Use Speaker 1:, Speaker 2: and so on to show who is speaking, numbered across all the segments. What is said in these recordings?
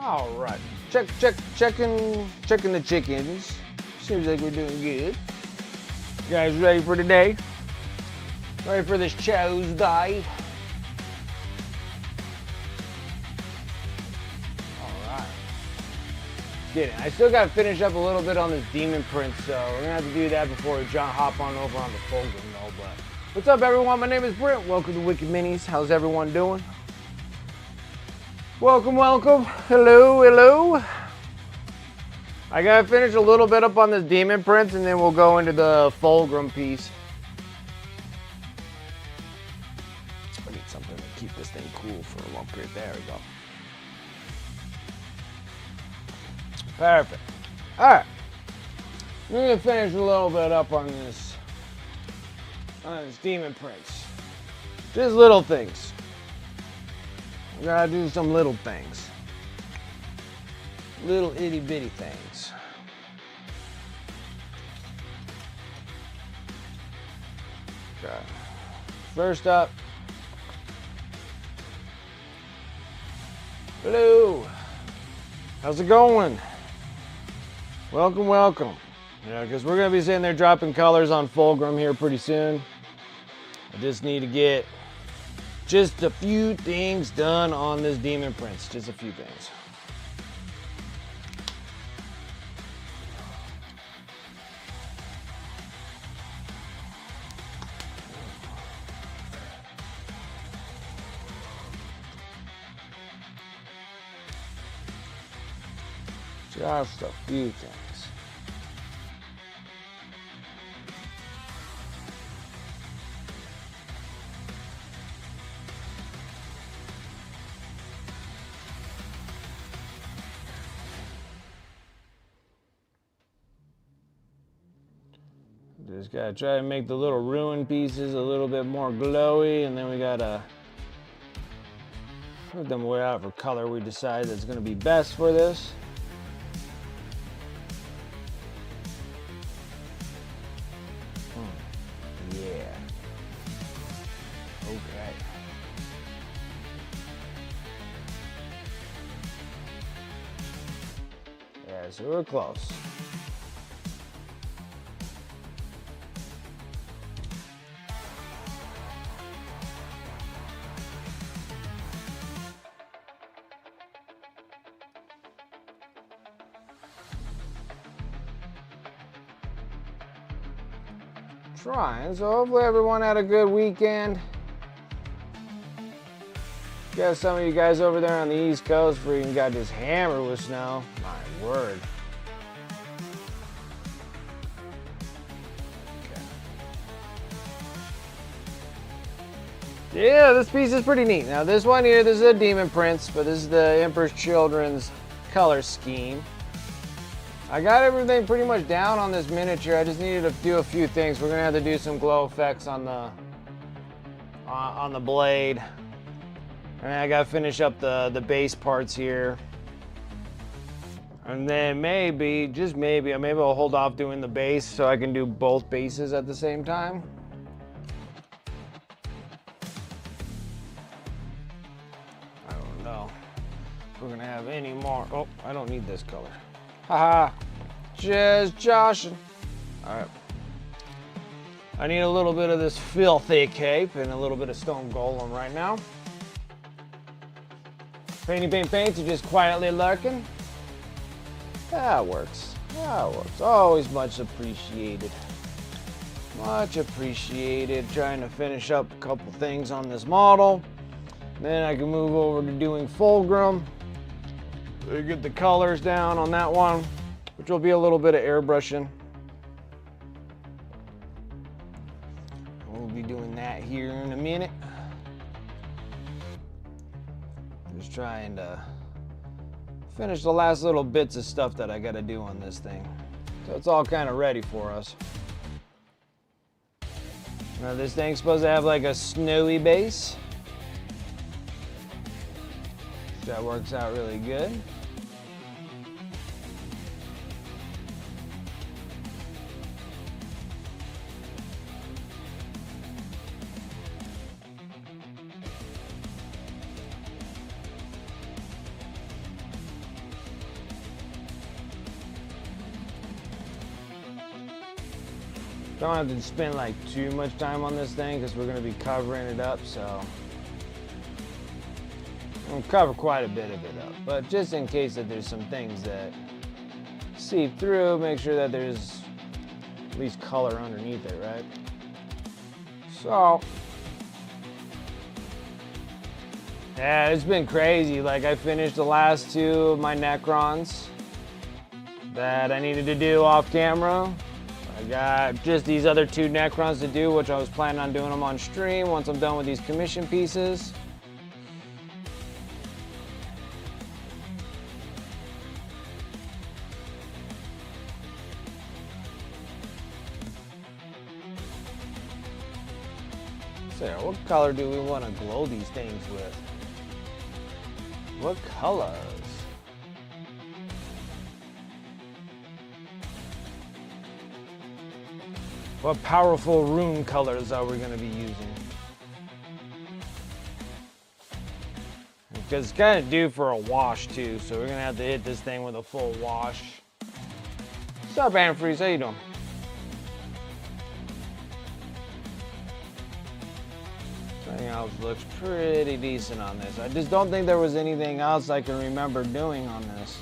Speaker 1: All right. Checking the chickens. Seems like we're doing good. You guys ready for today? Ready for this Tuesday? All right. Get it. I still got to finish up a little bit on this demon print, so we're gonna have to do that before we hop on over on the Fulgrim though. But what's up, everyone? My name is Brent. Welcome to Wicked Minis. How's everyone doing? Welcome. Hello. I gotta finish a little bit up on this demon prints and then we'll go into the Fulgrim piece. I need something to keep this thing cool for a little bit. There we go. Perfect. Alright. I'm gonna finish a little bit up on this demon prints. Just little things. We gotta do some little things. Little itty bitty things. Okay. First up. Hello. How's it going? Welcome. Yeah, because we're gonna be sitting there dropping colors on Fulgrim here pretty soon. I just need to get just a few things done on this demon prints. Just a few things. Just a few things. Just gotta try to make the little ruin pieces a little bit more glowy, and then we gotta put them wherever color we decide that's gonna be best for this. Yeah. Okay. Yeah, so we're close. Trying, so hopefully everyone had a good weekend. Got some of you guys over there on the East Coast freaking got just hammered with snow. My word. Okay. Yeah, this piece is pretty neat. Now this one here, this is a Demon Prince, but this is the Emperor's Children's color scheme. I got everything pretty much down on this miniature. I just needed to do a few things. We're gonna have to do some glow effects on the blade. And I gotta finish up the base parts here. And then maybe, just maybe I'll hold off doing the base so I can do both bases at the same time. I don't know if we're gonna have any more. Oh, I don't need this color. Haha, just joshing. All right. I need a little bit of this filthy cape and a little bit of stone golem right now. Paints are just quietly lurking. That works. Always much appreciated. Much appreciated. Trying to finish up a couple things on this model. Then I can move over to doing Fulgrim. Get the colors down on that one, which will be a little bit of airbrushing. We'll be doing that here in a minute. Just trying to finish the last little bits of stuff that I got to do on this thing. So it's all kind of ready for us. Now this thing's supposed to have like a snowy base. That works out really good. Don't have to spend like too much time on this thing because we're going to be covering it up, so I'm going to cover quite a bit of it up. But just in case that there's some things that seep through, make sure that there's at least color underneath it, right? So, yeah, it's been crazy. Like, I finished the last 2 of my Necrons that I needed to do off camera. I got just these other 2 Necrons to do, which I was planning on doing them on stream once I'm done with these commission pieces. So, what color do we want to glow these things with? What colors? What powerful rune colors are we going to be using? Because it's kind of due for a wash too, so we're going to have to hit this thing with a full wash. What's up, Anfreeze? How you doing? Everything else looks pretty decent on this. I just don't think there was anything else I can remember doing on this.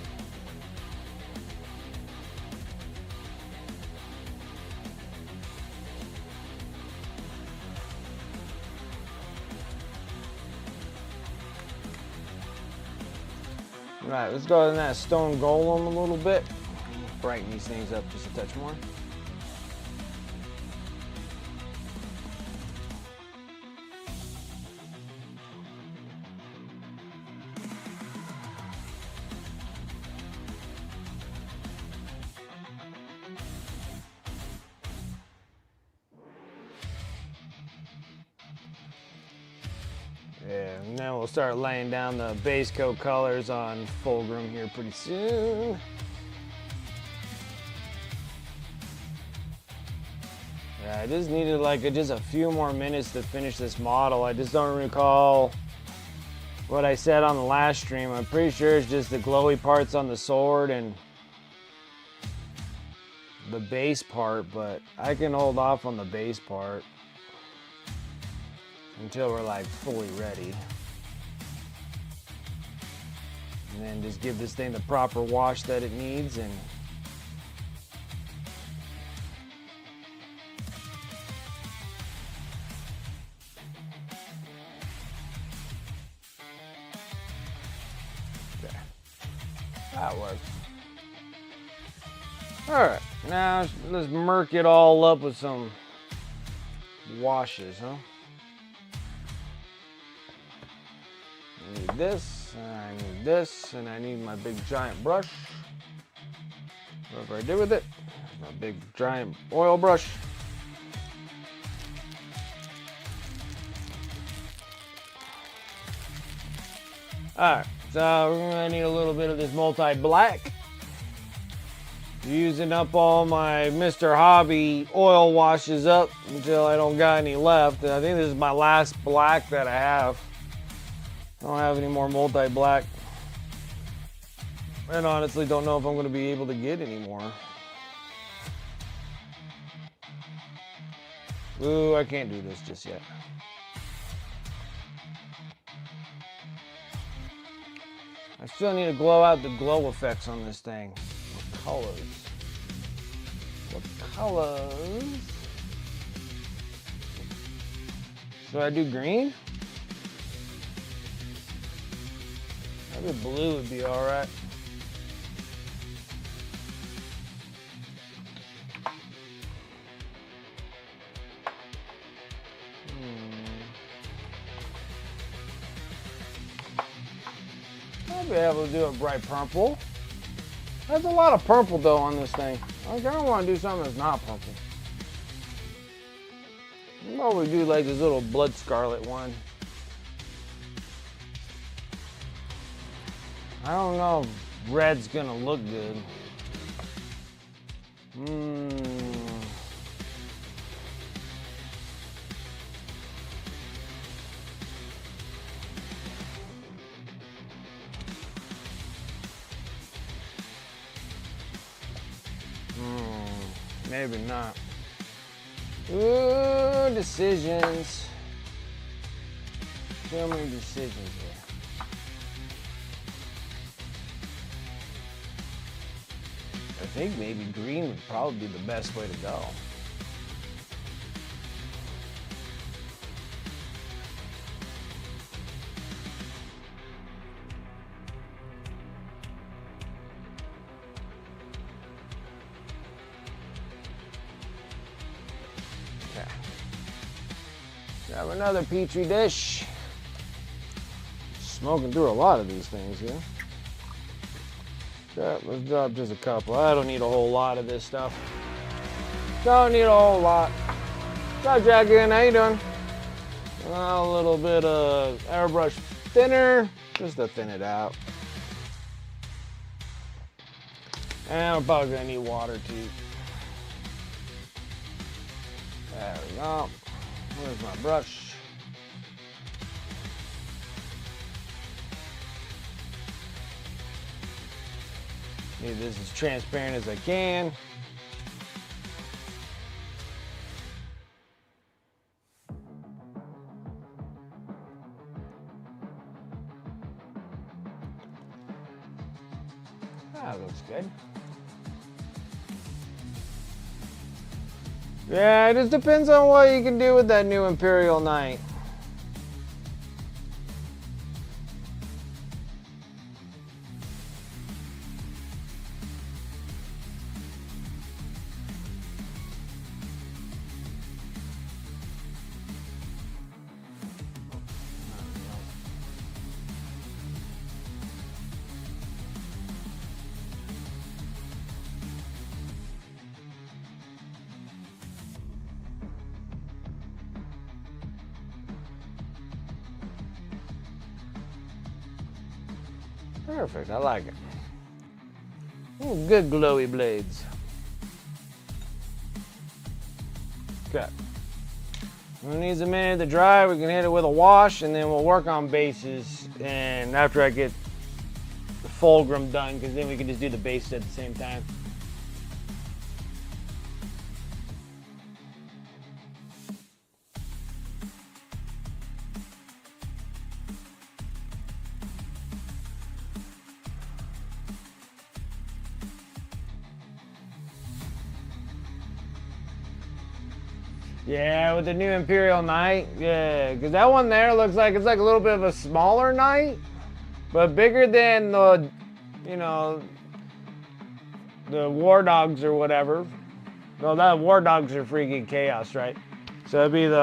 Speaker 1: Right, let's go in that stone golem a little bit. Brighten these things up just a touch more. Yeah, and then we'll start laying down the base coat colors on Fulgrim here pretty soon. Yeah, I just needed like just a few more minutes to finish this model. I just don't recall what I said on the last stream. I'm pretty sure it's just the glowy parts on the sword and the base part, but I can hold off on the base part until we're like fully ready. And then just give this thing the proper wash that it needs and okay. That works. Alright, now let's murk it all up with some washes, huh? I need this, and I need this, and I need my big giant brush. Whatever I did with it, my big giant oil brush. Alright, so we're gonna need a little bit of this multi-black. Using up all my Mr. Hobby oil washes up until I don't got any left. And I think this is my last black that I have. I don't have any more multi-black. And honestly don't know if I'm going to be able to get any more. Ooh, I can't do this just yet. I still need to glow out the glow effects on this thing. What colors? What colors? Should I do green? Maybe blue would be all right. I'll be able to do a bright purple. There's a lot of purple though on this thing. I kind of want to do something that's not purple. I'll probably do like this little blood scarlet one. I don't know if red's gonna look good. Maybe not. Ooh, decisions. So many decisions here. I think maybe green would probably be the best way to go. Okay. Grab another petri dish. Smoking through a lot of these things here. Okay, let's drop just a couple. I don't need a whole lot of this stuff. Don't need a whole lot. What's up, Jackie? How you doing? A little bit of airbrush thinner, just to thin it out. And we're probably gonna need water too. There we go. Where's my brush? Need this as transparent as I can. That looks good. Yeah, it just depends on what you can do with that new Imperial Knight. Perfect, I like it. Ooh, good glowy blades. Okay. It needs a minute to dry. We can hit it with a wash and then we'll work on bases. And after I get the Fulgrim done, because then we can just do the base at the same time. Yeah, with the new Imperial Knight, yeah, because that one there looks like it's like a little bit of a smaller knight, but bigger than the, you know, the War Dogs or whatever. No, that War Dogs are freaking chaos, right? So it'd be the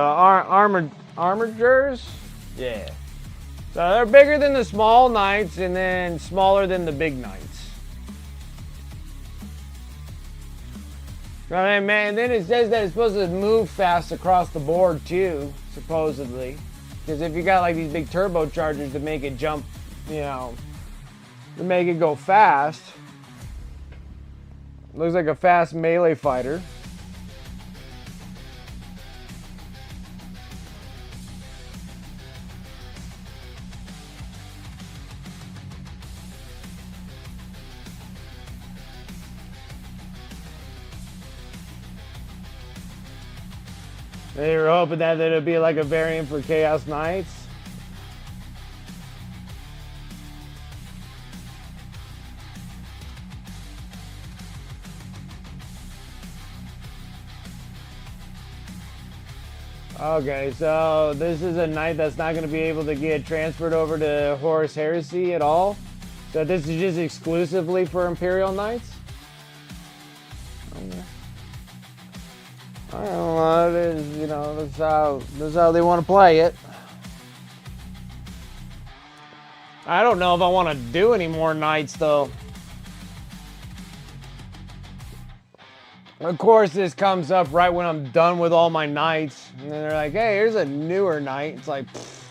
Speaker 1: armigers, yeah. So they're bigger than the small knights and then smaller than the big knights. Right, man. Then it says that it's supposed to move fast across the board too, supposedly. Because if you got like these big turbochargers to make it jump, you know, to make it go fast. Looks like a fast melee fighter. They were hoping that it'd be like a variant for Chaos Knights. Okay, so this is a knight that's not going to be able to get transferred over to Horus Heresy at all. So this is just exclusively for Imperial Knights. Okay. I don't know, it is, you know, that's how they want to play it. I don't know if I want to do any more knights though. Of course, this comes up right when I'm done with all my knights. And then they're like, hey, here's a newer knight. It's like, pfft,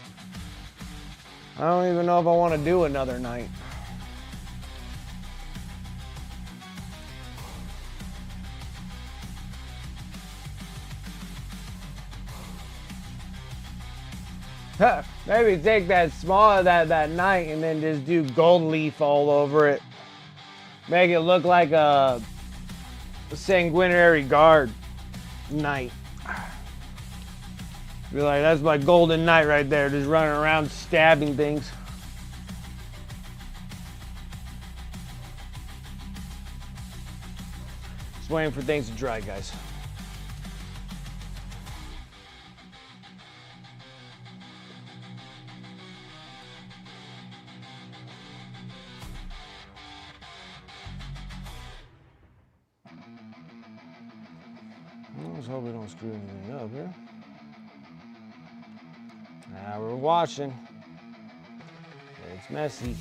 Speaker 1: I don't even know if I want to do another knight. Maybe take that small, that knight and then just do gold leaf all over it. Make it look like a sanguinary guard knight. Be like, that's my golden knight right there, just running around stabbing things. Just waiting for things to dry, guys. Let's hope we don't screw anything up here. Now we're watching. It's messy.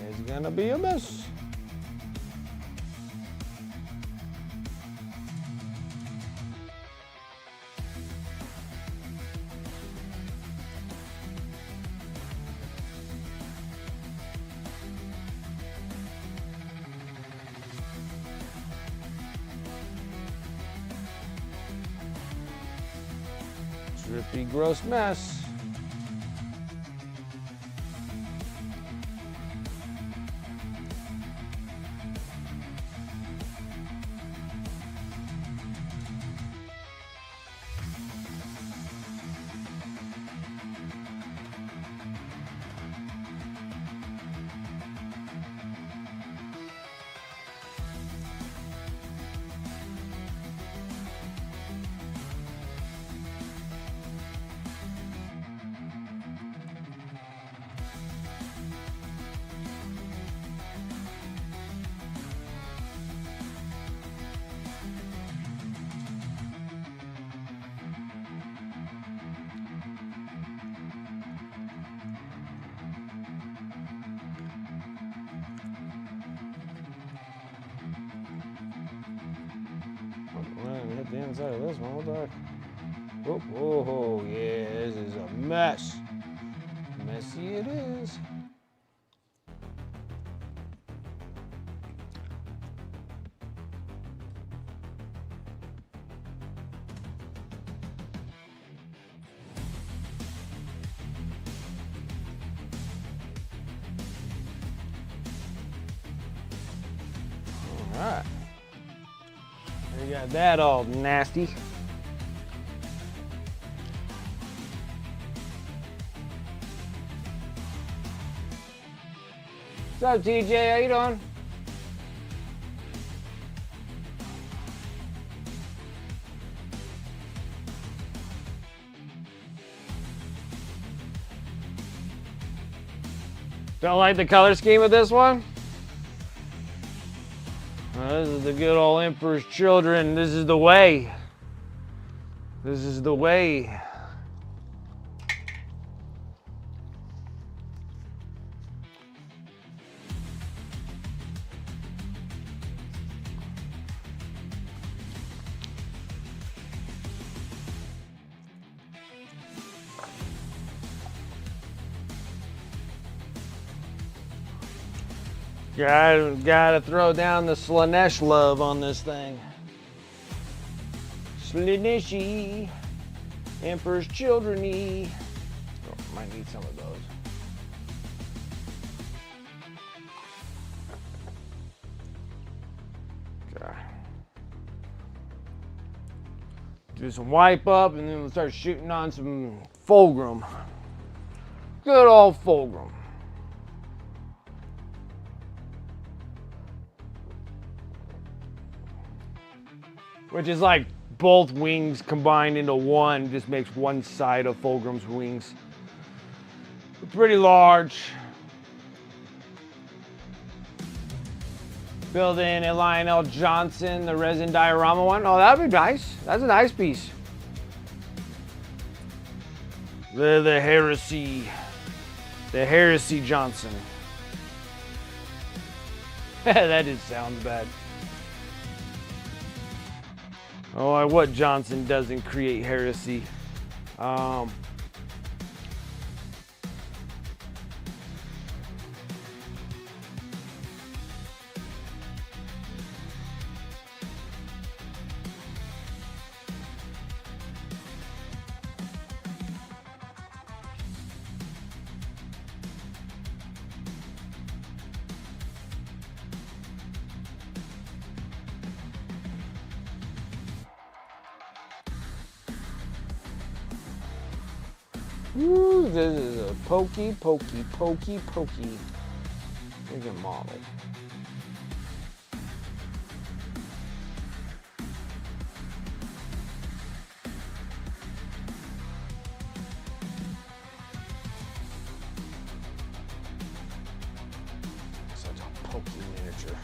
Speaker 1: It's gonna be a mess. Drippy, gross mess. Hit the inside of this one. What the heck? Oh, yeah, this is a mess. Messy it is. All right. We got that all nasty. What's up, TJ? How you doing? Don't like the color scheme of this one? This is the good old Emperor's Children. This is the way. This is the way. Gotta throw down the Slanesh love on this thing. Slaneshi, Emperor's Children-y. Oh, might need some of those. Okay. Do some wipe up and then we'll start shooting on some Fulgrim. Good old Fulgrim. Which is like both wings combined into one, just makes one side of Fulgrim's wings. Pretty large. Build in a Lionel Johnson, the resin diorama one. Oh, that'd be nice. That's a nice piece. The Heresy Johnson. That just sounds bad. Oh, what Johnson doesn't create heresy. Ooh, this is a pokey. Freaking model. Such a pokey miniature.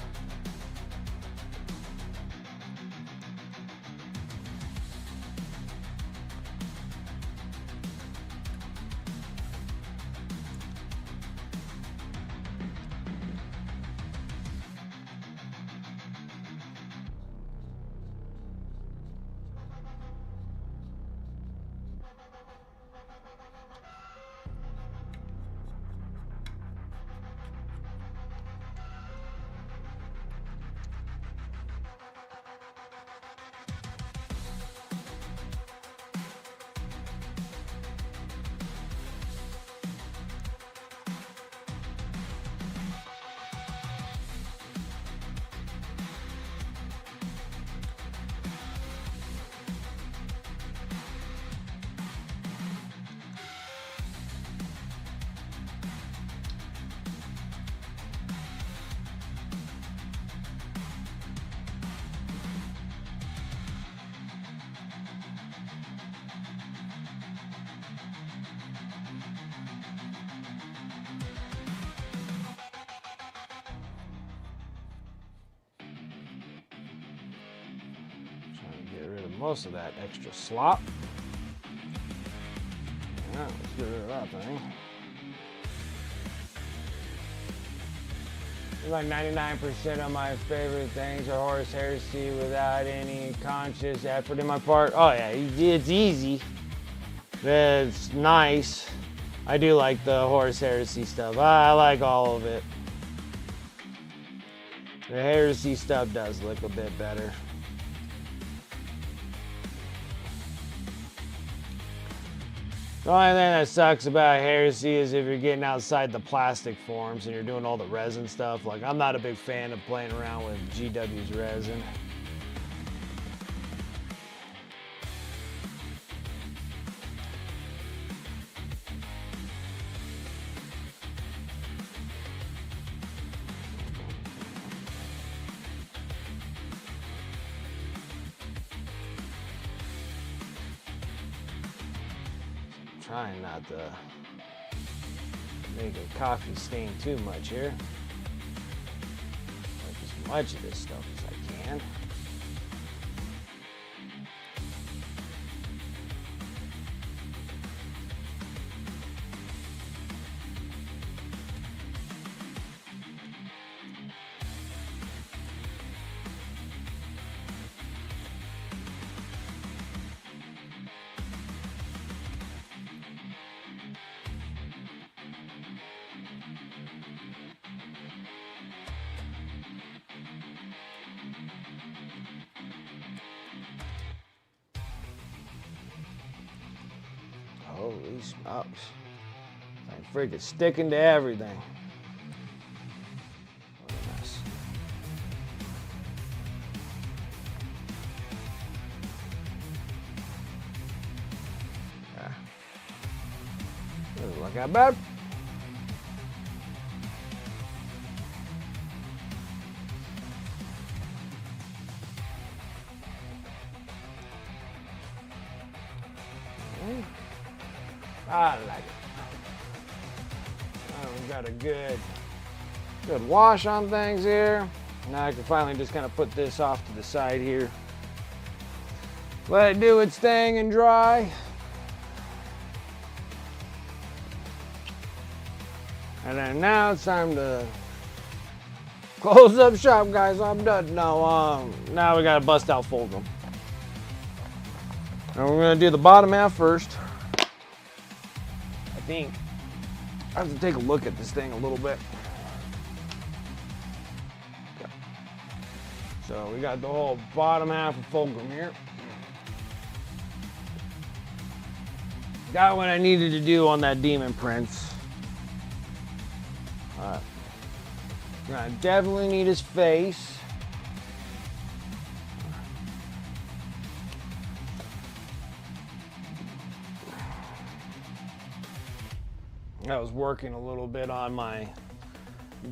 Speaker 1: Get rid of most of that extra slop. Yeah, let's get rid of that thing. Like 99% of my favorite things are horse heresy without any conscious effort in my part. Oh yeah, it's easy. It's nice. I do like the horse heresy stuff. I like all of it. The heresy stuff does look a bit better. The only thing that sucks about heresy is if you're getting outside the plastic forms and you're doing all the resin stuff. Like, I'm not a big fan of playing around with GW's resin. Trying not to make a coffee stain too much here. Like as much of this stuff as I can. Holy smokes. I'm freaking sticking to everything. What a mess. Yeah. Doesn't look that bad. I like it. Oh, we got a good wash on things here. Now I can finally just kind of put this off to the side here. Let it do its thing and dry. And then now it's time to close up shop, guys. I'm done. Now we gotta bust out Fulgrim. And we're gonna do the bottom half first. I think I have to take a look at this thing a little bit. Okay. So we got the whole bottom half of Fulgrim here. Got what I needed to do on that Demon Prince. Alright. I definitely need his face. I was working a little bit on my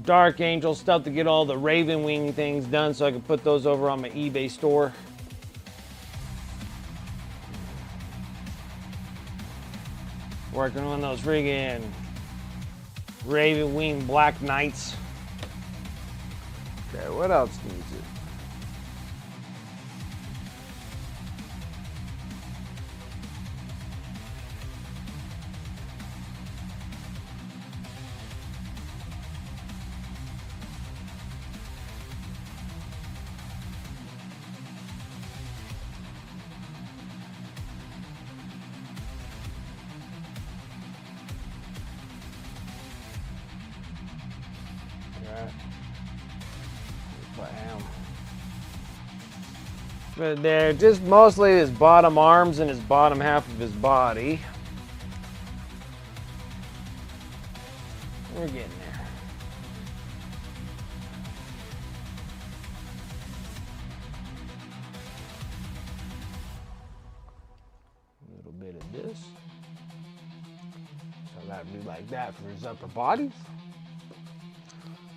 Speaker 1: Dark Angel stuff to get all the Raven Wing things done so I could put those over on my eBay store. Working on those friggin' Raven Wing Black Knights. Okay, what else needs it? But they're just mostly his bottom arms and his bottom half of his body. We're getting there. A little bit of this. So that'll be like that for his upper body.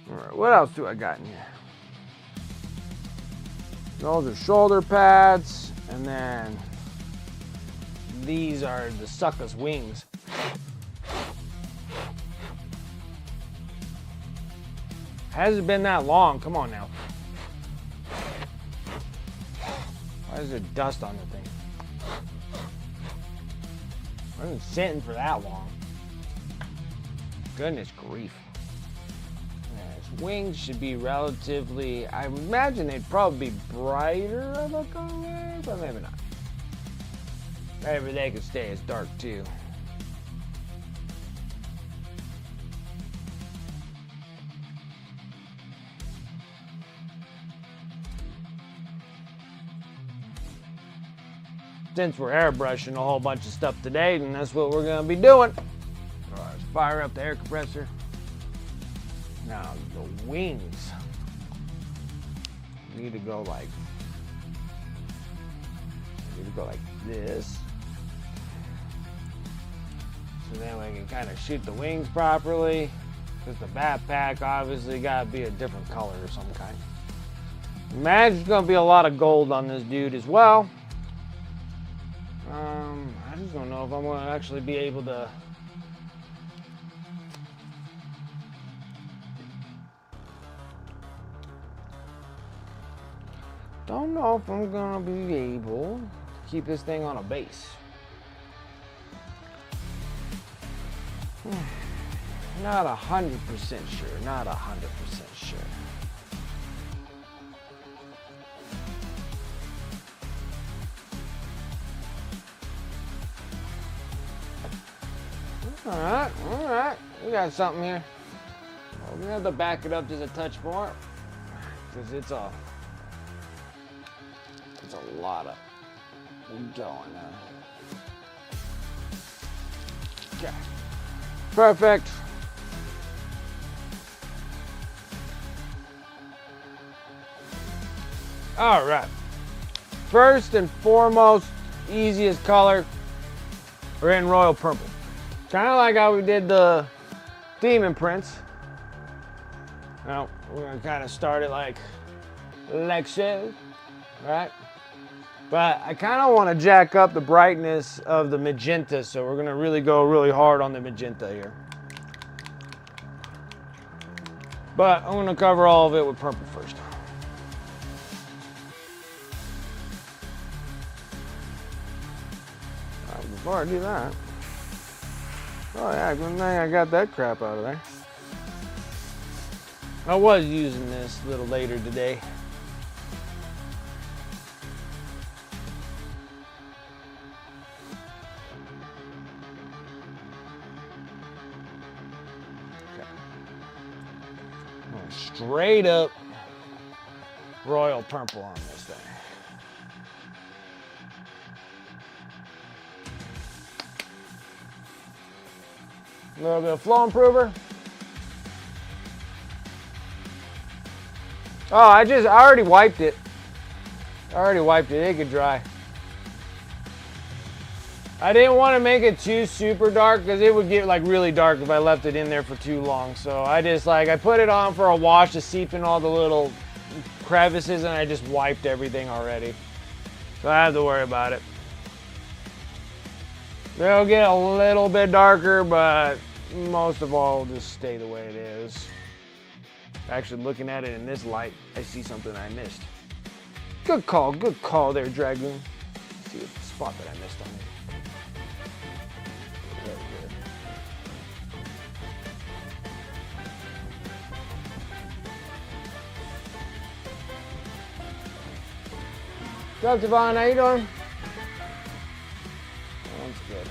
Speaker 1: All right, what else do I got in here? Those are shoulder pads, and then these are the sucker's wings. Hasn't been that long. Come on now. Why is there dust on the thing? I wasn't sitting for that long. Goodness grief. His wings should be relatively, I imagine they'd probably be brighter of a color, but maybe not. Maybe they could stay as dark too. Since we're airbrushing a whole bunch of stuff today, then that's what we're going to be doing. All right, let's fire up the air compressor. Now, the wings need to go like this. So then we can kind of shoot the wings properly. Because the backpack obviously got to be a different color of some kind. Imagine there's going to be a lot of gold on this dude as well. I just don't know if I'm going to actually be able to. Don't know if I'm going to be able to keep this thing on a base. Not 100% sure. Not 100% sure. All right. We got something here. We're gonna have to back it up just a touch more, because it's a lot of going on. Okay. Perfect. All right. First and foremost, easiest color, we're in royal purple. Kind of like how we did the demon prints. Now, we're going to kind of start it like so, right? But I kind of want to jack up the brightness of the magenta, so we're going to really go really hard on the magenta here. But I'm going to cover all of it with purple first. Before I do that, oh yeah, good thing I got that crap out of there. I was using this a little later today. Okay. Straight up royal purple on this thing. A little bit of flow improver. Oh, I already wiped it. It could dry. I didn't want to make it too super dark because it would get like really dark if I left it in there for too long. So I just I put it on for a wash to seep in all the little crevices, and I just wiped everything already. So I don't have to worry about it. They'll get a little bit darker, but most of all will just stay the way it is. Actually, looking at it in this light, I see something I missed. Good call there, Dragoon. Let's see the spot that I missed on it. What's up, Devon? How you doing? That's good.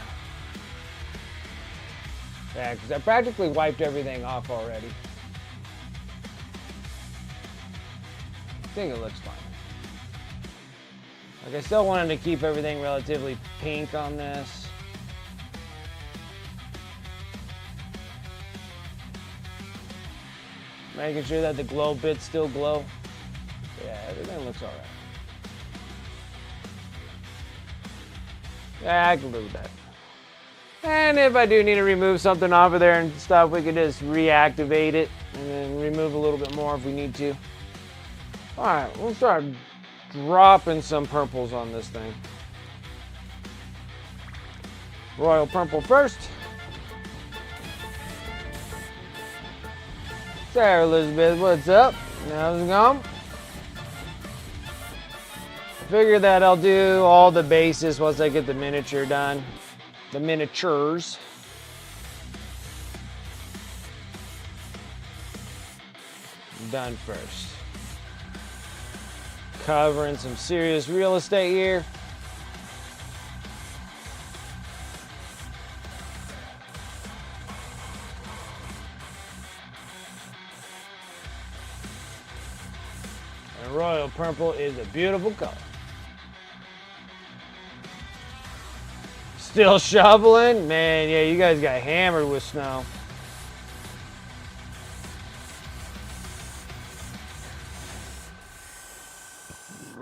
Speaker 1: Yeah, because I practically wiped everything off already. I think it looks fine. Like, I still wanted to keep everything relatively pink on this. Making sure that the glow bits still glow. Yeah, everything looks alright. Yeah, I can live with that. And if I do need to remove something off of there and stuff, we can just reactivate it and then remove a little bit more if we need to. Alright, we'll start dropping some purples on this thing. Royal purple first. Sarah Elizabeth, what's up? How's it going? Figure that I'll do all the bases once I get the miniature done. The miniatures. Done first. Covering some serious real estate here. And royal purple is a beautiful color. Still shoveling? Man, yeah, you guys got hammered with snow.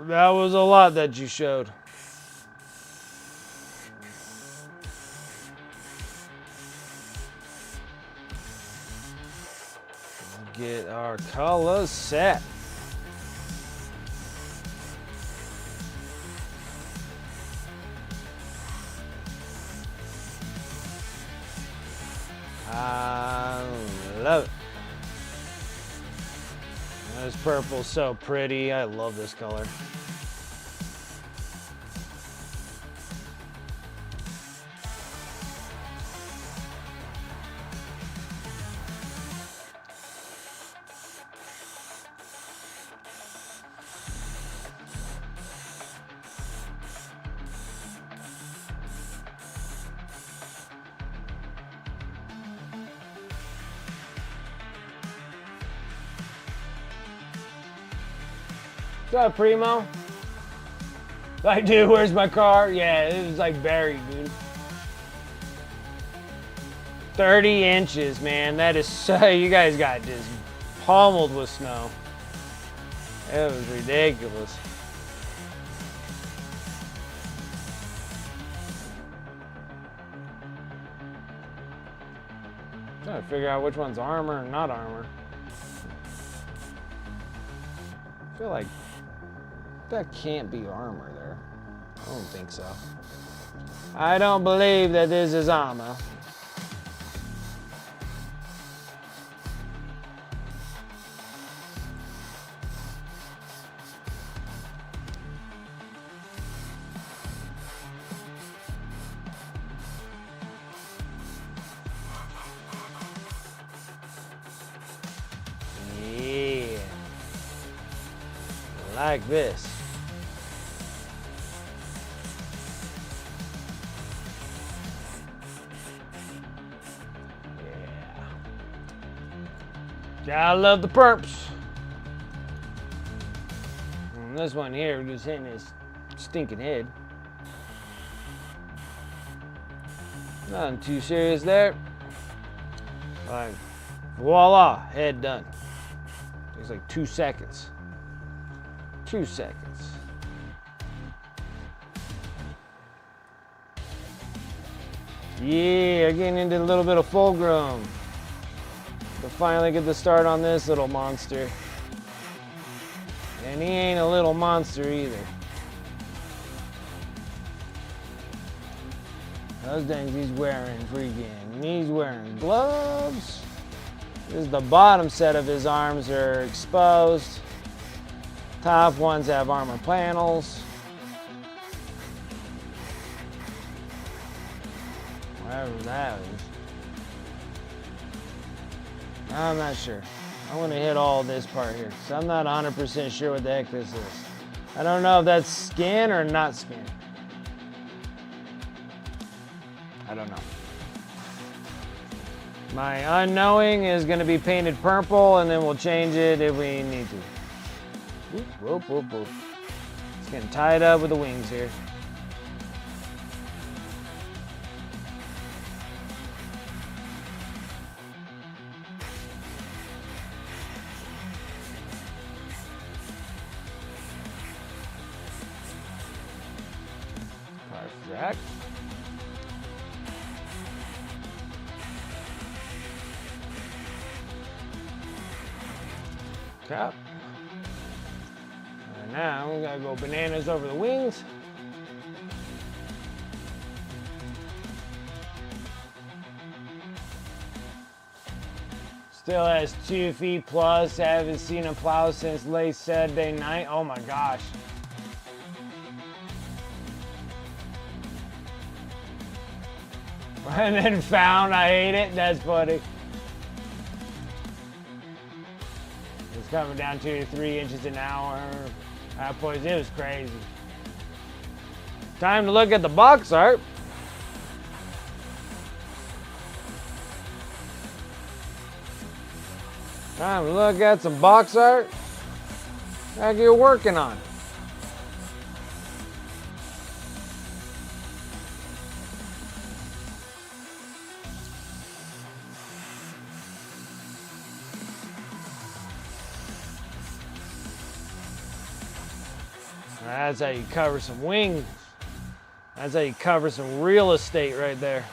Speaker 1: That was a lot that you showed. Get our colors set. I love it. This purple's so pretty. I love this color. What's up, Primo? Like, dude, where's my car? Yeah, it was like buried, dude. 30 inches, man. That is so, you guys got just pummeled with snow. It was ridiculous. Trying to figure out which one's armor and not armor. I feel like that can't be armor there. I don't think so. I don't believe that this is armor. Yeah. Like this. I love the perps. And this one here, we're just hitting his stinking head. Nothing too serious there. Like, voila, head done. Takes like 2 seconds. 2 seconds. Yeah, getting into a little bit of Fulgrim. To finally get the start on this little monster. And he ain't a little monster either. Those things he's wearing he's wearing gloves. This is the bottom set of his arms are exposed. Top ones have armor panels. Whatever that is. I'm not sure. I want to hit all this part here. So I'm not 100% sure what the heck this is. I don't know if that's skin or not skin. I don't know. My unknowing is going to be painted purple, and then we'll change it if we need to. Whoop, whoop, whoop, whoop. It's getting tied up with the wings here. Perfect. Cap. And now we gotta go bananas over the wings. Still has 2 feet plus. Haven't seen a plow since late Saturday night. Oh my gosh. And then found, I hate it. That's funny. It's coming down 2 to 3 inches an hour. Boys, it was crazy. Time to look at the box art. Time to look at some box art that you're working on. That's how you cover some wings. That's how you cover some real estate right there.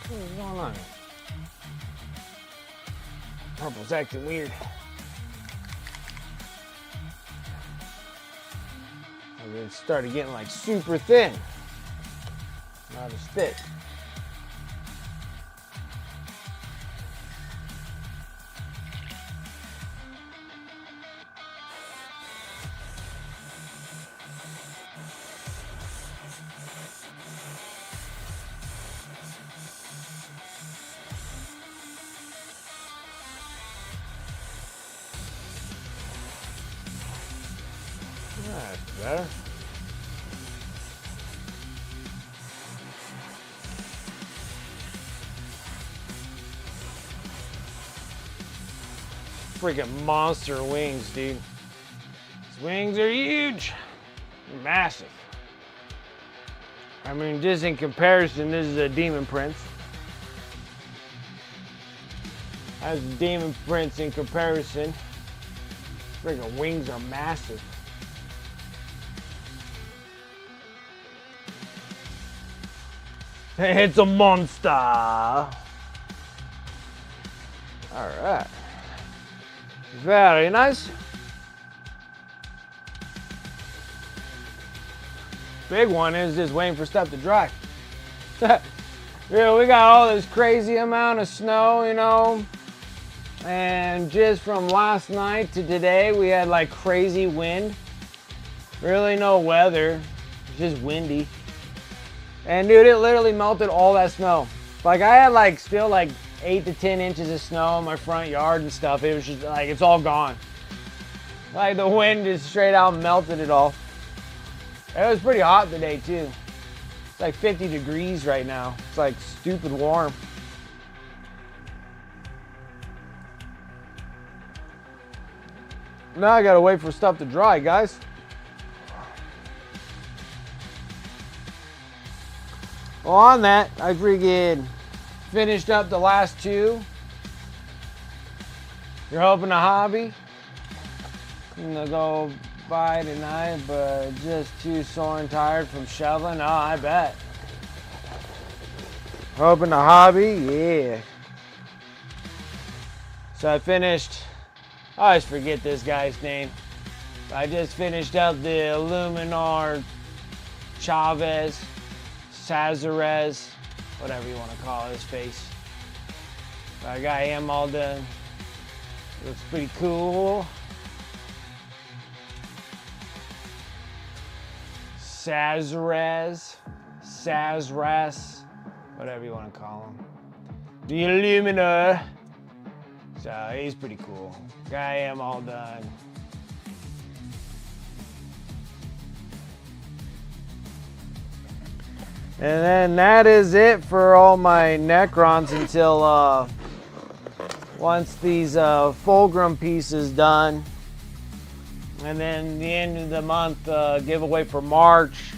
Speaker 1: What's going on? Purple's acting weird. It started getting like super thin. Not as thick. That's better. Freaking monster wings, dude. His wings are huge. They're massive. I mean, just in comparison, this is a Demon Prince. As a Demon Prince in comparison, freaking wings are massive. It's a monster. All right. Very nice. Big one is just waiting for stuff to dry. Yeah, we got all this crazy amount of snow, you know, and just from last night to today, we had like crazy wind. Really no weather, it's just windy. And dude, it literally melted all that snow. Like I had like still like 8 to 10 inches of snow in my front yard and stuff. It was just like, it's all gone. Like the wind just straight out melted it all. It was pretty hot today too. It's like 50 degrees right now. It's like stupid warm. Now I gotta wait for stuff to dry, guys. Well, on that, I freaking finished up the last two. You're hoping a hobby? I'm gonna go by tonight, but just too sore and tired from shoveling. Oh, I bet. Hoping a hobby? Yeah. So I finished, I always forget this guy's name. I just finished up the Illuminar Chavez. Sazarez, whatever you want to call his face. I got him all done. Looks pretty cool. Sazarez, whatever you want to call him. The Illuminar. So he's pretty cool. Got him all done. And then that is it for all my Necrons until once these Fulgrim pieces done. And then the end of the month giveaway for March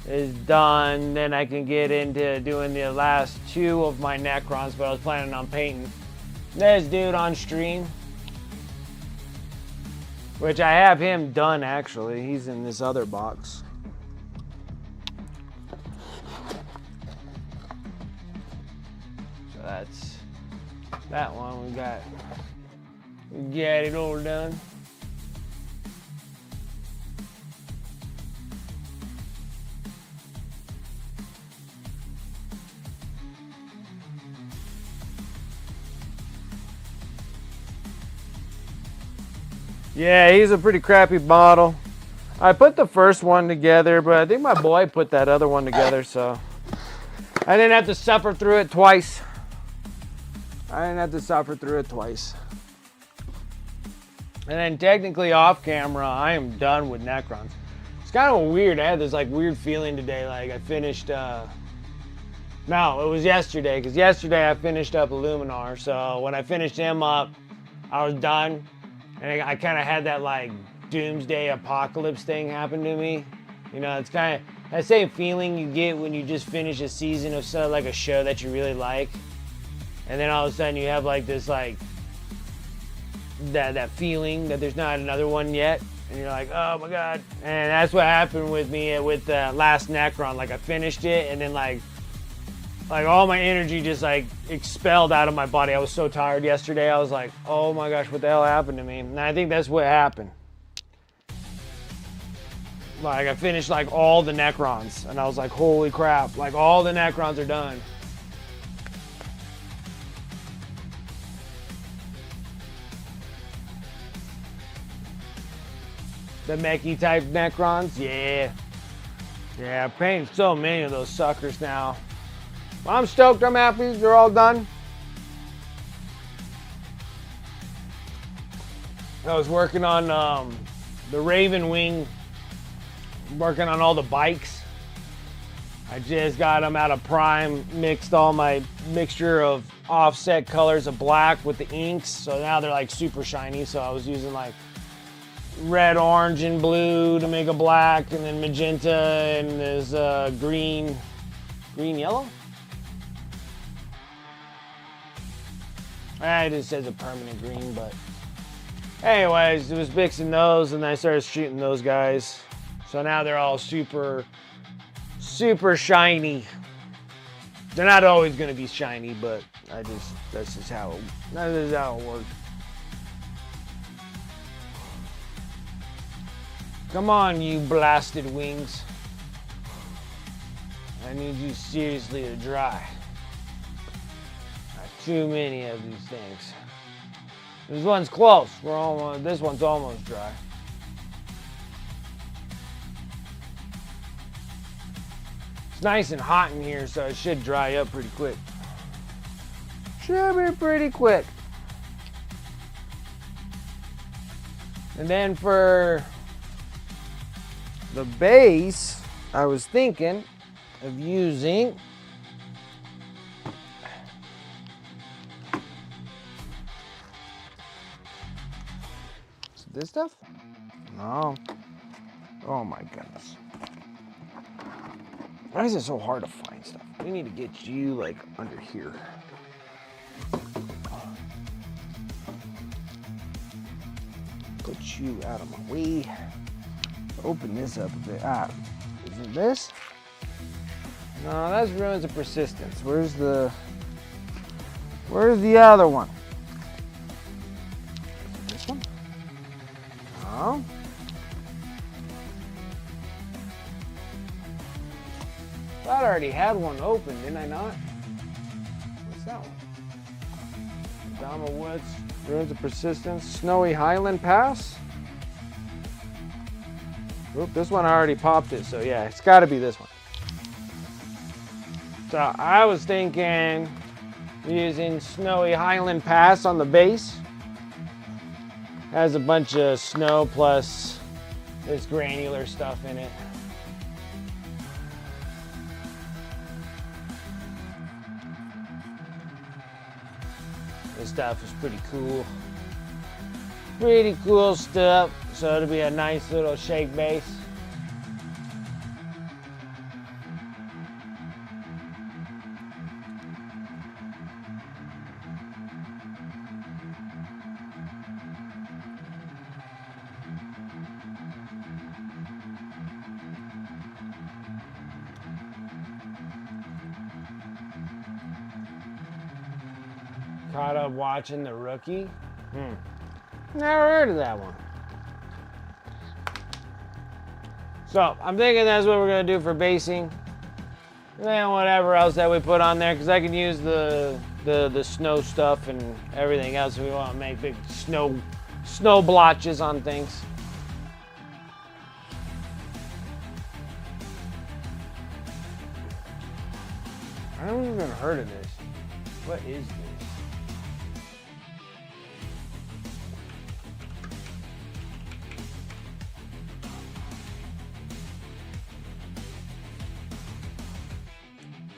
Speaker 1: is done. Then I can get into doing the last two of my Necrons, but I was planning on painting this dude on stream. Which I have him done actually. He's in this other box. That's that one. We got it all done. Yeah, he's a pretty crappy model. I put the first one together, but I think my boy put that other one together, so I didn't have to suffer through it twice. And then technically off camera, I am done with Necrons. It's kind of weird. I had this like weird feeling today. Like I finished, no, it was yesterday. Because yesterday I finished up Illuminar. So when I finished him up, I was done. And I kind of had that like doomsday apocalypse thing happen to me. You know, it's kind of that same feeling you get when you just finish a season of something like a show that you really like. And then all of a sudden you have like this like that feeling that there's not another one yet, and you're like, oh my god. And that's what happened with me with the last Necron. Like I finished it, and then like all my energy just like expelled out of my body. I was so tired yesterday. I was like, oh my gosh, what the hell happened to me? And I think that's what happened. Like I finished like all the Necrons, and I was like, holy crap! Like all the Necrons are done. The mechy type Necrons, yeah. Yeah, I'm painting so many of those suckers now. I'm stoked, I'm happy, they're all done. I was working on the Raven Wing, working on all the bikes. I just got them out of Prime, mixed all my mixture of offset colors of black with the inks, so now they're like super shiny. So I was using like red, orange, and blue to make a black, and then magenta, and there's green, yellow? It just says a permanent green, but anyways, it was mixing those, and then I started shooting those guys. So now they're all super shiny. They're not always going to be shiny, but that's just how it works. Come on, you blasted wings. I need you seriously to dry. Not too many of these things. This one's close. This one's almost dry. It's nice and hot in here, so it should dry up pretty quick. Should be pretty quick. And then for the base, I was thinking of using this stuff? No. Oh my goodness. Why is it so hard to find stuff? We need to get you like under here. Put you out of my way. Open this up a bit. Is it this? No, that's Ruins of Persistence. Where's the other one? This one? No. Thought I already had one open, didn't I not? What's that one? Dama Woods, Ruins of Persistence, Snowy Highland Pass. Oop, this one I already popped it, so yeah, it's got to be this one. So I was thinking using Snowy Highland Pass on the base. Has a bunch of snow plus this granular stuff in it. This stuff is pretty cool. Pretty cool stuff. So it'll be a nice little shake base. Caught up watching The Rookie. Never heard of that one. So I'm thinking that's what we're gonna do for basing. And then whatever else that we put on there, because I can use the snow stuff and everything else if we want to make big snow blotches on things. I haven't even heard of this. What is this?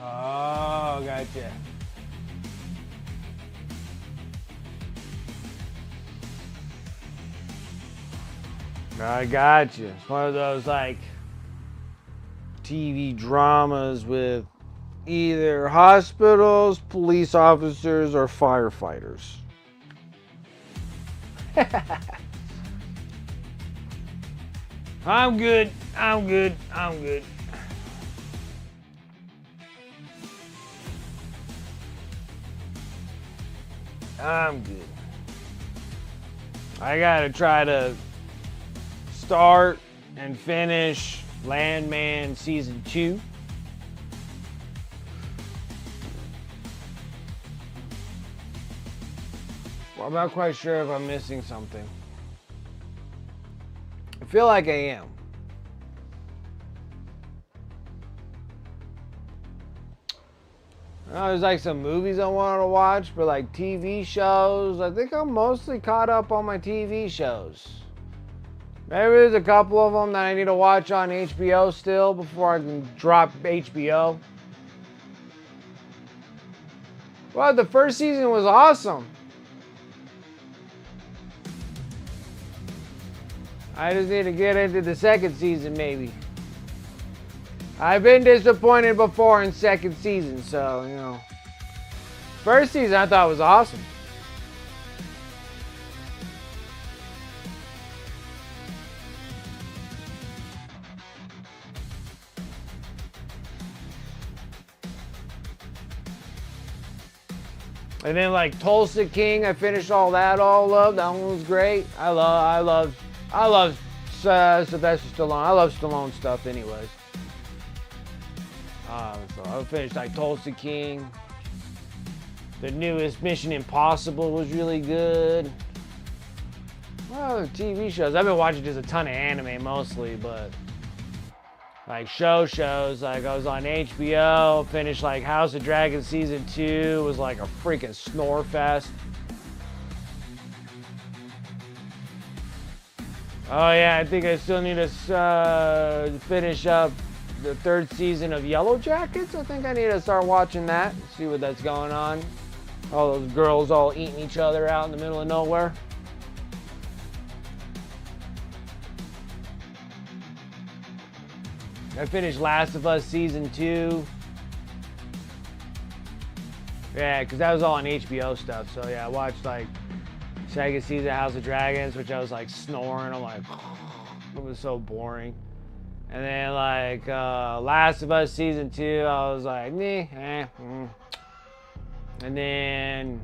Speaker 1: Oh, gotcha. I gotcha. It's one of those like TV dramas with either hospitals, police officers, or firefighters. I'm good. I'm good. I'm good. I'm good. I gotta try to start and finish Landman Season 2. Well, I'm not quite sure if I'm missing something. I feel like I am. There's like some movies I wanted to watch, but like TV shows, I think I'm mostly caught up on my TV shows. Maybe there's a couple of them that I need to watch on HBO still before I can drop HBO. Well, the first season was awesome. I just need to get into the second season maybe. I've been disappointed before in second season, so, you know. First season I thought was awesome. And then like Tulsa King, I finished all up. That one was great. I love Sylvester Stallone. I love Stallone stuff anyways. So I finished like Tulsa King. The newest Mission Impossible was really good. Well, TV shows. I've been watching just a ton of anime mostly, but like shows. Like I was on HBO, finished like House of Dragons season 2. It was like a freaking snore fest. Oh yeah, I think I still need to finish up the 3rd season of Yellow Jackets. I think I need to start watching that, see what that's going on. All those girls all eating each other out in the middle of nowhere. I finished Last of Us season 2. Yeah, because that was all on HBO stuff. So yeah, I watched like 2nd season of House of Dragons, which I was like snoring. I'm like, it was so boring. And then like Last of Us season 2, I was like, And then,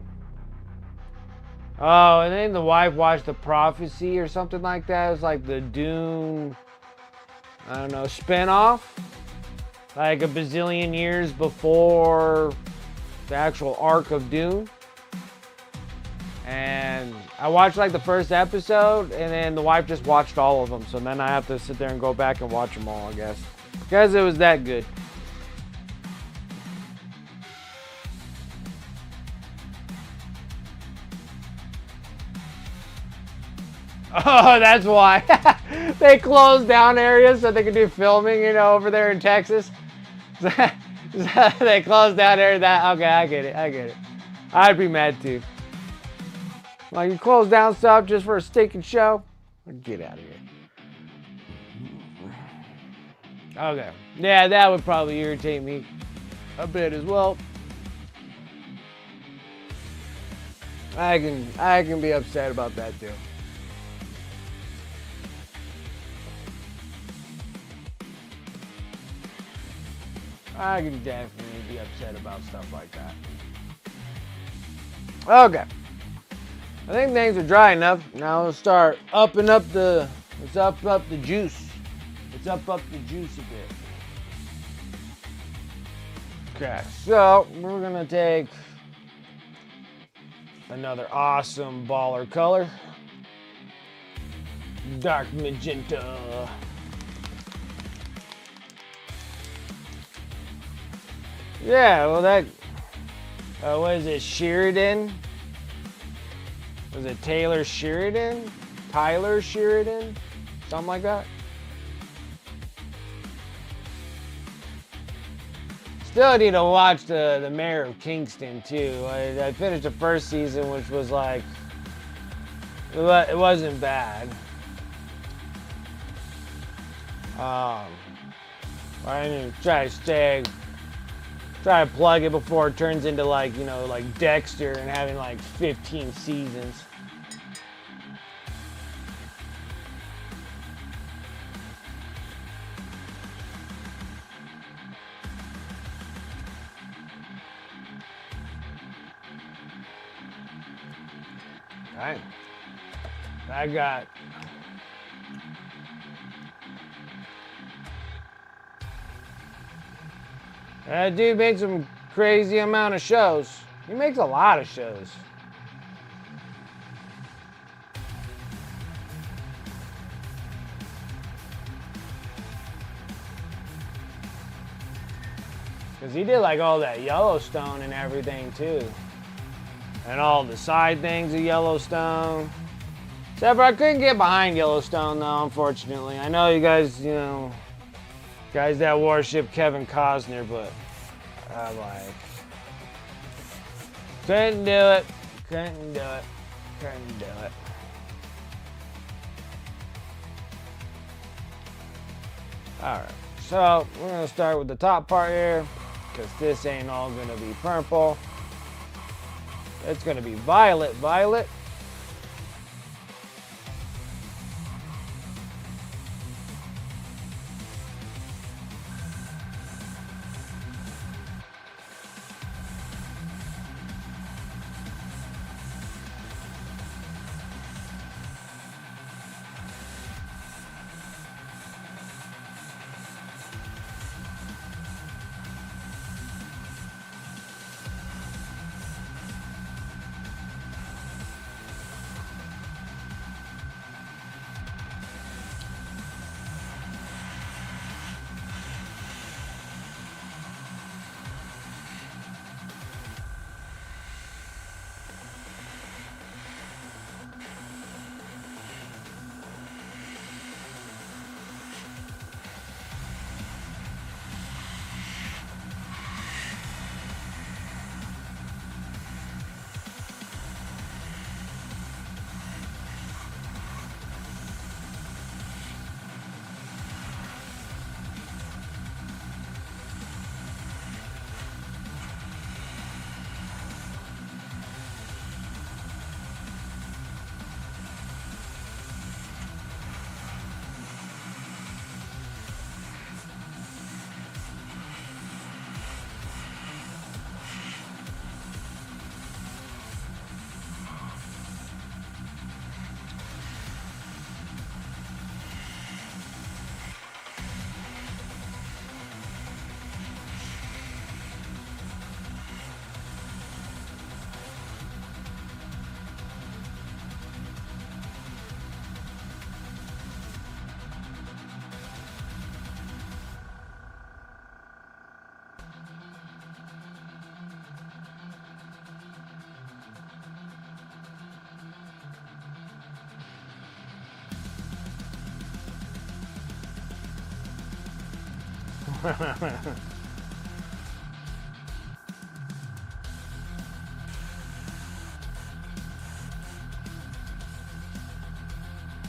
Speaker 1: and then the wife watched The Prophecy or something like that. It was like the Dune, I don't know, spinoff. Like a bazillion years before the actual arc of Dune. And I watched like the first episode, and then the wife just watched all of them. So then I have to sit there and go back and watch them all, I guess. Because it was that good. Oh, that's why. They closed down areas so they could do filming, over there in Texas. They closed down areas. Okay, I get it. I'd be mad too. Like, you close down stuff just for a stinking show? Get out of here. Okay. Yeah, that would probably irritate me a bit as well. I can be upset about that too. I can definitely be upset about stuff like that. Okay. I think things are dry enough. Now let's start upping up the, let's up the juice. Let's up the juice a bit. Okay, so we're gonna take another awesome baller color. Dark magenta. Yeah, well that, what is it, Sheridan? Was it Tyler Sheridan? Something like that. Still need to watch the Mayor of Kingston too. I finished the first season, which was like, it wasn't bad. I need to try to plug it before it turns into like Dexter and having like 15 seasons. Alright. That dude makes some crazy amount of shows. He makes a lot of shows. Because he did like all that Yellowstone and everything too. And all the side things of Yellowstone. Except for I couldn't get behind Yellowstone though, unfortunately. I know you guys, guys that worship Kevin Costner, but I'm like, couldn't do it. Alright, so we're gonna start with the top part here, because this ain't all gonna be purple. It's gonna be violet.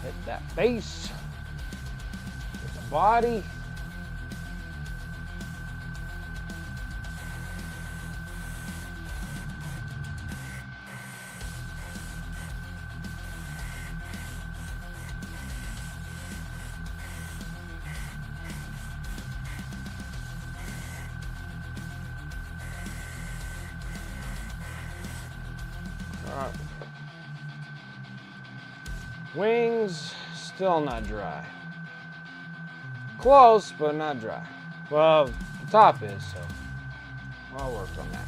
Speaker 1: Hit that base. Hit the body. Wings, still not dry. Close, but not dry. Well, the top is, so I'll work on that.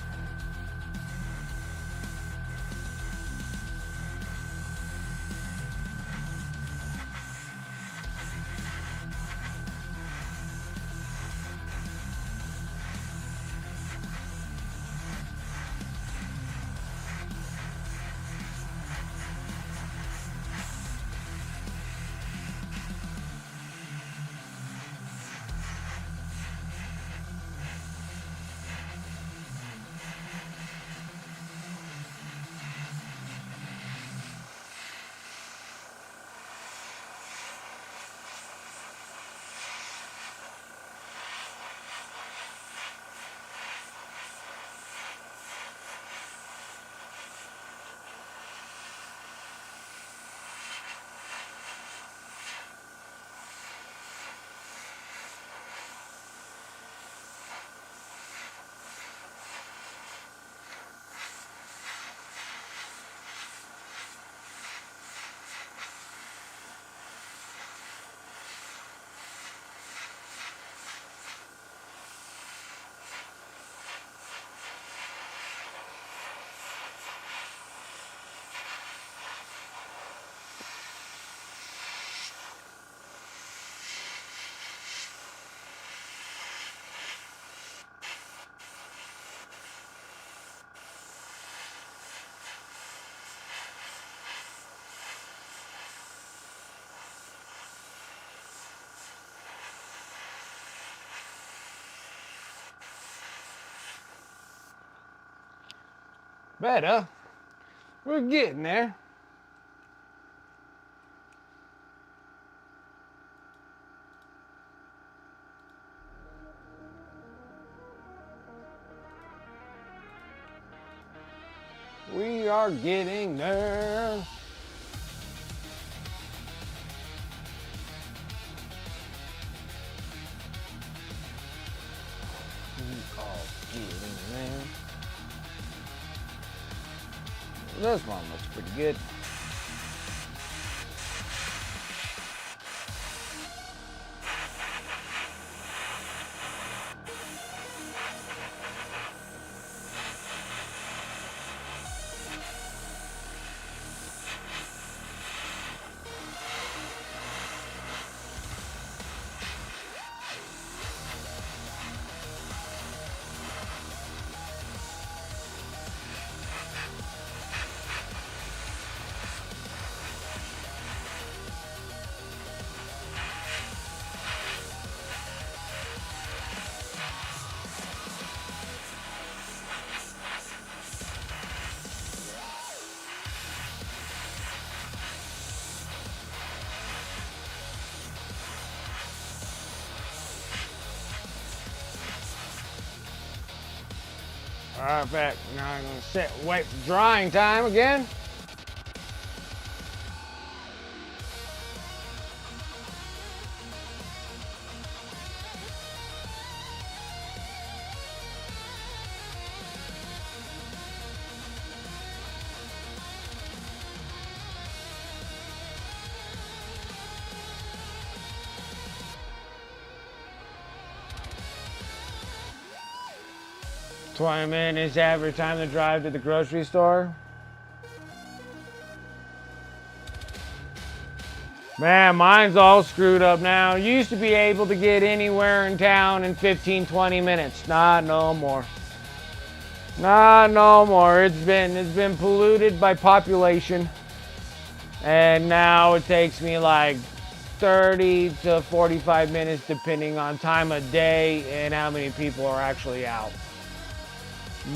Speaker 1: Better. We're getting there. We are getting there. We are getting there. This one looks pretty good. Alright, back. Now I'm gonna wait for drying time again. $20 average time to drive to the grocery store. Man, mine's all screwed up now. You used to be able to get anywhere in town in 15, 20 minutes. Not no more. Not no more. It's been polluted by population. And now it takes me like 30 to 45 minutes depending on time of day and how many people are actually out.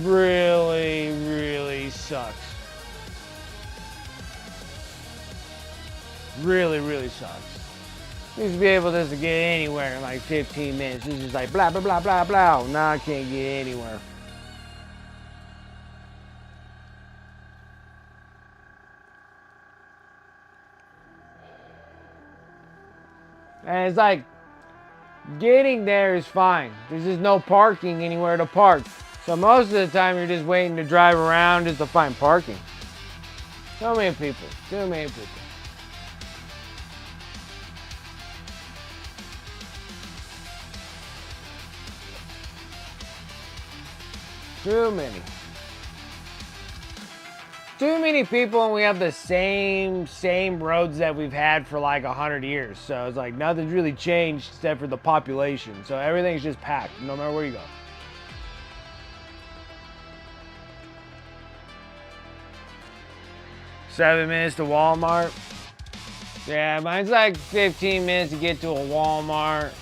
Speaker 1: Really, really sucks. Really, really sucks. Used to be able just to get anywhere in like 15 minutes. It's just like blah, blah, blah, blah, blah. Now I can't get anywhere. And it's like, getting there is fine. There's just no parking anywhere to park. So most of the time you're just waiting to drive around just to find parking. Too many people. Too many people. Too many. Too many people, and we have the same roads that we've had for like 100 years. So it's like nothing's really changed except for the population. So everything's just packed no matter where you go. Seven minutes to Walmart. Yeah, mine's like 15 minutes to get to a Walmart.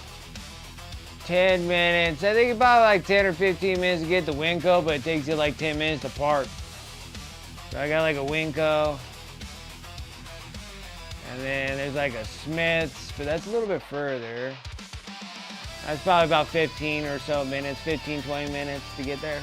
Speaker 1: 10 minutes. I think about like 10 or 15 minutes to get to Winco, but it takes you like 10 minutes to park. So I got like a Winco. And then there's like a Smith's, but that's a little bit further. That's probably about 15 or so minutes, 15, 20 minutes to get there.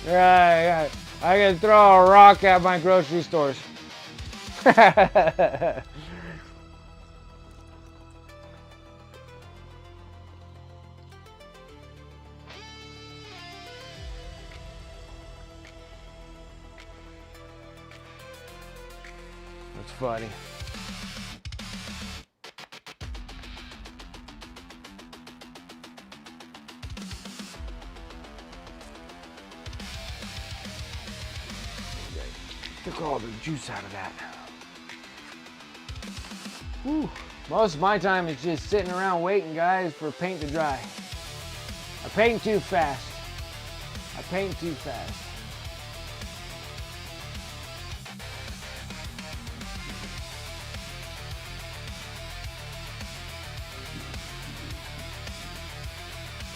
Speaker 1: Right. I can throw a rock at my grocery stores. That's funny. Took all the juice out of that. Whew. Most of my time is just sitting around waiting, guys, for paint to dry. I paint too fast. I paint too fast.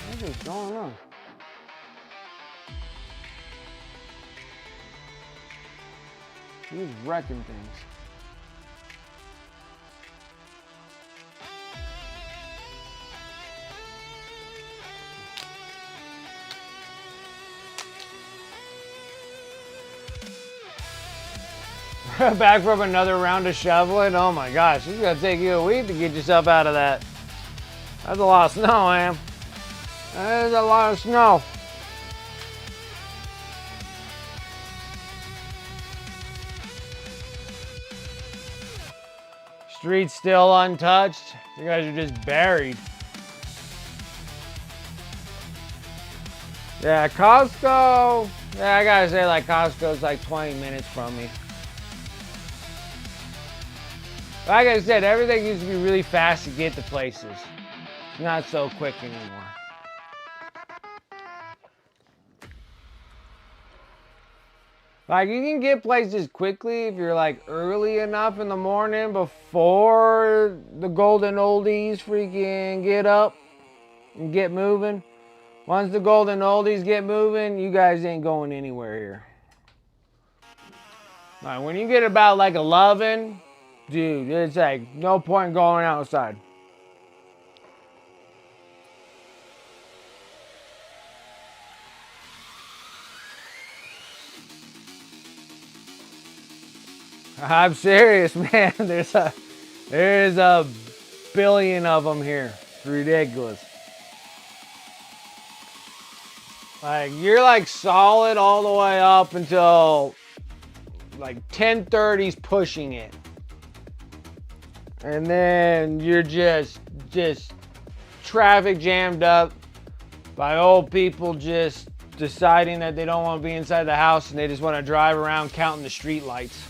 Speaker 1: What is going on? He's wrecking things. Back from another round of shoveling. Oh my gosh, it's gonna take you a week to get yourself out of that. That's a lot of snow, man. That is a lot of snow. Streets still untouched. You guys are just buried. Yeah, Costco. Yeah, I gotta say, like, Costco's like 20 minutes from me. Like I said, everything used to be really fast to get to places. It's not so quick anymore. Like, you can get places quickly if you're like early enough in the morning before the golden oldies freaking get up and get moving. Once the golden oldies get moving, you guys ain't going anywhere here. Like, when you get about like 11, dude, it's like no point going outside. I'm serious, man. There's a billion of them here. It's ridiculous. Like, you're like solid all the way up until like 10:30's pushing it. And then you're just traffic jammed up by old people just deciding that they don't want to be inside the house and they just want to drive around counting the street lights.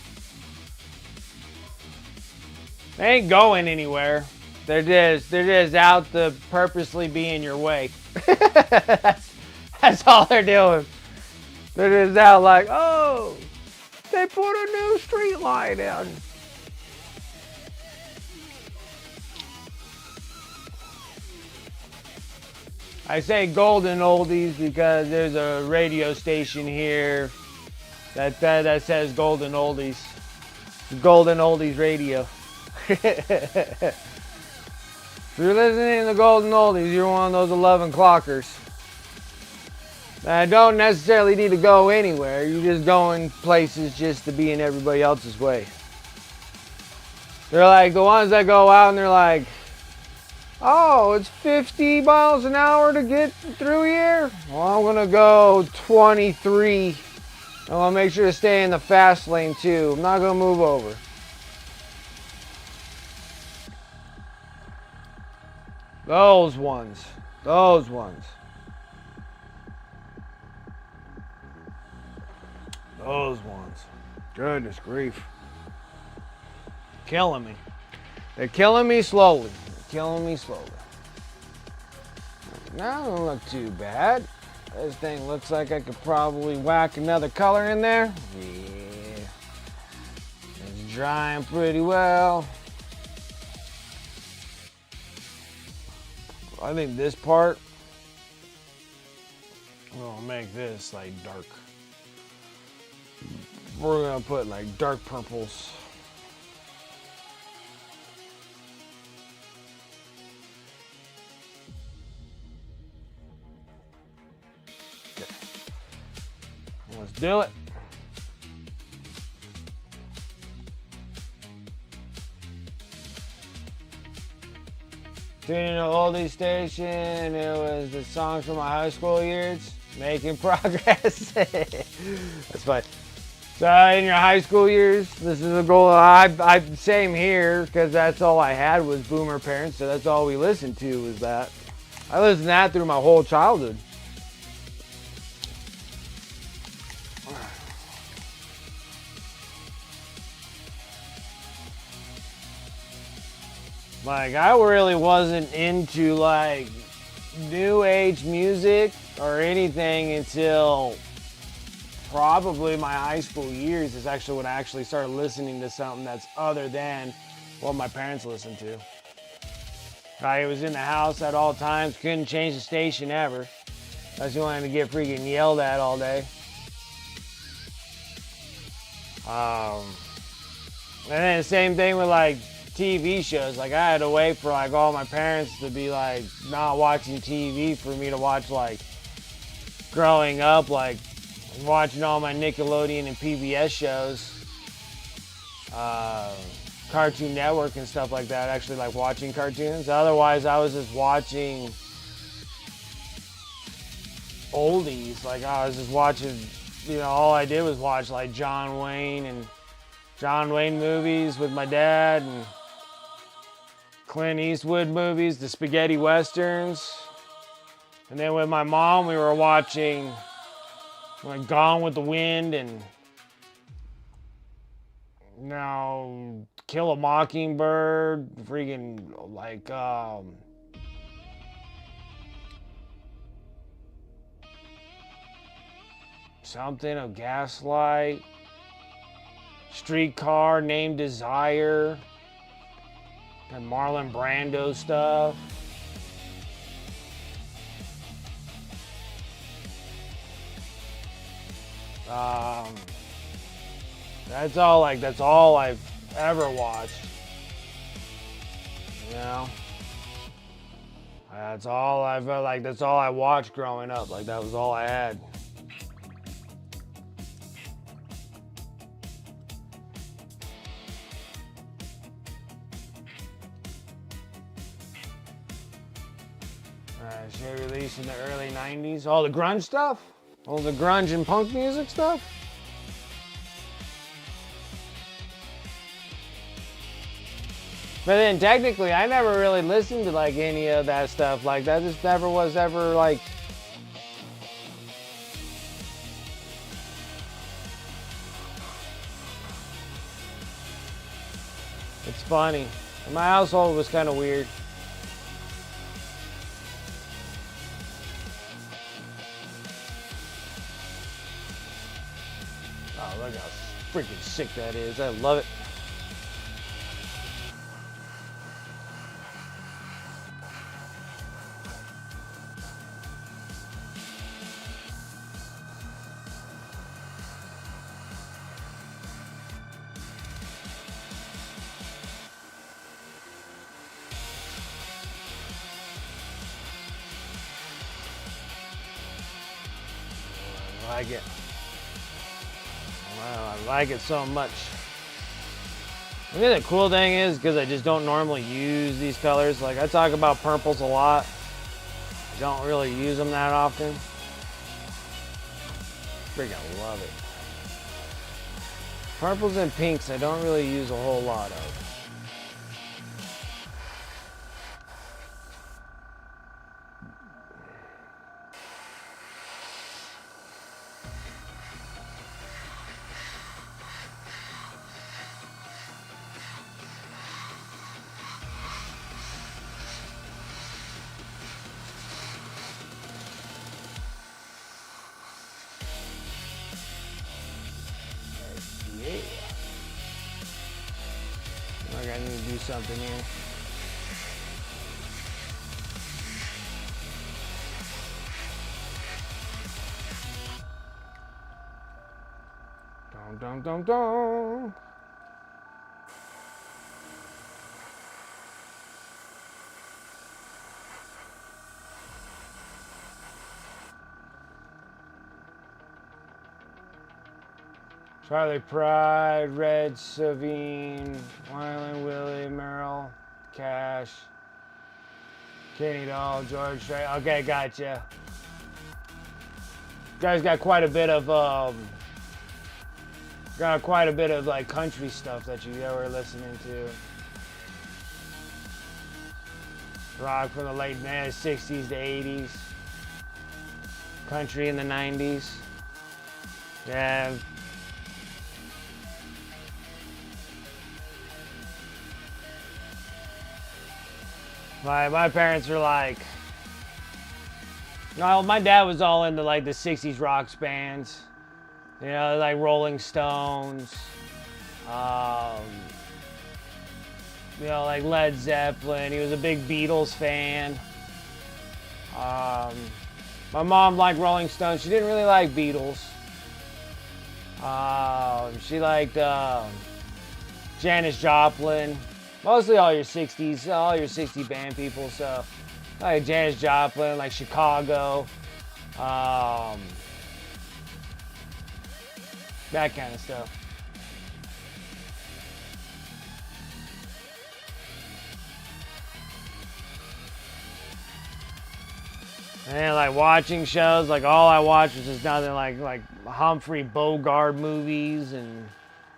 Speaker 1: They ain't going anywhere. They're just out to purposely be in your way. That's all they're doing. They're just out like, oh, they put a new street light in. I say golden oldies because there's a radio station here that says golden oldies. Golden oldies radio. If you're listening to the golden oldies, you're one of those 11 clockers. I don't necessarily need to go anywhere. You're just going places just to be in everybody else's way. They're like the ones that go out and they're like, oh, it's 50 miles an hour to get through here? Well, I'm going to go 23. I want to make sure to stay in the fast lane too. I'm not going to move over. Those ones. Those ones. Those ones. Goodness grief. Killing me. They're killing me slowly. Killing me slowly. Now it don't look too bad. This thing looks like I could probably whack another color in there. Yeah. It's drying pretty well. I think this part, we're gonna make this like dark. We're gonna put like dark purples. Let's do it. Tuning to oldie station. It was the songs from my high school years. Making progress. That's fine. So in your high school years, this is a goal. I same here because that's all I had was boomer parents. So that's all we listened to was that. I listened to that through my whole childhood. Like, I really wasn't into, like, new age music or anything until probably my high school years is actually when I actually started listening to something that's other than what my parents listened to. I was in the house at all times, couldn't change the station ever. I just wanted to get freaking yelled at all day. And then the same thing with, like, TV shows. Like, I had to wait for like all my parents to be like not watching TV for me to watch, like, growing up, like watching all my Nickelodeon and PBS shows, Cartoon Network and stuff like that, actually like watching cartoons. Otherwise I was just watching oldies. Like, I was just watching, you know, all I did was watch like John Wayne movies with my dad and Clint Eastwood movies, the spaghetti westerns. And then with my mom, we were watching like Gone with the Wind and Kill a Mockingbird, freaking like something of Gaslight, Streetcar Named Desire, and Marlon Brando stuff. That's all I've ever watched. You know? That's all I watched growing up. Like, that was all I had. Shit released in the early 90s. All the grunge stuff? All the grunge and punk music stuff? But then technically, I never really listened to like any of that stuff. Like that just never was ever like. It's funny. My household was kind of weird. Oh, look how freaking sick that is. I love it. I like it. Wow, I like it so much. I think the cool thing is, because I just don't normally use these colors, like I talk about purples a lot. I don't really use them that often. Freaking love it. Purples and pinks I don't really use a whole lot of. Yeah. Like I need to do something here. Dum dum dum dum. Charlie Pride, Red Savine, Wyland Willie, Merrill, Cash, Kenny Doll, George Strait. Okay, gotcha. You guys got quite a bit of like country stuff that you were listening to. Rock from the late 60s to 80s. Country in the 90s. Yeah. My parents were like, no, my dad was all into like the 60s rock bands, you know, like Rolling Stones, you know, like Led Zeppelin. He was a big Beatles fan. My mom liked Rolling Stones. She didn't really like Beatles. She liked Janis Joplin. Mostly all your 60s band people, so like Janis Joplin, like Chicago, that kind of stuff. And like watching shows, like all I watched was just nothing like Humphrey Bogart movies, and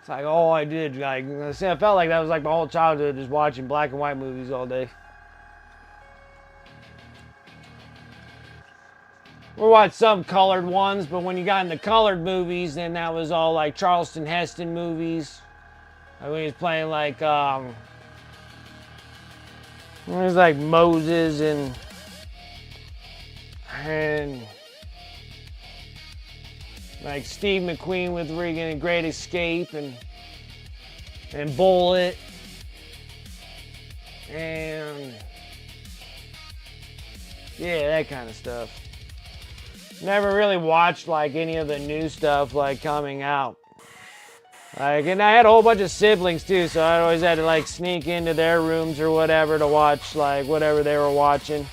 Speaker 1: it's like all I did. Like I felt like that was like my whole childhood, just watching black and white movies all day. We watched some colored ones, but when you got into colored movies, then that was all like Charleston Heston movies. Like when he was playing like it was like Moses and like Steve McQueen with Regan and Great Escape and Bullet and yeah, that kind of stuff. Never really watched like any of the new stuff like coming out. Like, and I had a whole bunch of siblings too, so I always had to like sneak into their rooms or whatever to watch like whatever they were watching.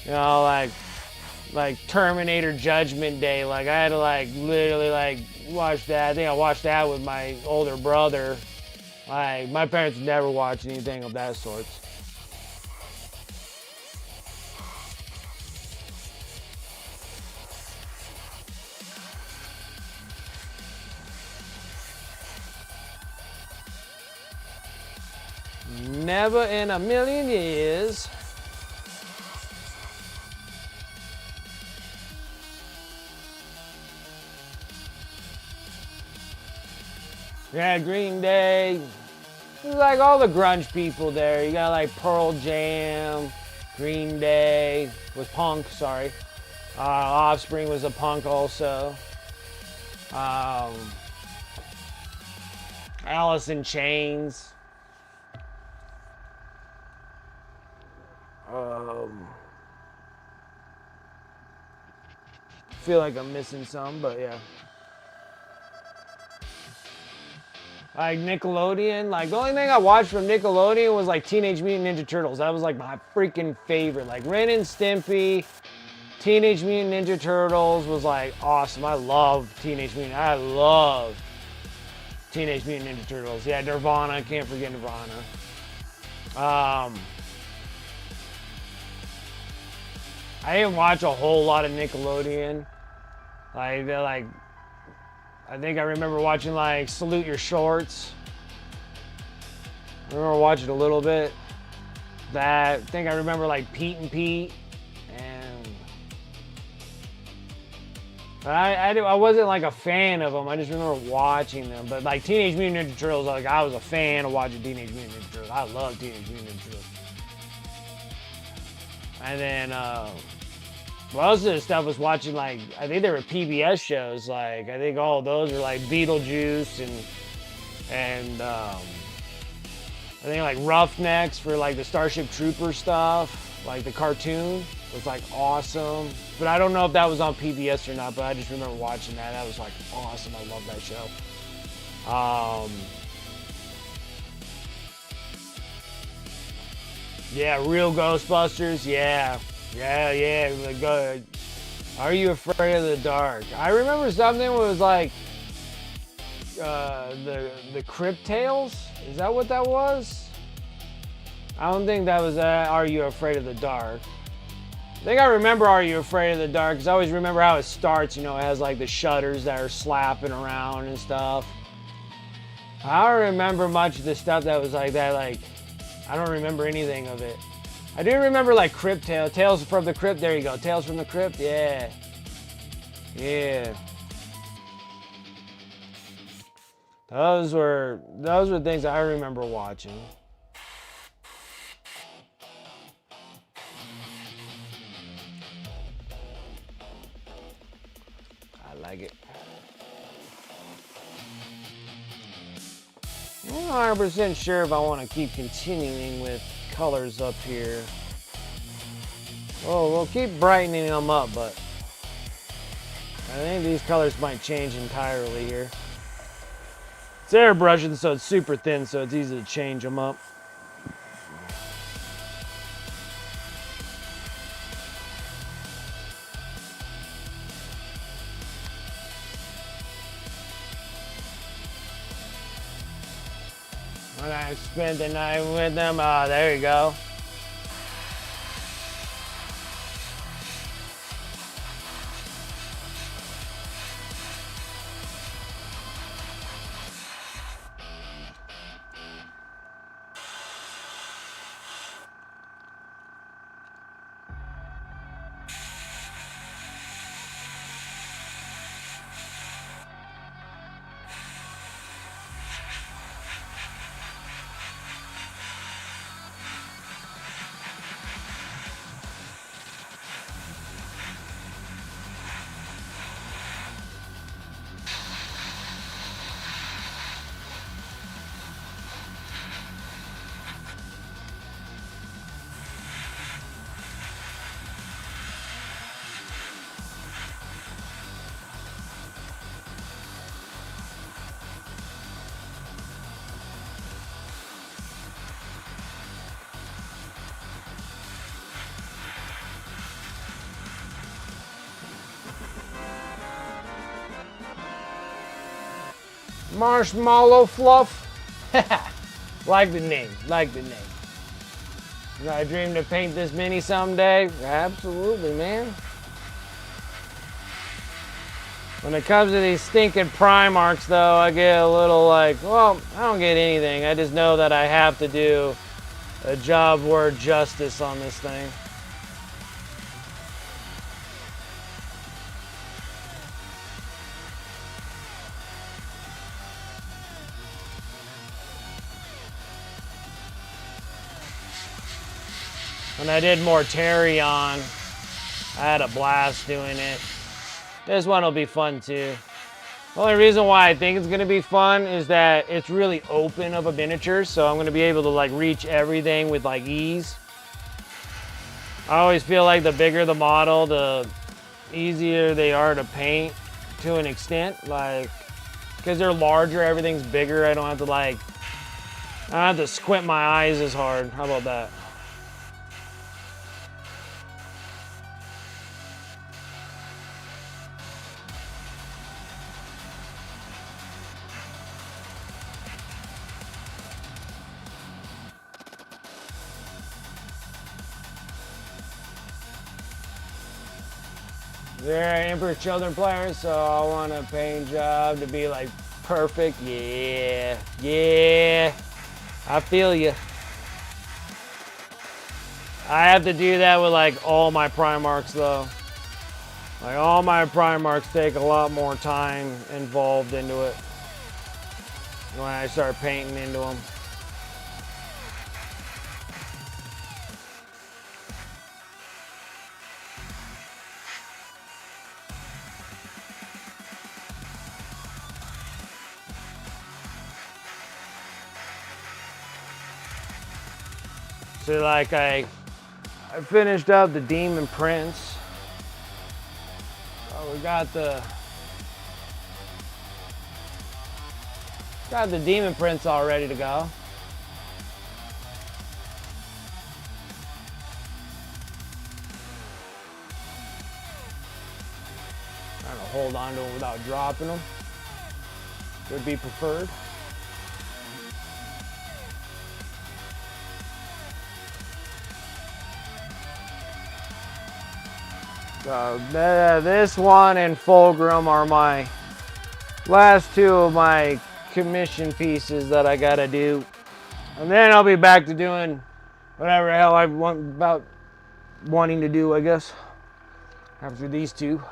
Speaker 1: You know, like Terminator Judgment Day. Like I had to like literally like watch that. I think I watched that with my older brother. Like my parents never watched anything of that sort. Never in a million years. Yeah, Green Day. There's like all the grunge people there. You got like Pearl Jam, Green Day was punk, sorry. Offspring was a punk also. Alice in Chains. Feel like I'm missing some, but yeah. Like Nickelodeon, like the only thing I watched from Nickelodeon was like Teenage Mutant Ninja Turtles. That was like my freaking favorite. Like Ren and Stimpy, Teenage Mutant Ninja Turtles was like awesome. I love Teenage Mutant. I love Teenage Mutant Ninja Turtles. Yeah, Nirvana, can't forget Nirvana. I didn't watch a whole lot of Nickelodeon. Like I think I remember watching like Salute Your Shorts. I remember watching a little bit. I think I remember like Pete and Pete. And I wasn't like a fan of them. I just remember watching them. But like Teenage Mutant Ninja Turtles, like I was a fan of watching Teenage Mutant Ninja Turtles. I love Teenage Mutant Ninja Turtles. And then most of the stuff was watching like, I think there were PBS shows, like I think all of those were like Beetlejuice and I think like Roughnecks for like the Starship Trooper stuff, like the cartoon was like awesome. But I don't know if that was on PBS or not, but I just remember watching that. That was like awesome. I love that show. Yeah, Real Ghostbusters, yeah. Good. Are You Afraid of the Dark? I remember something where it was like the Crypt Tales. Is that what that was? I don't think that was Are You Afraid of the Dark? I think I remember Are You Afraid of the Dark because I always remember how it starts. You know, it has like the shutters that are slapping around and stuff. I don't remember much of the stuff that was like that. Like, I don't remember anything of it. I do remember like Crypt Tales, Tales from the Crypt. There you go, Tales from the Crypt. Yeah. Those were things I remember watching. I like it. I'm not 100% sure if I want to keep continuing with colors up here. Oh, we'll keep brightening them up, but I think these colors might change entirely here. It's airbrushing, so it's super thin, so it's easy to change them up. When I spent the night with them, there you go. Marshmallow Fluff. Like the name. I dream to paint this mini someday. Absolutely, man. When it comes to these stinking Primarchs, though, I get a little like, well, I don't get anything. I just know that I have to do a job worth justice on this thing. When I did Mortarion, I had a blast doing it. This one will be fun too. The only reason why I think it's gonna be fun is that it's really open of a miniature, so I'm gonna be able to like reach everything with like ease. I always feel like the bigger the model, the easier they are to paint to an extent. Like, because they're larger, everything's bigger. I don't have to squint my eyes as hard. How about that? They're Emperor's Children players, so I want a paint job to be like perfect. Yeah, yeah, I feel you. I have to do that with like all my Primarchs though. Like all my Primarchs take a lot more time involved into it when I start painting into them. So like I finished up the Demon Prince. Oh, we got the Demon Prince all ready to go. Trying to hold on to them without dropping them would be preferred. So this one and Fulgrim are my last two of my commission pieces that I gotta do. And then I'll be back to doing whatever the hell I want about wanting to do, I guess, after these two.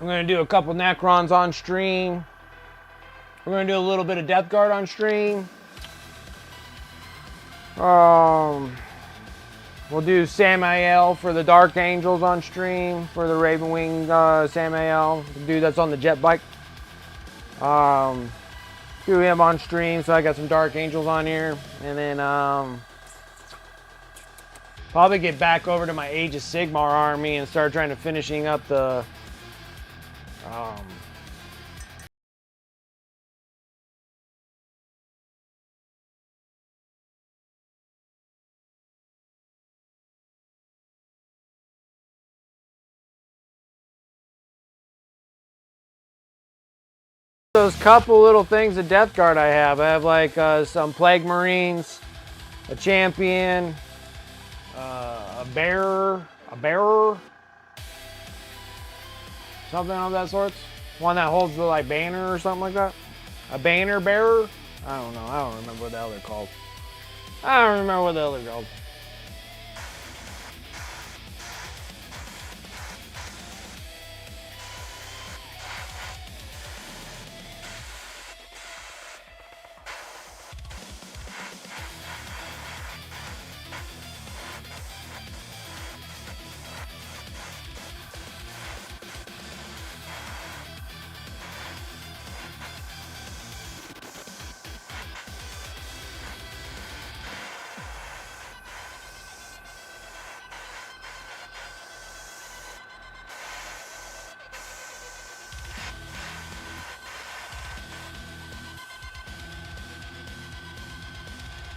Speaker 1: I'm gonna do a couple Necrons on stream. We're gonna do a little bit of Death Guard on stream. We'll do Samael for the Dark Angels on stream, for the Ravenwing Samael, the dude that's on the jet bike. Do him on stream, so I got some Dark Angels on here. And then probably get back over to my Age of Sigmar army and start trying to finishing up the those couple little things of Death Guard I have. I have like some Plague Marines, a Champion, a Bearer, something of that sort. One that holds the like banner or something like that. A banner bearer? I don't know. I don't remember what the hell they're called.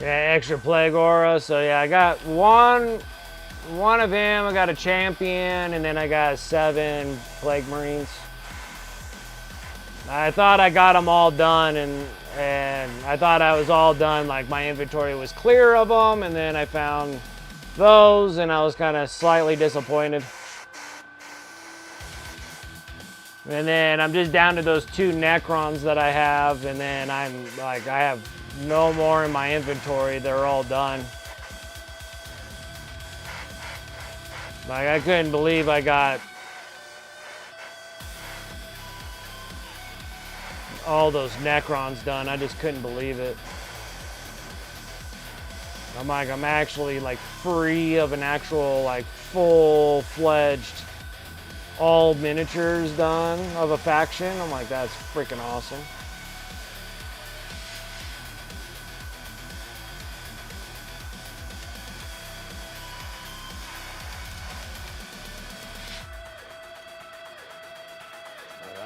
Speaker 1: Yeah, extra Plague Aura. So yeah, I got one of him. I got a Champion, and then I got 7 Plague Marines. I thought I got them all done, and I thought I was all done. Like my inventory was clear of them, and then I found those, and I was kind of slightly disappointed. And then I'm just down to those 2 Necrons that I have, and then I'm like, I have no more in my inventory. They're all done. Like, I couldn't believe I got all those Necrons done. I just couldn't believe it. I'm like, I'm actually like free of an actual like full-fledged all miniatures done of a faction. I'm like, that's freaking awesome.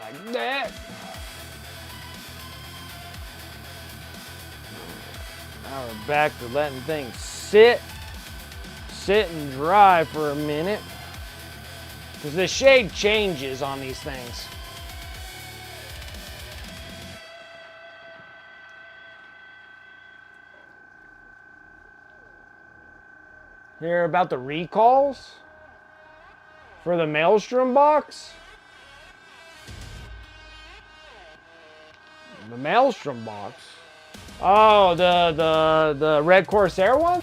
Speaker 1: Like that. Now we're back to letting things sit and dry for a minute. Because the shade changes on these things. Hear about the recalls for the Maelstrom box? The Maelstrom box? Oh, the Red Corsair one?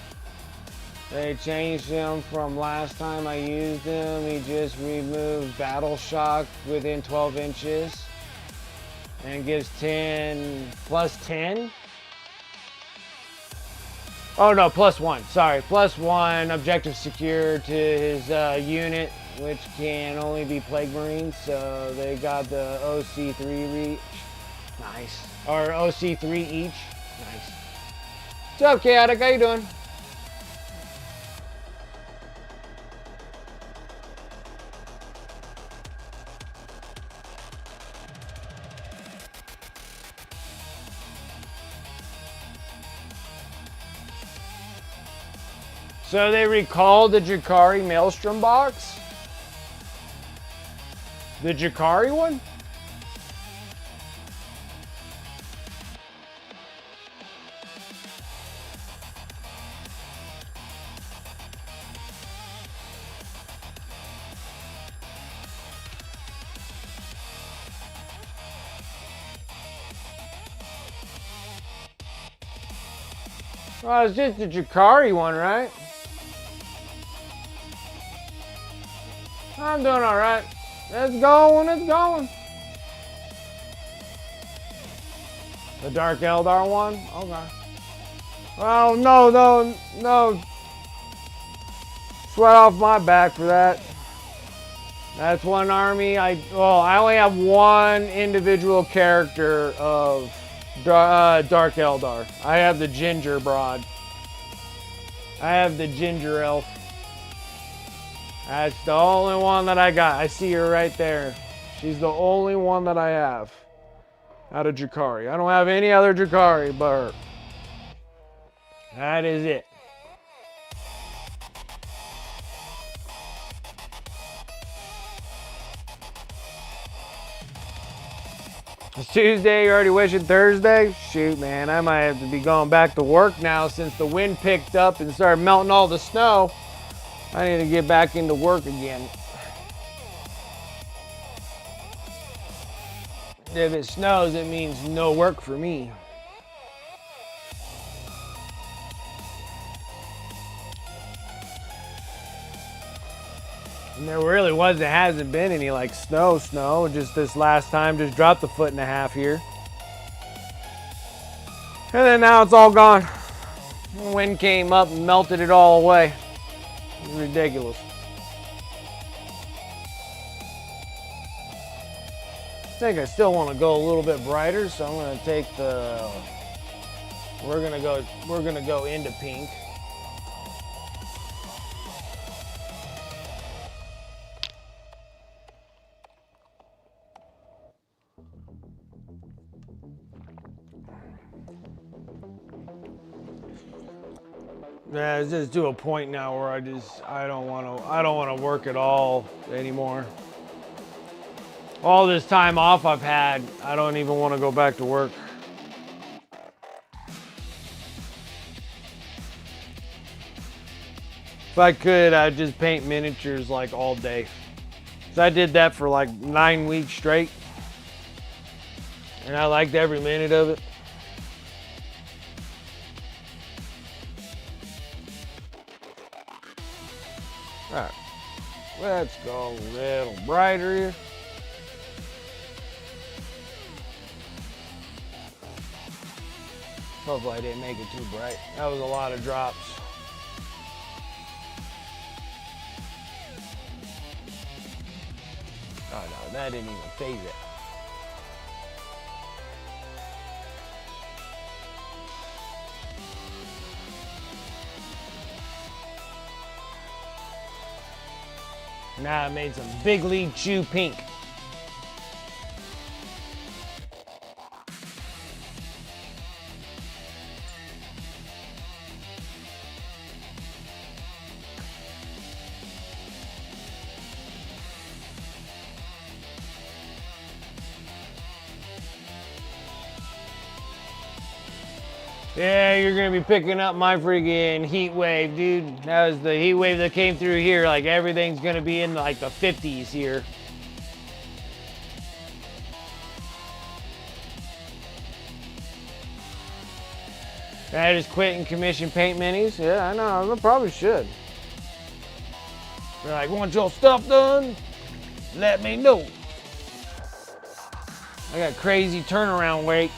Speaker 1: They changed him from last time I used him. He just removed Battle Shock within 12 inches. And gives 10, plus 10? Oh no, plus 1, sorry. Plus 1 objective secure to his unit, which can only be Plague Marines. So they got the OC3 reach. Nice. Or OC3 each. Nice. What's up, Chaotic? How you doing? So they recalled the Jakari Maelstrom box? The Jakari one? Well, it's just the Jakari one, right? I'm doing all right. It's going, it's going. The Dark Eldar one? Okay. Well, no. Sweat off my back for that. That's one army. I only have one individual character of Dark Eldar. I have the Ginger Broad. I have the Ginger Elf. That's the only one that I got. I see her right there. She's the only one that I have out of Jakari. I don't have any other Jakari but her. That is it. It's Tuesday, you already wishing Thursday? Shoot, man, I might have to be going back to work now since the wind picked up and started melting all the snow. I need to get back into work again. If it snows, it means no work for me. And there really hasn't been any like snow. Just this last time, just dropped a 1.5 foot here. And then now it's all gone. The wind came up and melted it all away. It's ridiculous. I think I still want to go a little bit brighter, so I'm going to take the. We're gonna go into pink. Yeah, it's just to a point now where I don't want to work at all anymore. All this time off I've had, I don't even want to go back to work. If I could, I'd just paint miniatures like all day. So I did that for like 9 weeks straight. And I liked every minute of it. Alright. Let's go a little brighter here. Hopefully I didn't make it too bright. That was a lot of drops. Oh no, that didn't even phase it. Now I made some Big League Chew pink. Yeah, you're gonna be picking up my freaking heat wave, dude. That was the heat wave that came through here. Like everything's gonna be in like the 50s here. I just quit and commission paint minis. Yeah, I know. I probably should. They're like, want your stuff done? Let me know. I got crazy turnaround weight.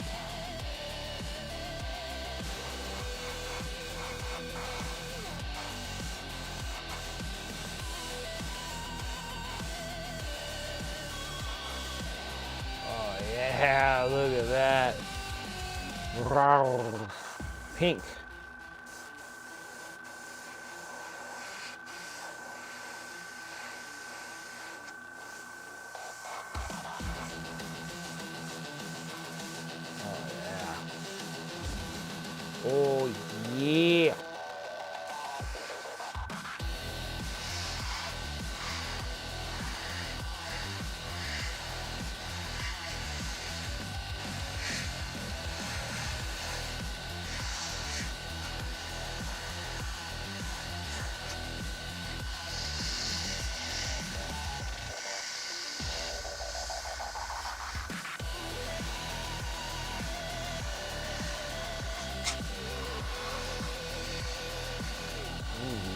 Speaker 1: Yeah, look at that. Pink. Oh yeah.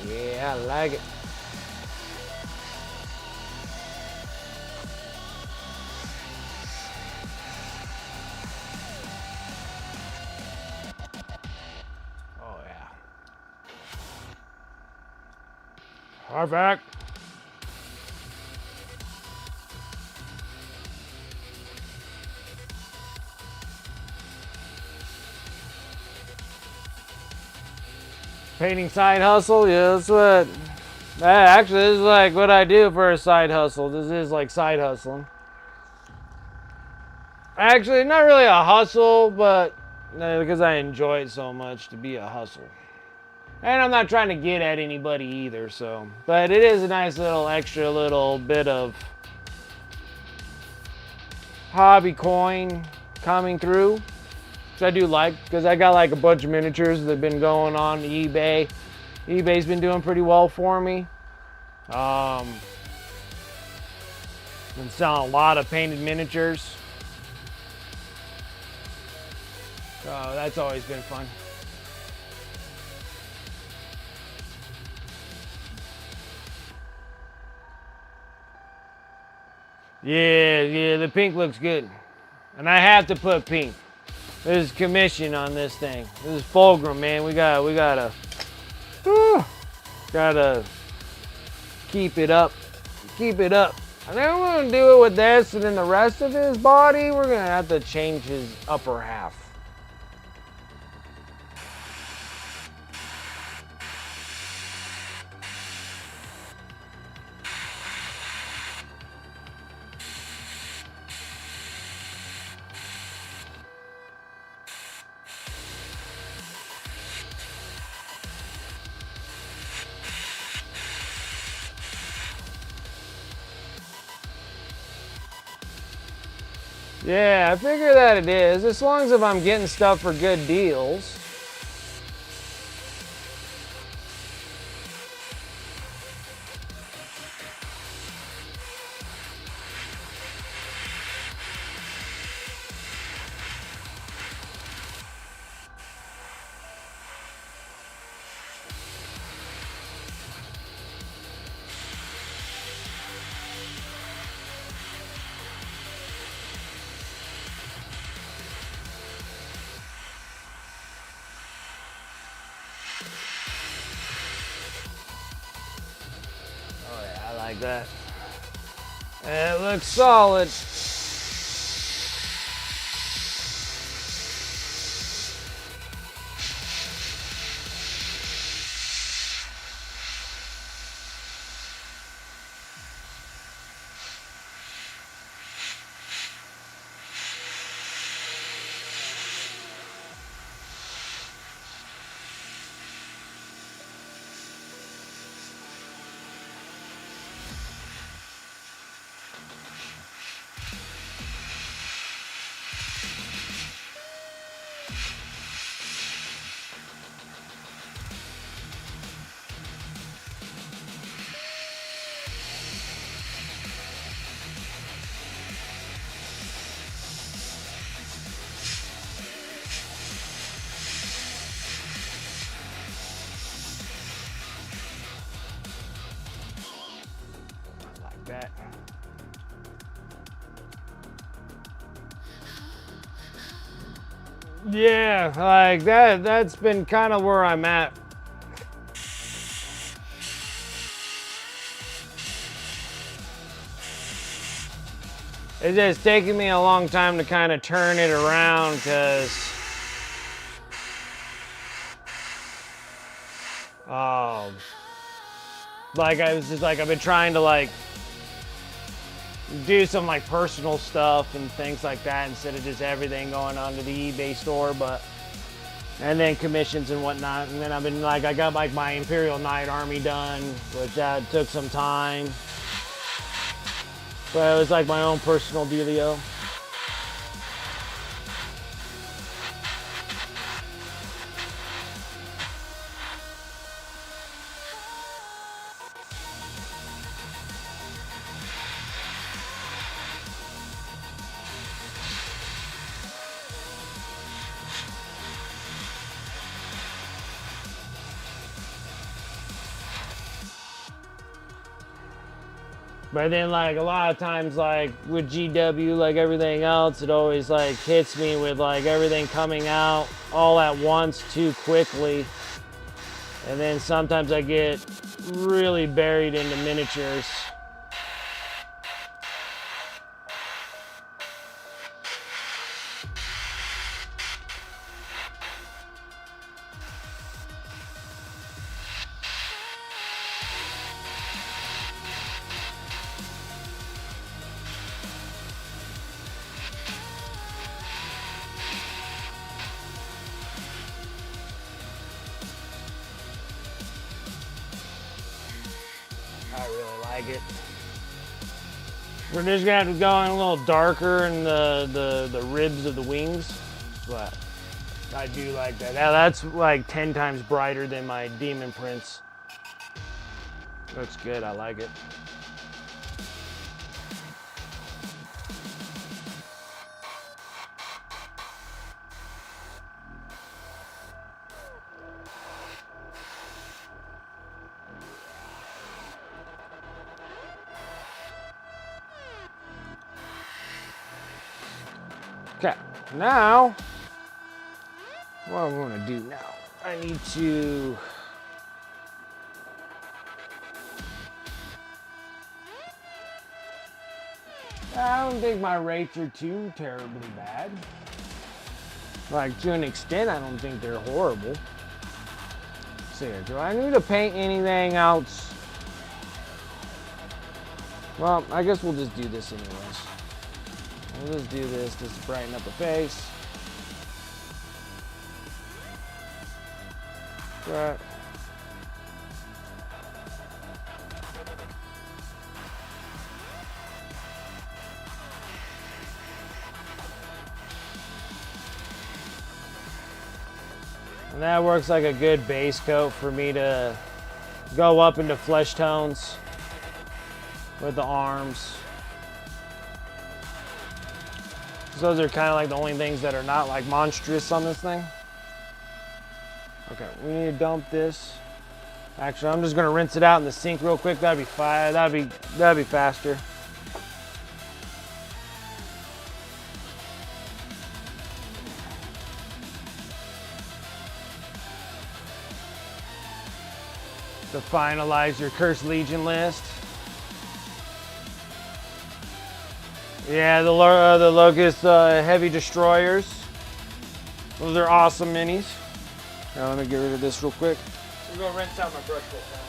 Speaker 1: Yeah, I like it. Oh yeah. Perfect. Painting side hustle, yeah, that's what. Actually, this is like what I do for a side hustle. This is like side hustling. Actually, not really a hustle, but because I enjoy it so much to be a hustle. And I'm not trying to get at anybody either, so. But it is a nice little extra little bit of hobby coin coming through. Which I do like, because I got like a bunch of miniatures that have been going on eBay. eBay's been doing pretty well for me. Been selling a lot of painted miniatures. So that's always been fun. Yeah, the pink looks good. And I have to put pink. There's commission on this thing. This is Fulgrim, man. We gotta keep it up. Keep it up. And then we're gonna do it with this, and then the rest of his body, we're gonna have to change his upper half. Yeah, I figure that it is. As long as if I'm getting stuff for good deals. like that. It looks solid. That. Yeah, like that's been kind of where I'm at. It's just taking me a long time to kind of turn it around because like I was just like I've been trying to like do some like personal stuff and things like that instead of just everything going onto the eBay store, and then commissions and whatnot. And then I've been like I got like my Imperial Knight Army done, which that took some time, but it was like my own personal dealio. But then like a lot of times like with GW, like everything else, it always like hits me with like everything coming out all at once too quickly. And then sometimes I get really buried into miniatures. I really like it. We're just gonna have to go in a little darker in the ribs of the wings, but I do like that. Now that's like 10 times brighter than my Demon Prince. Looks good, I like it. Okay, now, what I'm gonna do now, I need to, I don't think my rates are too terribly bad. Like, to an extent, I don't think they're horrible. Let's see here, do I need to paint anything else? Well, I guess we'll just do this anyways. We'll just do this just to brighten up the face. Right. And that works like a good base coat for me to go up into flesh tones with the arms. Those are kind of like the only things that are not like monstrous on this thing. Okay, we need to dump this. Actually, I'm just gonna rinse it out in the sink real quick. That'd be fine. That'd be faster. To finalize your Cursed Legion list. Yeah, the Locust Heavy Destroyers. Those are awesome minis. Now let me get rid of this real quick. I'm gonna rinse out my brush real fast.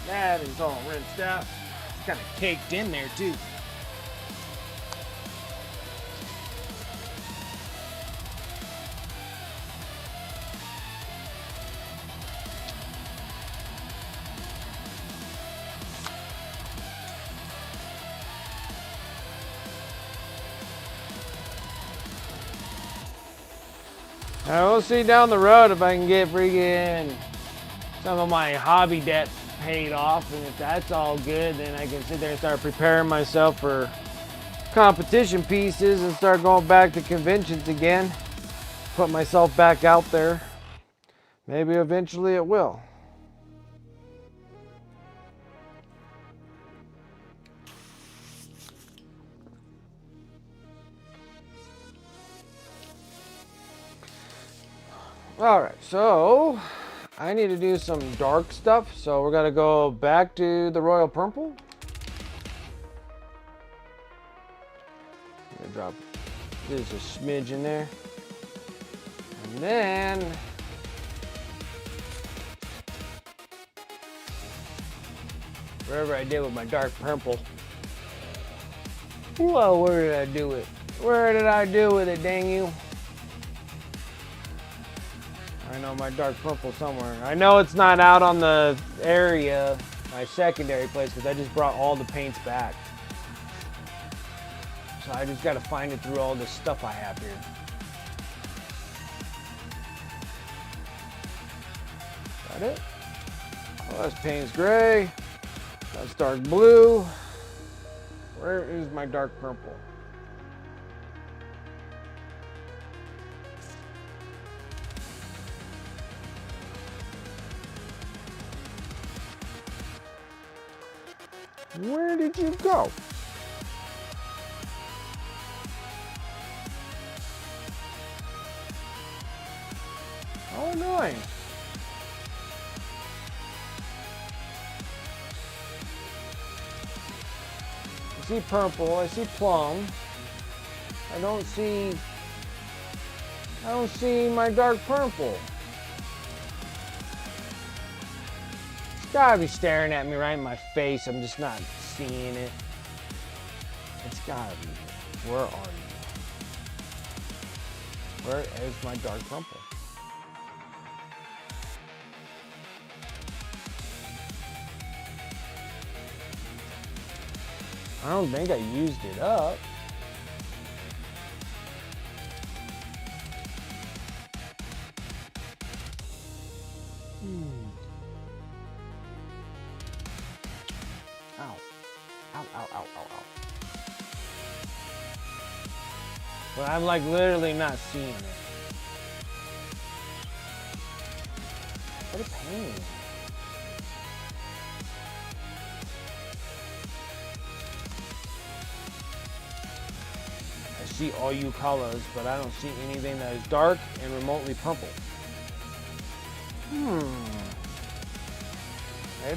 Speaker 1: That is all rinsed out. It's kind of caked in there too. Now we'll see down the road if I can get freaking some of my hobby debt paid off, and if that's all good, then I can sit there and start preparing myself for competition pieces and start going back to conventions again. Put myself back out there. Maybe eventually it will. Alright, so I need to do some dark stuff, so we're gonna go back to the Royal Purple. I'm gonna drop just a smidge in there. And then wherever I did with my dark purple. Whoa, where did I do it? Where did I do with it, dang you? I know my dark purple somewhere. I know it's not out on the area, my secondary place, because I just brought all the paints back. So I just gotta find it through all this stuff I have here. Is that it? Oh, that's Payne's gray. That's dark blue. Where is my dark purple? Where did you go? How annoying. I see purple, I see plum. I don't see my dark purple. It's gotta be staring at me right in my face. I'm just not seeing it. It's gotta be. Where are you? Where is my dark purple? I don't think I used it up. Ow. Ow, ow, ow, ow, ow. But I'm like literally not seeing it. What a pain. I see all you colors, but I don't see anything that is dark and remotely purple. Maybe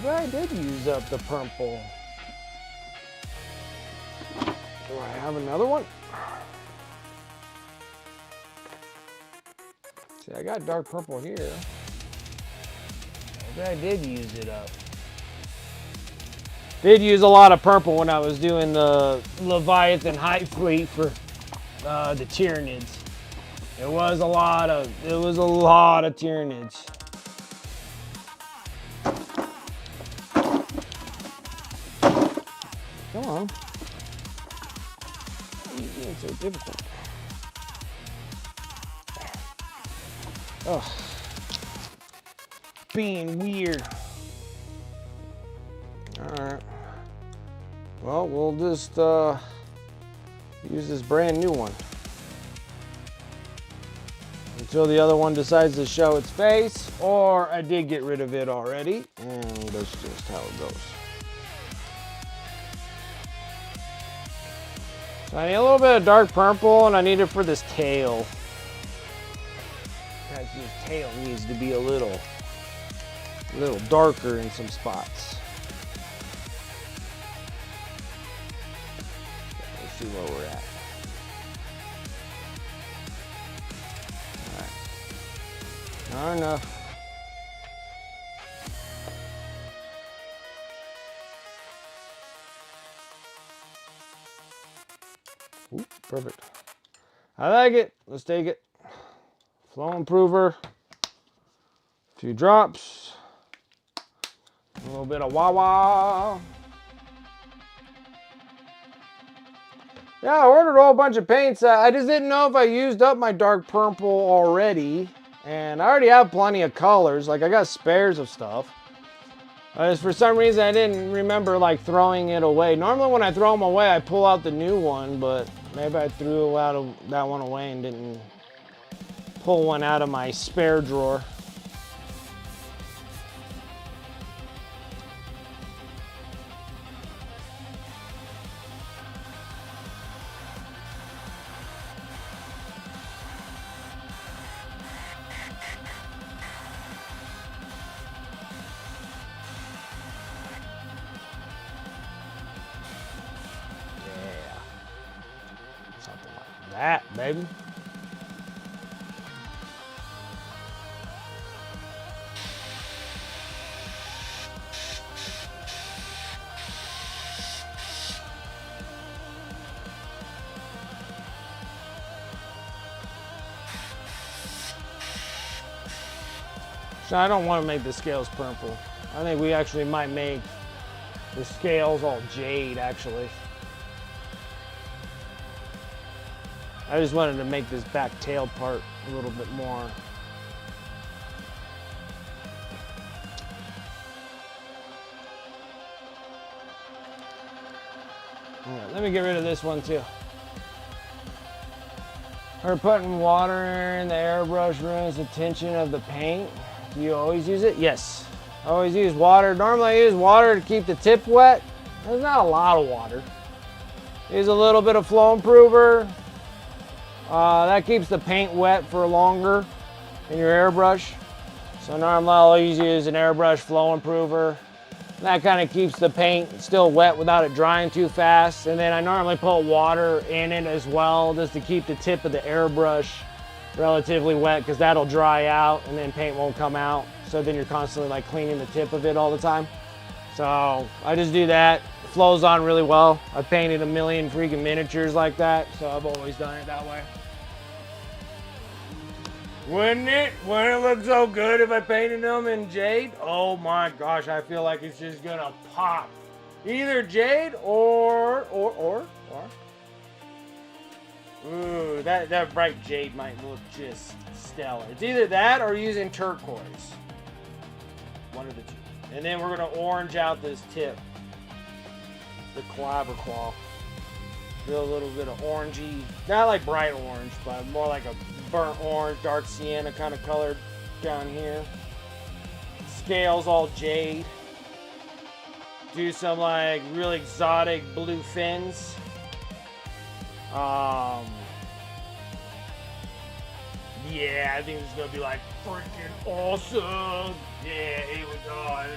Speaker 1: I did use up the purple. Do I have another one? See, I got dark purple here. Maybe I did use it up. Did use a lot of purple when I was doing the Leviathan High Fleet for the Tyranids. It was a lot of Tyranids. Come on. Why are you being so difficult? Ugh. Being weird. Alright. Well, we'll just use this brand new one. Until the other one decides to show its face, or I did get rid of it already, and that's just how it goes. So I need a little bit of dark purple, and I need it for this tail. This tail needs to be a little darker in some spots. Let's see where we're at. All right. Not enough. Ooh, perfect. I like it. Let's take it. Flow improver. 2 drops. A little bit of wah-wah. Yeah, I ordered a whole bunch of paints. I just didn't know if I used up my dark purple already. And I already have plenty of colors. Like, I got spares of stuff. Just for some reason, I didn't remember, like, throwing it away. Normally, when I throw them away, I pull out the new one. But maybe I threw that one away and didn't pull one out of my spare drawer. Something like that, baby. So I don't want to make the scales purple. I think we actually might make the scales all jade, actually. I just wanted to make this back tail part a little bit more. All right, let me get rid of this one too. We're putting water in the airbrush ruins the tension of the paint. Do you always use it? Yes. I always use water. Normally I use water to keep the tip wet. There's not a lot of water. Use a little bit of flow improver. That keeps the paint wet for longer in your airbrush. So normally I'll always use an airbrush flow improver. That kind of keeps the paint still wet without it drying too fast. And then I normally put water in it as well, just to keep the tip of the airbrush relatively wet, because that'll dry out and then paint won't come out. So then you're constantly like cleaning the tip of it all the time. So I just do that. It flows on really well. I've painted a million freaking miniatures like that, so I've always done it that way. Wouldn't it? Wouldn't it look so good if I painted them in jade? Oh my gosh, I feel like it's just gonna pop. Either jade or. Ooh, that bright jade might look just stellar. It's either that or using turquoise. One of the two. And then we're gonna orange out this tip. The claver claw. Do a little bit of orangey, not like bright orange, but more like a burnt orange, dark sienna kind of color down here. Scales all jade. Do some like really exotic blue fins. Yeah, I think it's gonna be like freaking awesome. Yeah, here we go. I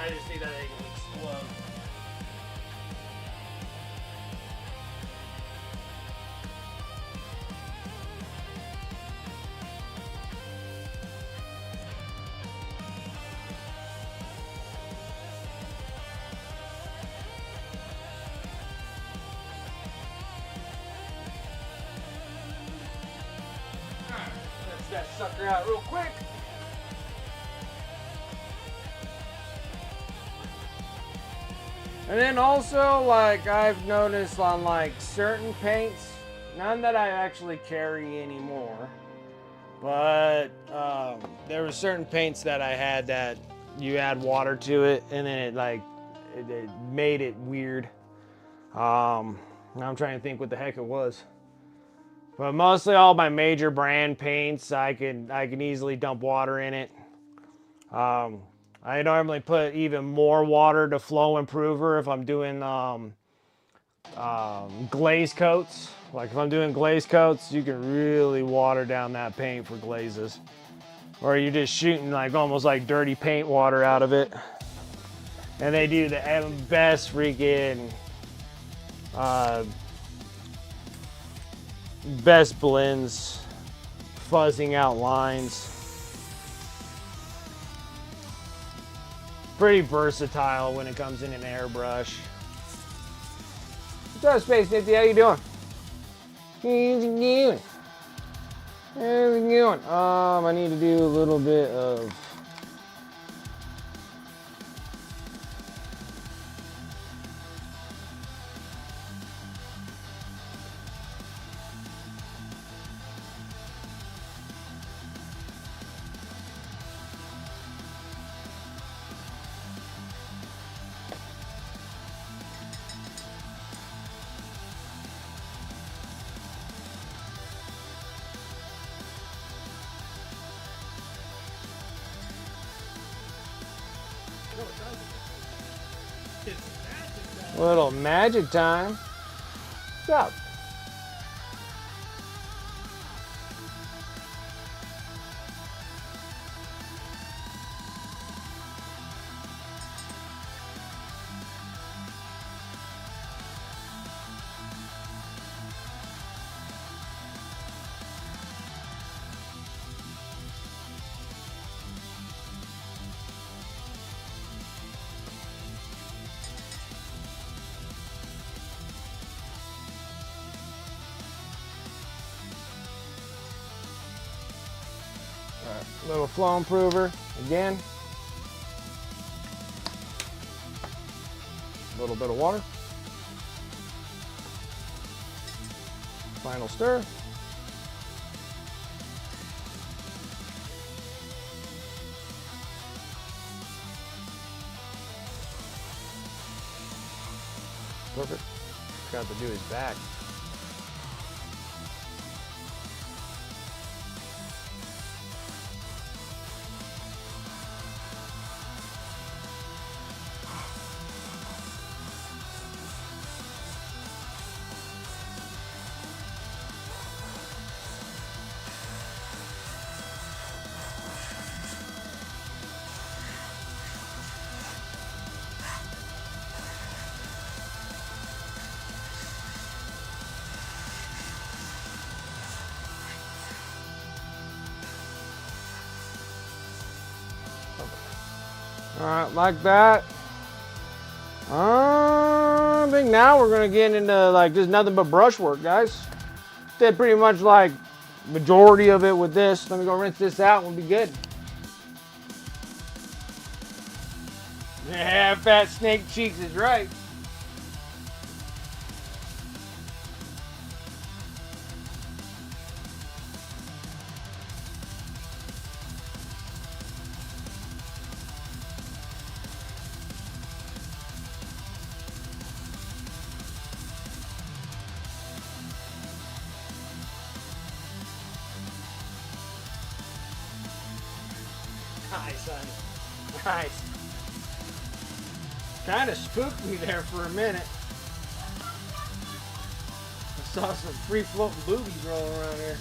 Speaker 1: just think that thing will explode. That sucker out real quick. And then also, like, I've noticed on like certain paints, none that I actually carry anymore, but there were certain paints that I had that you add water to it and then it made it weird. Now I'm trying to think what the heck it was. But mostly all my major brand paints, I can easily dump water in it. I normally put even more water to flow improver if I'm doing glaze coats. Like if I'm doing glaze coats, you can really water down that paint for glazes. Or you're just shooting like almost like dirty paint water out of it. And they do the best freaking best blends, fuzzing out lines. Pretty versatile when it comes in an airbrush. What's up, Space Nifty? How you doing? How's it going? How's it going? I need to do a little bit of little magic time. What's up? Little flow improver again. A little bit of water. Final stir. Perfect. Forgot to do his back. All right, like that. I think now we're gonna get into like just nothing but brushwork, guys. Did pretty much like majority of it with this. Let me go rinse this out. We'll be good. Yeah, Fat Snake Cheeks is right. Nice, honey. Nice. Kind of spooked me there for a minute. I saw some free floating boobies rolling around here.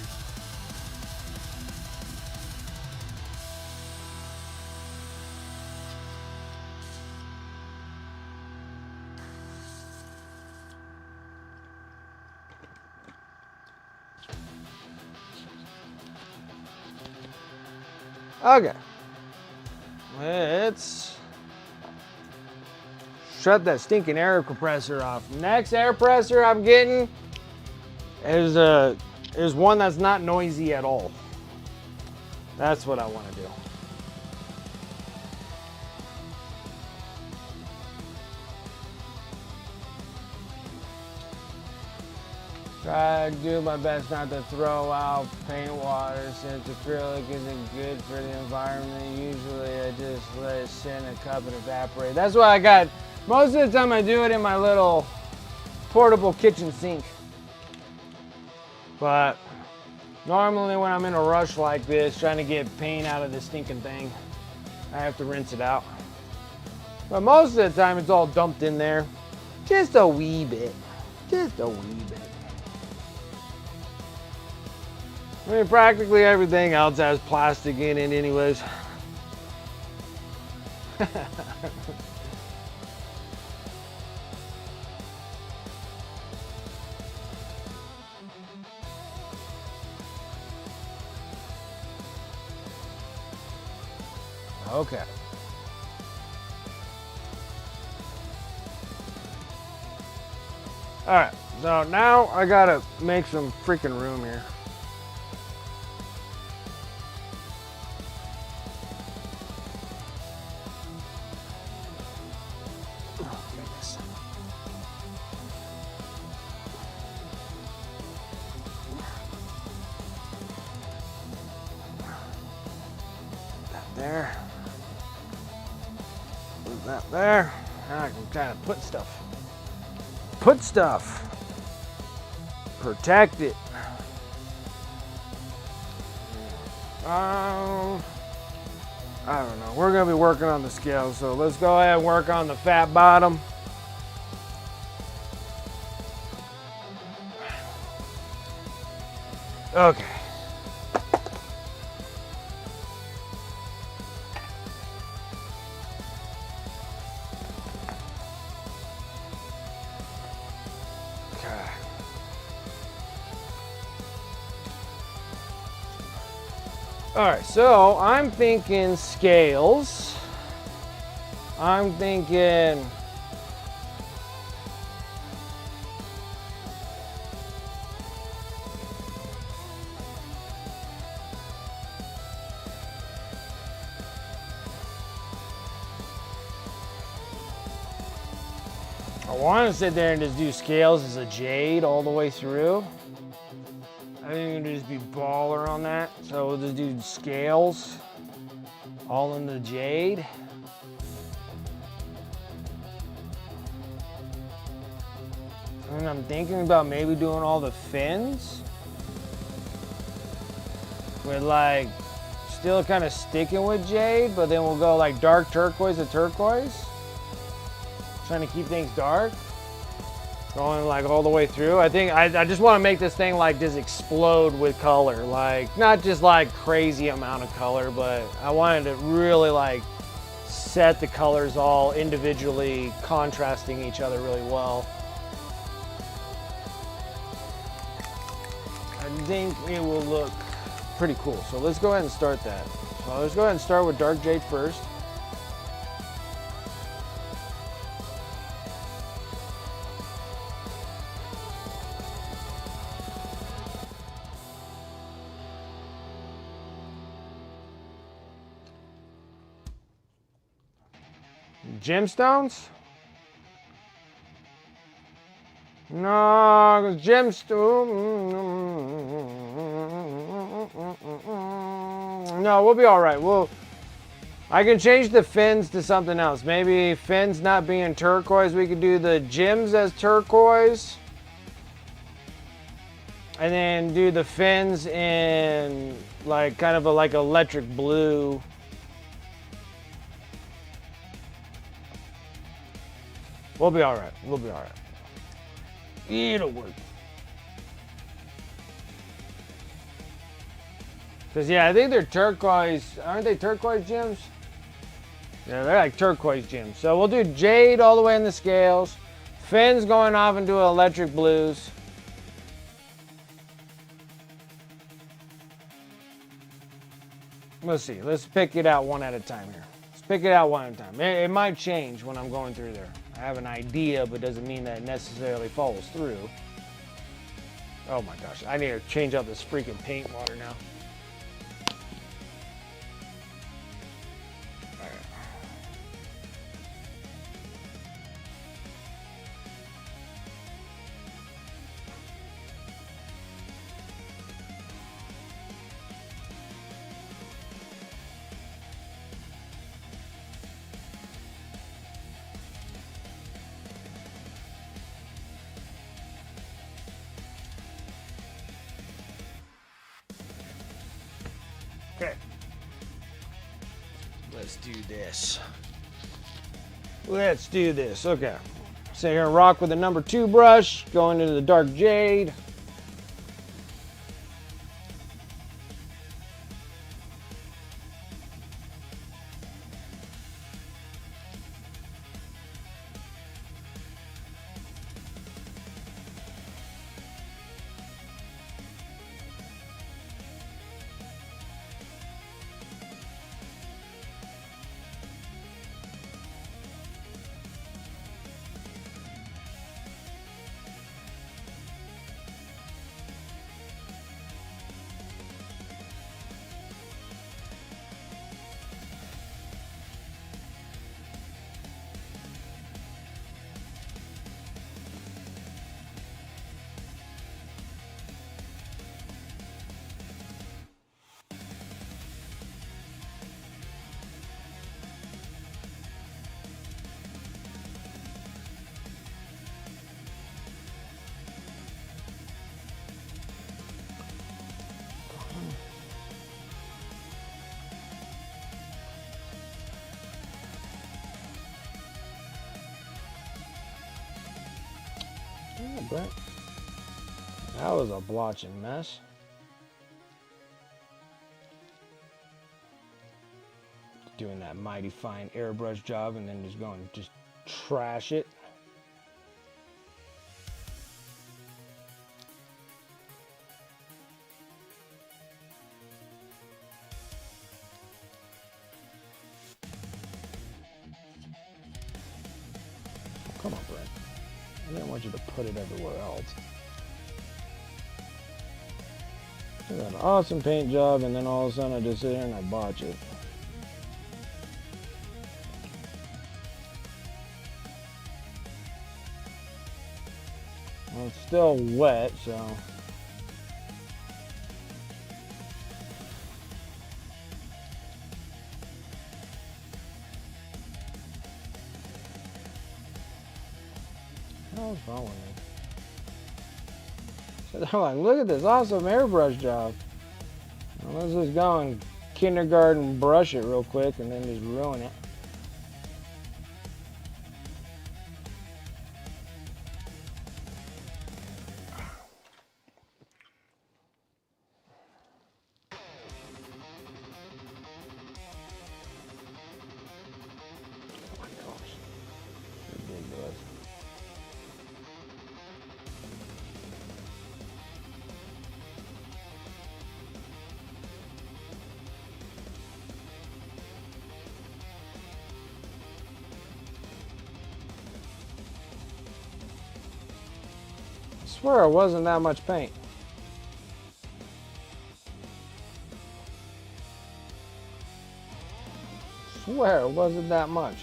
Speaker 1: Okay. Let's shut that stinking air compressor off. Next air compressor I'm getting is one that's not noisy at all. That's what I want to do. Try to do my best not to throw out paint water since acrylic isn't good for the environment. Usually I just let it sit in a cup and evaporate. That's why I got, most of the time I do it in my little portable kitchen sink. But normally when I'm in a rush like this, trying to get paint out of this stinking thing, I have to rinse it out. But most of the time it's all dumped in there. Just a wee bit. Just a wee bit. I mean, practically everything else has plastic in it anyways. Okay. All right, so now I gotta make some freaking room here. There. Put that there. Now I can kind of put stuff. Put stuff. Protect it. I don't know. We're going to be working on the scale, so let's go ahead and work on the fat bottom. Okay. All right, so I'm thinking scales. I'm thinking I want to sit there and just do scales as a jade all the way through. I think it'll just be baller on that. So we'll just do scales all in the jade. And I'm thinking about maybe doing all the fins with like still kind of sticking with jade, but then we'll go like dark turquoise to turquoise. Trying to keep things dark. Going like all the way through. I think I just want to make this thing like just explode with color. Like not just like crazy amount of color, but I wanted to really like set the colors all individually contrasting each other really well. I think it will look pretty cool. So let's go ahead and start that. So let's go ahead and start with dark jade first. Gemstones? No, gemstone. No, we'll be all right. I can change the fins to something else. Maybe fins not being turquoise, we could do the gems as turquoise. And then do the fins in like kind of a like electric blue. We'll be all right. We'll be all right. It'll work. Because, yeah, I think they're turquoise. Aren't they turquoise gems? Yeah, they're like turquoise gems. So we'll do jade all the way in the scales. Fins going off into electric blues. Let's see. Let's pick it out one at a time here. Let's pick it out one at a time. It might change when I'm going through there. I have an idea, but doesn't mean that it necessarily follows through. Oh my gosh. I need to change out this freaking paint water now. Okay. Let's do this. Let's do this. Okay. So you're gonna rock with the number 2 brush, going into the dark jade. Yeah, Brent. That was a blotching mess. Doing that mighty fine airbrush job and then just going to just trash it. Come on, Brent. I didn't want you to put it everywhere else. I got an awesome paint job, and then all of a sudden I just sit here and I botch it. Well, it's still wet, so. What's wrong with me? So they're like, look at this awesome airbrush job. Well, let's just go and kindergarten brush it real quick and then just ruin it. Oh my gosh. Ridiculous. I swear it wasn't that much paint. I swear it wasn't that much.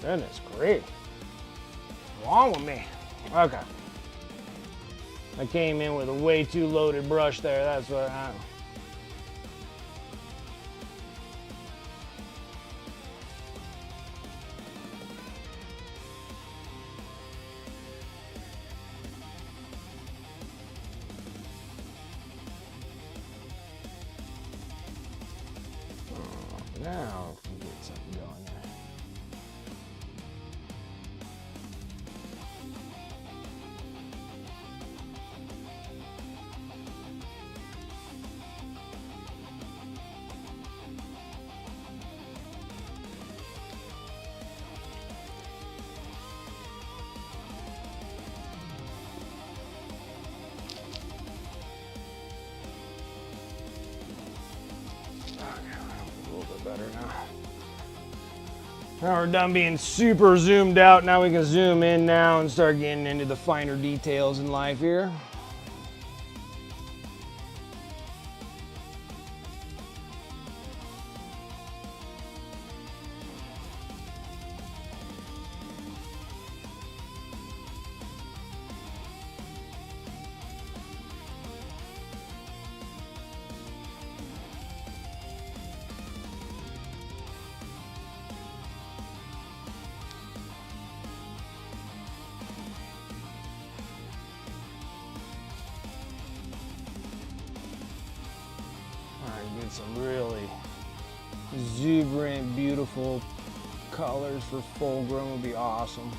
Speaker 1: Goodness grief. What's wrong with me? Okay. I came in with a way too loaded brush there. That's what I... Now we can get something going there. Better now. Now we're done being super zoomed out. Now we can zoom in now and start getting into the finer details in life here. Get some really exuberant, beautiful colors for Fulgrim would be awesome.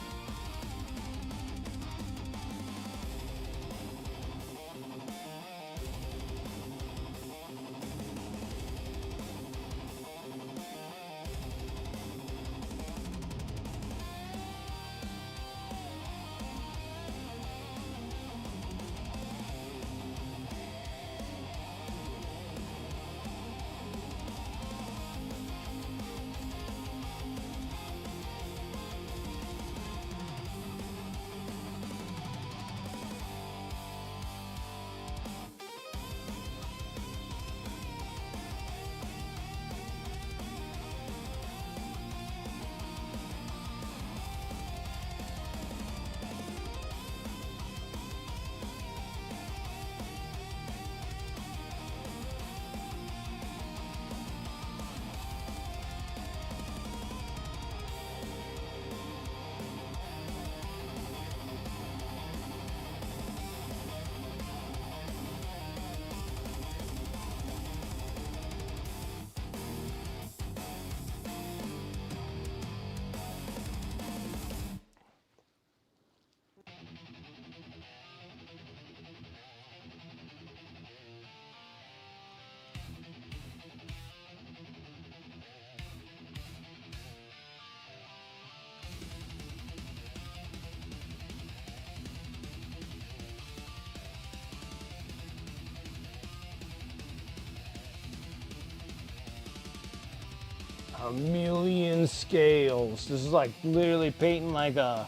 Speaker 1: A million scales. This is like literally painting like a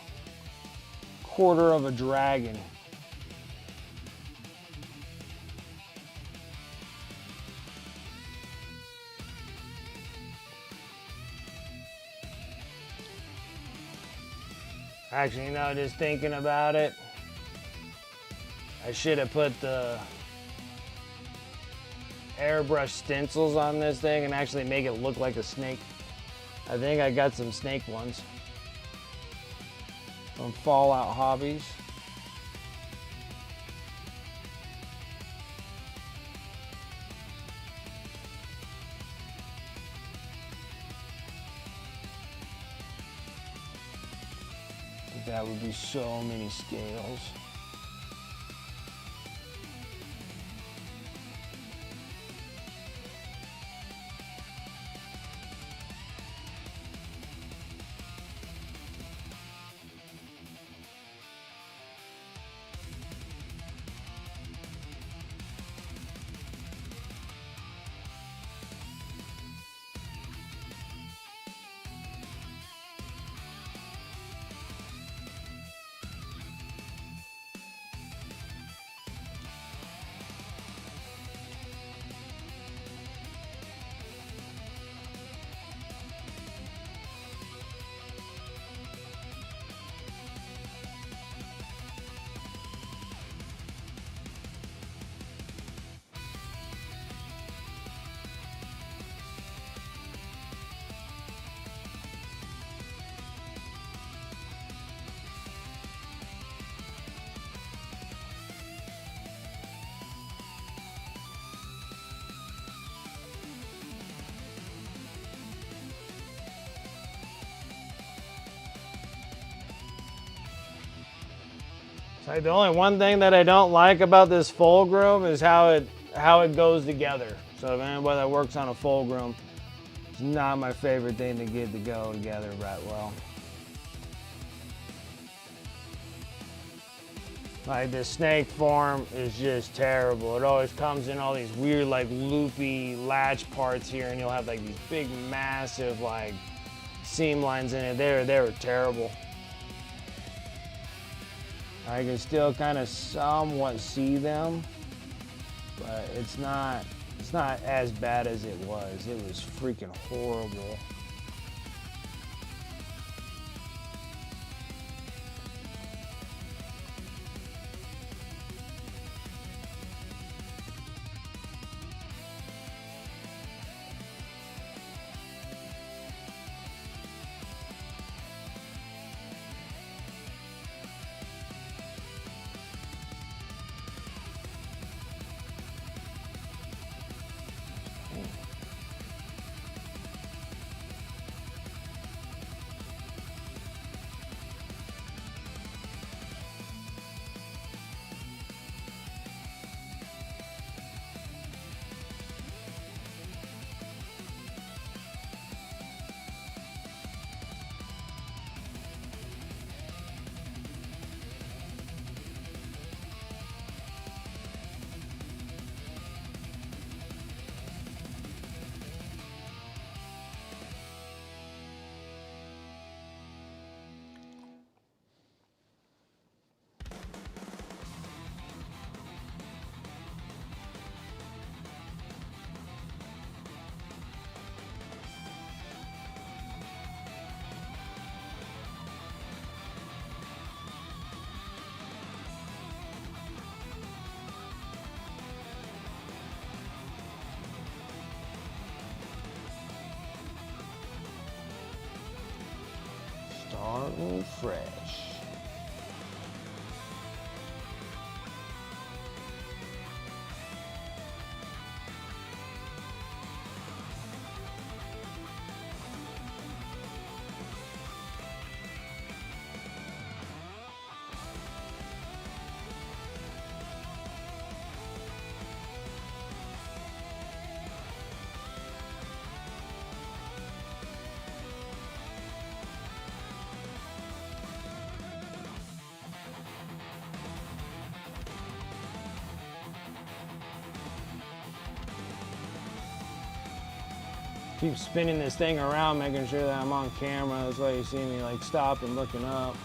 Speaker 1: quarter of a dragon. Actually, you know, just thinking about it, I should have put the airbrush stencils on this thing and actually make it look like a snake. I think I got some snake ones from Fallout Hobbies. That would be so many scales. Like the only one thing that I don't like about this Fulgrim is how it goes together. So if anybody that works on a Fulgrim, it's not my favorite thing to get to go together right well. Like the snake form is just terrible. It always comes in all these weird like loopy latch parts here, and you'll have like these big massive like seam lines in it. They were terrible. I can still kind of somewhat see them, but it's not as bad as it was. It was freaking horrible. Starting fresh. Keep spinning this thing around, making sure that I'm on camera. That's why you see me like stop and looking up.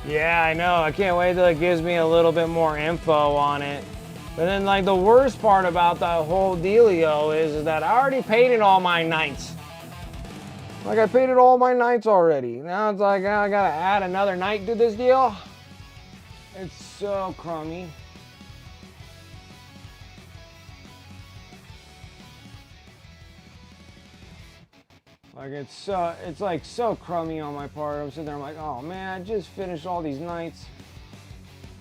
Speaker 1: Yeah, I know. I can't wait till it gives me a little bit more info on it. But then, like, the worst part about the whole dealio is that I already painted all my knights. Like, I painted all my knights already. Now it's like, I gotta add another knight to this deal. It's so crummy. Like, it's like so crummy on my part. I'm sitting there, I'm like, oh man, I just finished all these knights.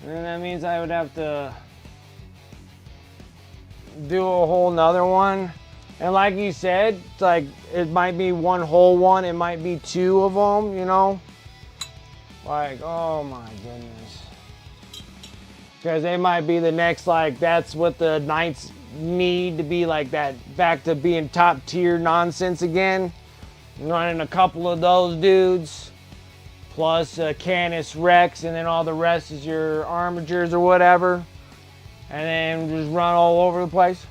Speaker 1: And then that means I would have to do a whole nother one. And like you said, it's like, it might be one whole one, it might be two of them, you know? Like, oh my goodness. Because they might be the next, like, that's what the Knights need to be, like that, back to being top tier nonsense again. Running a couple of those dudes, plus Canis Rex, and then all the rest is your armatures or whatever. And then just run all over the place.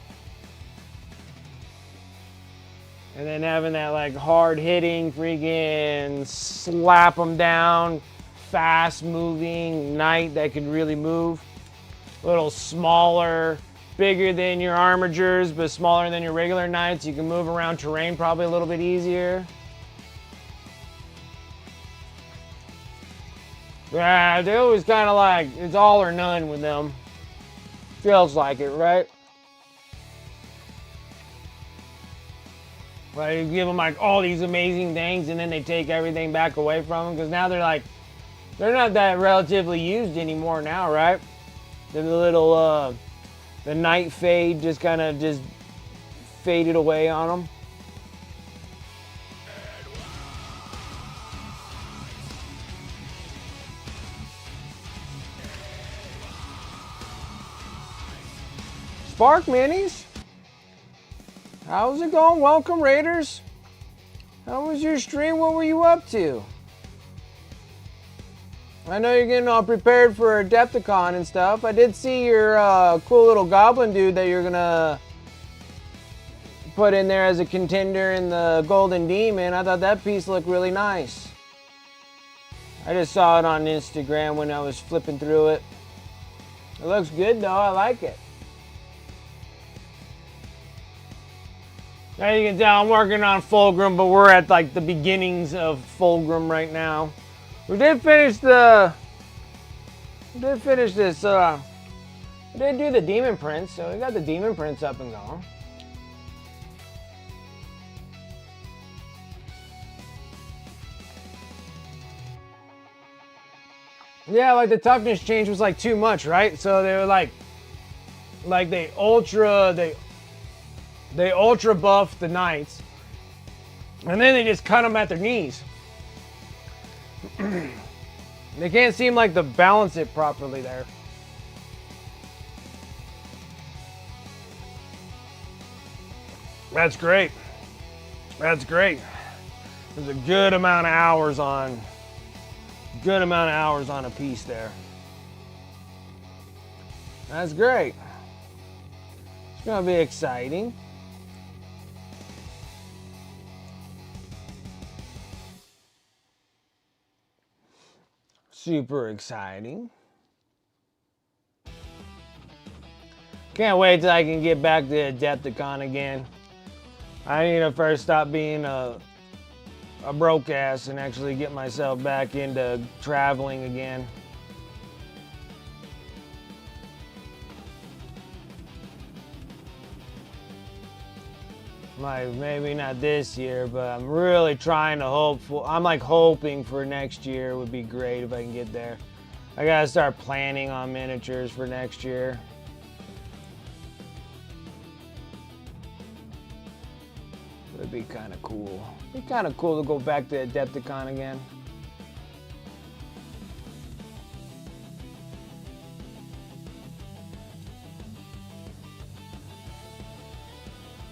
Speaker 1: And then having that like hard hitting, freaking slap them down, fast moving knight that can really move. A little smaller, bigger than your armatures, but smaller than your regular knights. You can move around terrain probably a little bit easier. Yeah, they always kind of like, it's all or none with them. Feels like it, right? Like, you give them like all these amazing things and then they take everything back away from them, because now they're like, they're not that relatively used anymore now, right? The little, the night fade just kind of just faded away on them. Spark Minis, how's it going? Welcome, Raiders. How was your stream? What were you up to? I know you're getting all prepared for Adepticon and stuff. I did see your cool little goblin dude that you're gonna put in there as a contender in the Golden Demon. I thought that piece looked really nice. I just saw it on Instagram when I was flipping through it. It looks good though, I like it. As you can tell, I'm working on Fulgrim, but we're at like the beginnings of Fulgrim right now. We did finish this, we did do the Demon Prince, so we got the Demon Prince up and going. Yeah, like the toughness change was like too much, right? So they were like they ultra buffed the Knights, and then they just cut them at their knees. They can't seem like to balance it properly there. That's great. That's great. There's a good amount of hours on a piece there. That's great. It's gonna be exciting. Super exciting. Can't wait till I can get back to Adepticon again. I need to first stop being a broke ass and actually get myself back into traveling again. Like, maybe not this year, but I'm really trying to I'm like hoping for next year would be great if I can get there. I gotta start planning on miniatures for next year. It'd be kind of cool. It'd be kind of cool to go back to Adepticon again.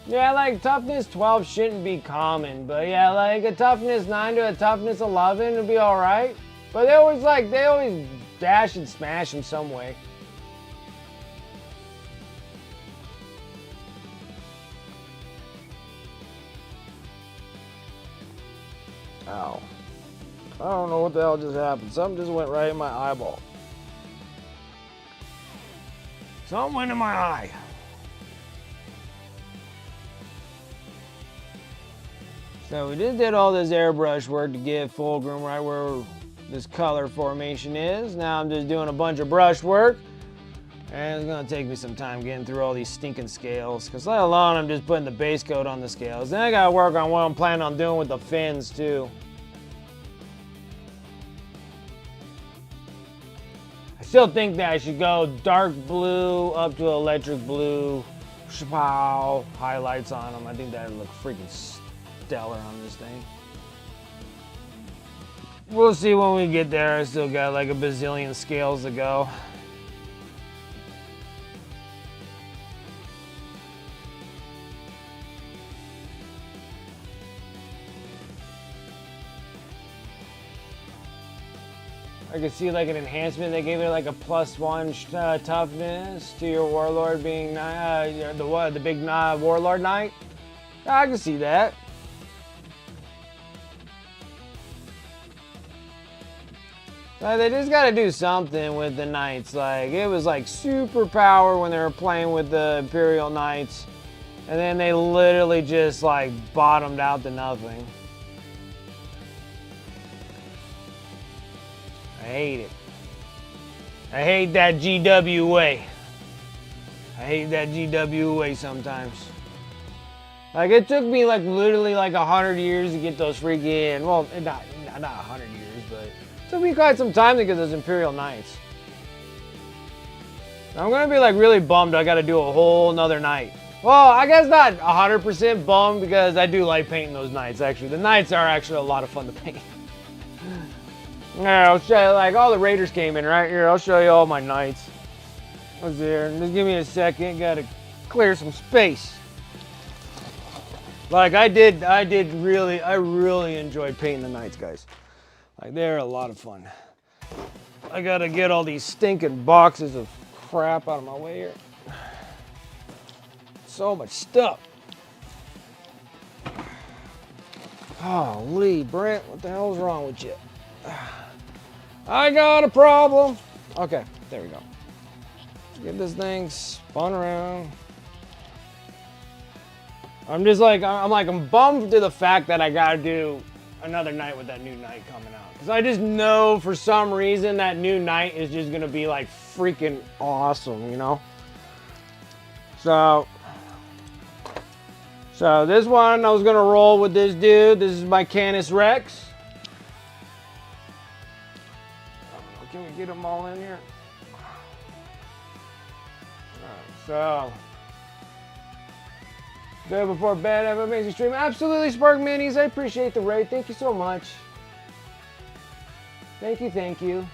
Speaker 1: Yeah, like toughness 12 shouldn't be common, but yeah, like a toughness 9 to a toughness 11 would be alright. But they always dash and smash in some way. Ow. I don't know what the hell just happened. Something just went right in my eyeball. Something went in my eye. So we just did all this airbrush work to get Fulgrim right where this color formation is. Now I'm just doing a bunch of brush work. And it's gonna take me some time getting through all these stinking scales. Cause let alone I'm just putting the base coat on the scales. Then I gotta work on what I'm planning on doing with the fins too. I still think that I should go dark blue up to electric blue. Shapow, highlights on them. I think that would look freaking stellar on this thing. We'll see when we get there. I still got like a bazillion scales to go. I can see like an enhancement. They gave it like a +1 toughness to your warlord being the big warlord knight. I can see that. They just got to do something with the knights. Like it was like super power when they were playing with the Imperial Knights, and then they literally just like bottomed out to nothing. I hate it. I hate that GWA. I hate that GWA sometimes. Like it took me like literally like 100 years to get those freaking, well, not 100 years, but it took me quite some time to get those Imperial Knights. I'm gonna be like really bummed I gotta do a whole nother night. Well, I guess not 100% bummed because I do like painting those knights actually. The knights are actually a lot of fun to paint. Yeah, I'll show you, like, all the raiders came in right here. I'll show you all my knights. What's there? Just give me a second. Gotta clear some space. Like, I really enjoyed painting the knights, guys. Like, they're a lot of fun. I gotta get all these stinking boxes of crap out of my way here. So much stuff. Holy, Brent, what the hell's wrong with you? I got a problem. Okay, there we go. Let's get this thing spun around. I'm bummed to the fact that I gotta do another night with that new knight coming out. Because I just know for some reason that new knight is just gonna be like freaking awesome, you know? So this one I was gonna roll with this dude. This is my Canis Rex. Can we get them all in here? Alright, so. Day before bed, have an amazing stream. Absolutely, Spark Minis. I appreciate the raid. Thank you so much. Thank you.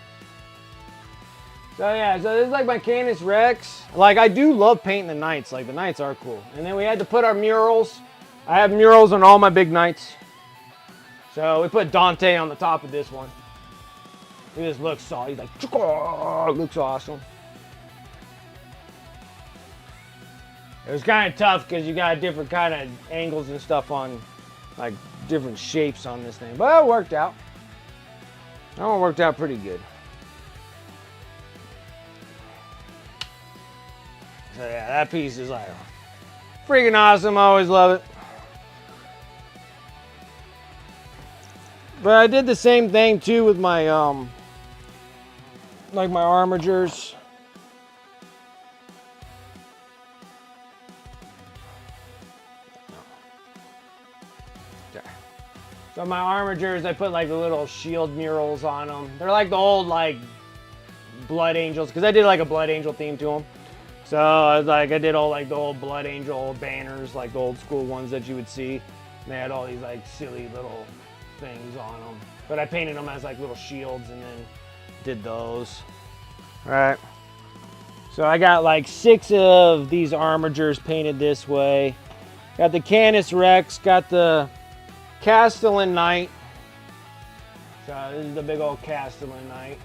Speaker 1: So yeah, so this is like my Canis Rex. Like I do love painting the knights. Like the knights are cool. And then we had to put our murals. I have murals on all my big knights. So we put Dante on the top of this one. He just looks solid. He's like, looks awesome. It was kind of tough because you got different kind of angles and stuff on, like different shapes on this thing. But it worked out. That one worked out pretty good. So yeah, that piece is like freaking awesome. I always love it. But I did the same thing too with my like my armigers. So my armigers, I put like the little shield murals on them. They're like the old like Blood Angels, because I did like a Blood Angel theme to them. So I did all like the old Blood Angel banners, like the old school ones that you would see. And they had all these like silly little things on them. But I painted them as like little shields and then did those. All right. So I got like 6 of these armigers painted this way. Got the Canis Rex, got the Castellan Knight. So this is the big old Castellan Knight.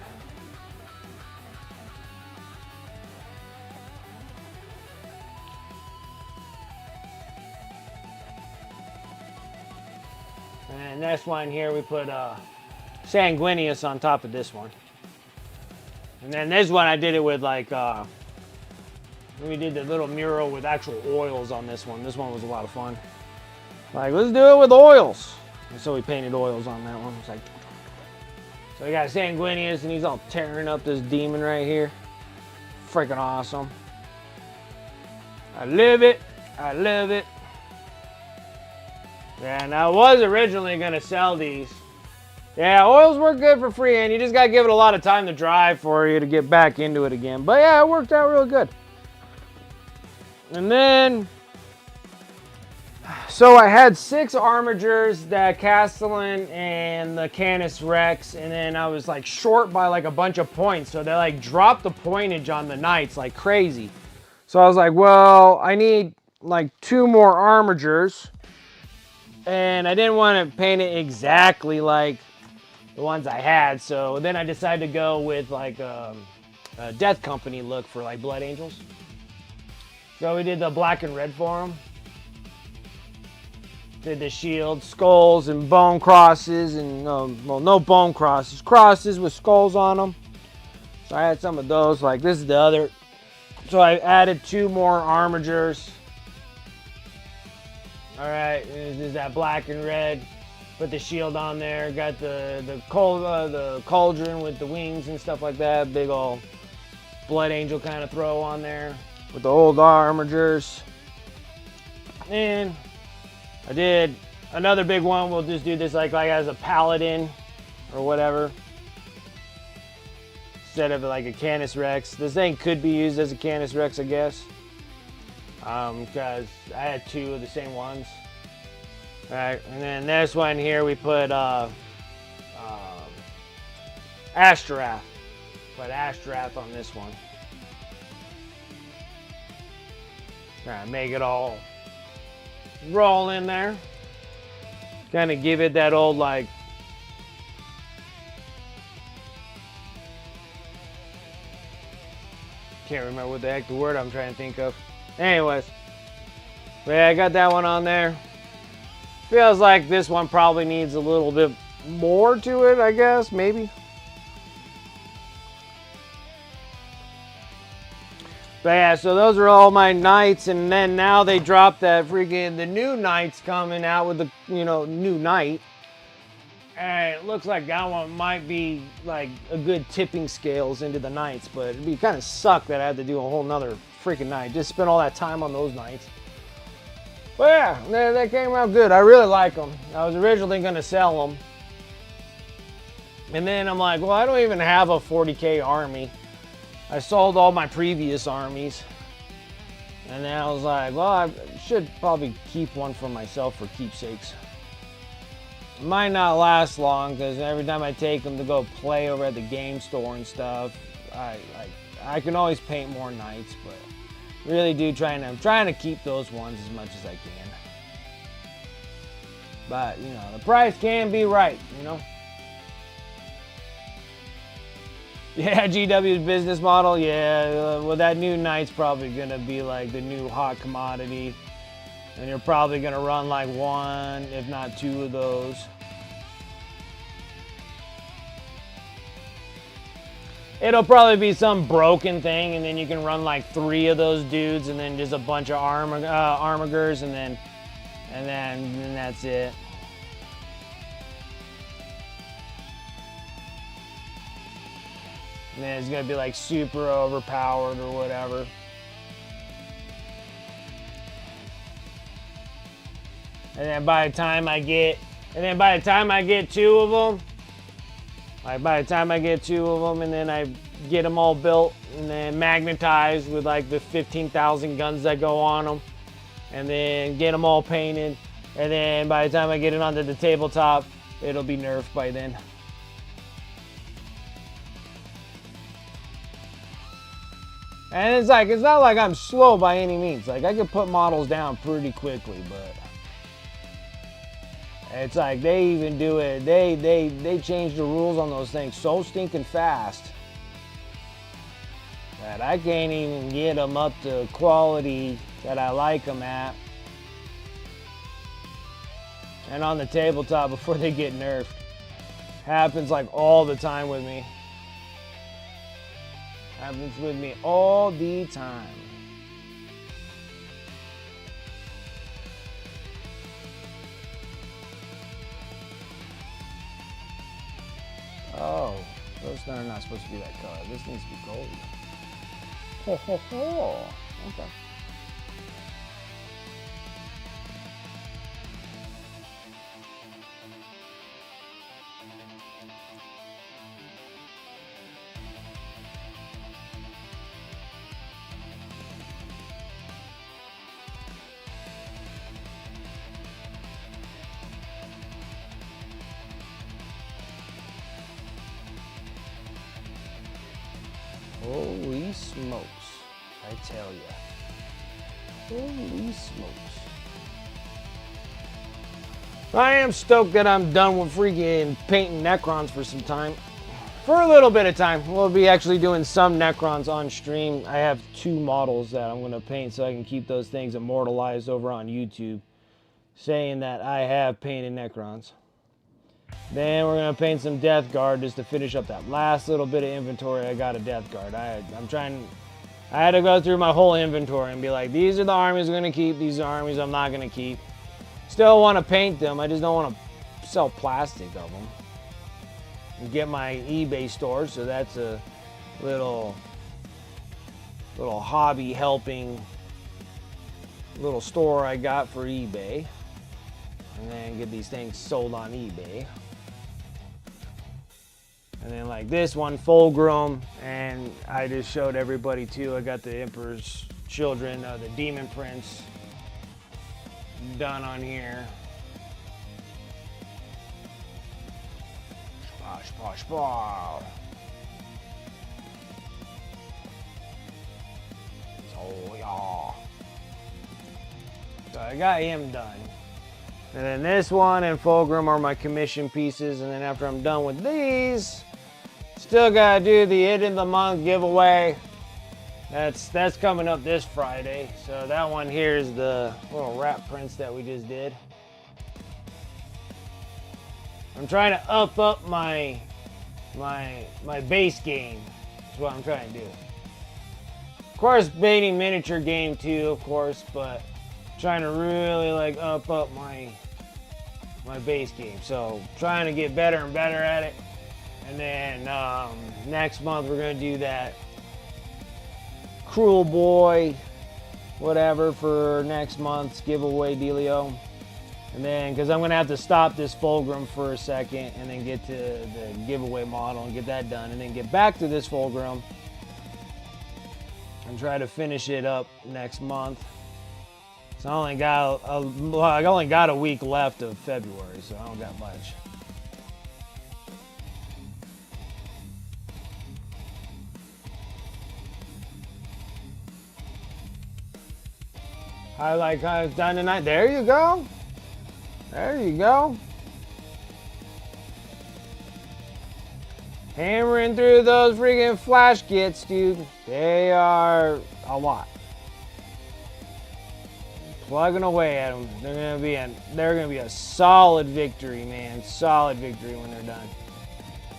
Speaker 1: And this one here we put Sanguinius on top of this one. And then this one I did it with like We did the little mural with actual oils on this one. This one was a lot of fun. Like, let's do it with oils. And so we painted oils on that one. It's like, so we got Sanguinius, and he's all tearing up this demon right here. Freaking awesome. I live it. I live it. Yeah, and I was originally going to sell these. Yeah, oils work good for free, and you just got to give it a lot of time to dry for you to get back into it again. But yeah, it worked out real good. And then, so I had 6 Armigers, that Castellan and the Canis Rex, and then I was like short by like a bunch of points. So they like dropped the pointage on the Knights like crazy. So I was like, well, I need like 2 more Armigers. And I didn't want to paint it exactly like the ones I had. So then I decided to go with like a Death Company look for like Blood Angels. So we did the black and red for them. Did the shield, skulls, and bone crosses, and well, no bone crosses. Crosses with skulls on them. So I had some of those. Like this is the other. So I added 2 more Armigers. All right, this is that black and red. Put the shield on there. Got the cauldron with the wings and stuff like that. Big old Blood Angel kind of throw on there with the old Armigers. And I did another big one. We'll just do this like as a paladin or whatever. Instead of like a Canis Rex. This thing could be used as a Canis Rex, I guess. Because I had 2 of the same ones. All right, and then this one here we put Ashtaroth. Put Ashtaroth on this one. All right, make it all roll in there. Kind of give it that old like can't remember what the heck the word I'm trying to think of. Anyways, but yeah, I got that one on there. Feels like this one probably needs a little bit more to it, I guess, maybe. But yeah, so those are all my Knights, and then now they dropped that freaking, the new Knights coming out with the, new Knight. And it looks like that one might be like a good tipping scales into the Knights, but it'd be kind of suck that I had to do a whole nother freaking night. Just spend all that time on those Knights. But yeah, they came out good. I really like them. I was originally going to sell them. And then I'm like, well, I don't even have a 40k army. I sold all my previous armies. And then I was like, well, I should probably keep one for myself for keepsakes. It might not last long because every time I take them to go play over at the game store and stuff, I can always paint more Knights, but really I'm trying to keep those ones as much as I can. But, the price can be right, Yeah, GW's business model, yeah, well, that new Knight's probably going to be like the new hot commodity. And you're probably going to run like 1, if not 2 of those. It'll probably be some broken thing, and then you can run like 3 of those dudes, and then just a bunch of Armigers, and then that's it. And then it's gonna be like super overpowered or whatever. And then by the time I get 2 of them, and then I get them all built and then magnetized with like the 15,000 guns that go on them, and then get them all painted, and then by the time I get it onto the tabletop, it'll be nerfed by then. And it's not like I'm slow by any means. Like, I can put models down pretty quickly, but it's like they even do it. They change the rules on those things so stinking fast that I can't even get them up to quality that I like them at. And on the tabletop before they get nerfed. Happens like all the time with me. Happens with me all the time. Those are not supposed to be that color. This needs to be gold. Ho, ho, ho. Okay. Holy smokes, I tell ya. Holy smokes. I am stoked that I'm done with freaking painting Necrons for some time. For a little bit of time. We'll be actually doing some Necrons on stream. I have 2 models that I'm going to paint so I can keep those things immortalized over on YouTube, saying that I have painted Necrons. Then we're going to paint some Death Guard just to finish up that last little bit of inventory I got of Death Guard. I had to go through my whole inventory and be like, these are the armies I'm going to keep, these are armies I'm not going to keep. Still want to paint them, I just don't want to sell plastic of them. And get my eBay store, so that's a little hobby helping little store I got for eBay. And then get these things sold on eBay. And then like this one, Fulgrim, and I just showed everybody too. I got the Emperor's Children, the Demon Prince done on here. Splash, splash, splash. So yeah. So I got him done. And then this one and Fulgrim are my commission pieces. And then after I'm done with these, still gotta do the end of the month giveaway. That's coming up this Friday. So that one here is the little rat prints that we just did. I'm trying to up my base game. That's what I'm trying to do. Of course, painting miniature game too, of course, but trying to really like up my base game. So trying to get better and better at it. And then next month we're gonna do that Cruel Boy, whatever, for next month's giveaway dealio. And then, because I'm going to have to stop this Fulgrim for a second and then get to the giveaway model and get that done. And then get back to this Fulgrim and try to finish it up next month. So I only got a week left of February, so I don't got much. I like how it's done tonight. There you go. There you go. Hammering through those freaking flash kits, dude. They are a lot. Plugging away at them. They're gonna be a solid victory, man. Solid victory when they're done.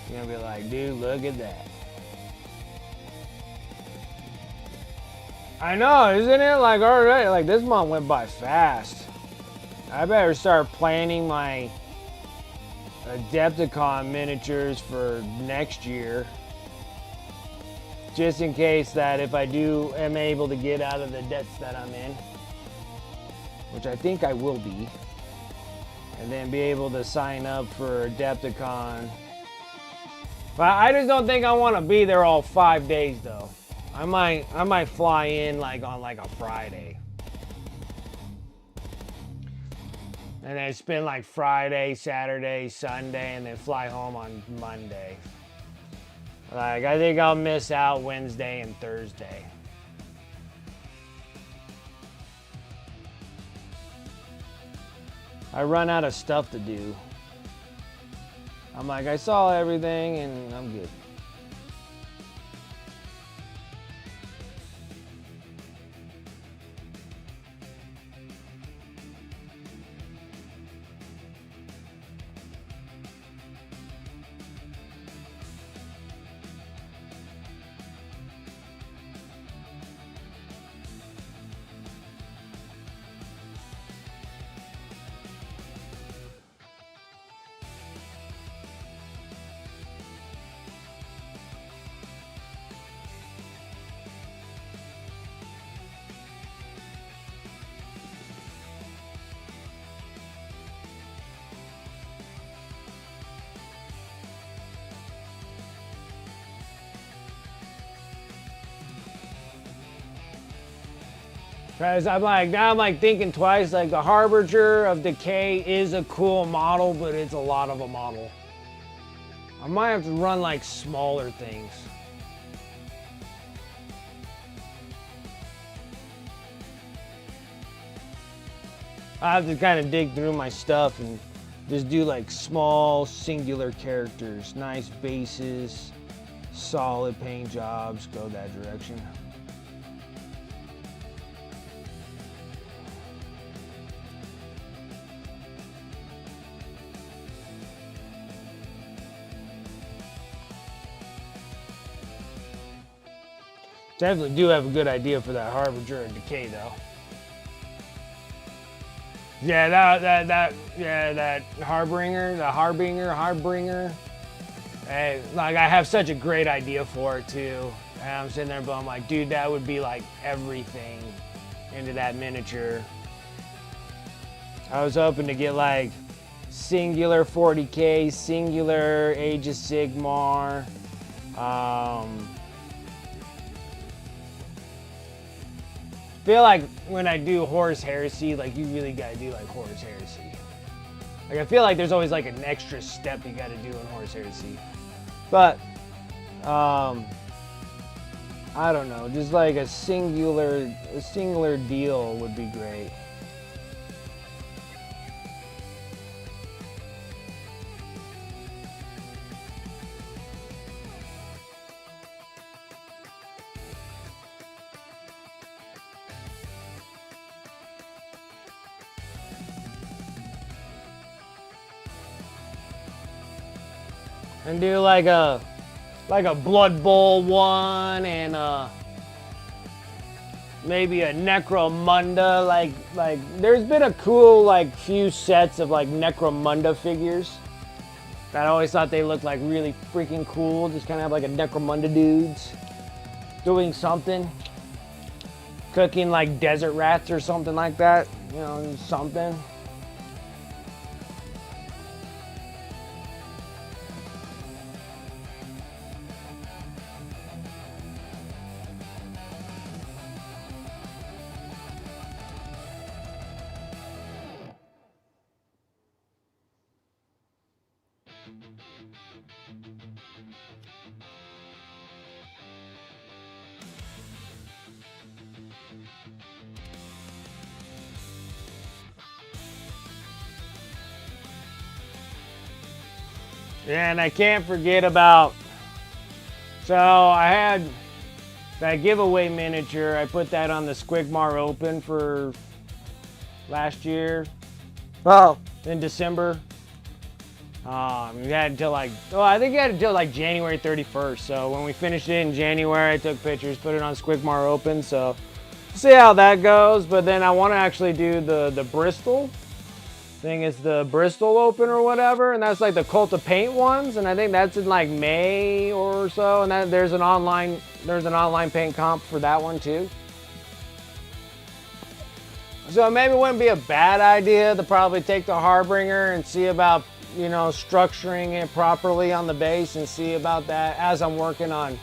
Speaker 1: You're gonna be like, dude, look at that. I know, isn't it? Like, already, like this month went by fast. I better start planning my Adepticon miniatures for next year. Just in case that if I am able to get out of the debts that I'm in. Which I think I will be. And then be able to sign up for Adepticon. But I just don't think I want to be there all 5 days though. I might fly in like on like a Friday. And then spend like Friday, Saturday, Sunday, and then fly home on Monday. Like, I think I'll miss out Wednesday and Thursday. I run out of stuff to do. I'm like, I saw everything and I'm good. Cause now I'm like thinking twice, like the Harbinger of Decay is a cool model, but it's a lot of a model. I might have to run like smaller things. I have to kind of dig through my stuff and just do like small singular characters, nice bases, solid paint jobs, go that direction. Definitely do have a good idea for that Harbinger of Decay though. Yeah, that Harbinger. Hey, like I have such a great idea for it too. And I'm sitting there, but I'm like, dude, that would be like everything into that miniature. I was hoping to get like singular 40K, singular Age of Sigmar. Feel like when I do Horus Heresy, like you really gotta do like Horus Heresy. Like I feel like there's always like an extra step you gotta do in Horus Heresy. But I don't know, just like a singular deal would be great. And do like a Blood Bowl one and maybe a Necromunda. Like there's been a cool like few sets of like Necromunda figures that I always thought they looked like really freaking cool. Just kind of have like a Necromunda dudes doing something, cooking like desert rats or something like that. You know, something. Yeah, and I can't forget about, so I had that giveaway miniature. I put that on the Squigmar Open for last year. Well, in December. We had until like, I think we had until like January 31st. So when we finished it in January, I took pictures, put it on Squigmar Open. So see how that goes. But then I want to actually do the Bristol. I think it's the Bristol Open or whatever, and that's like the Cult of Paint ones, and I think that's in like May or so, and there's an online paint comp for that one too. So maybe it wouldn't be a bad idea to probably take the Harbinger and see about, you know, structuring it properly on the base and see about that as I'm working on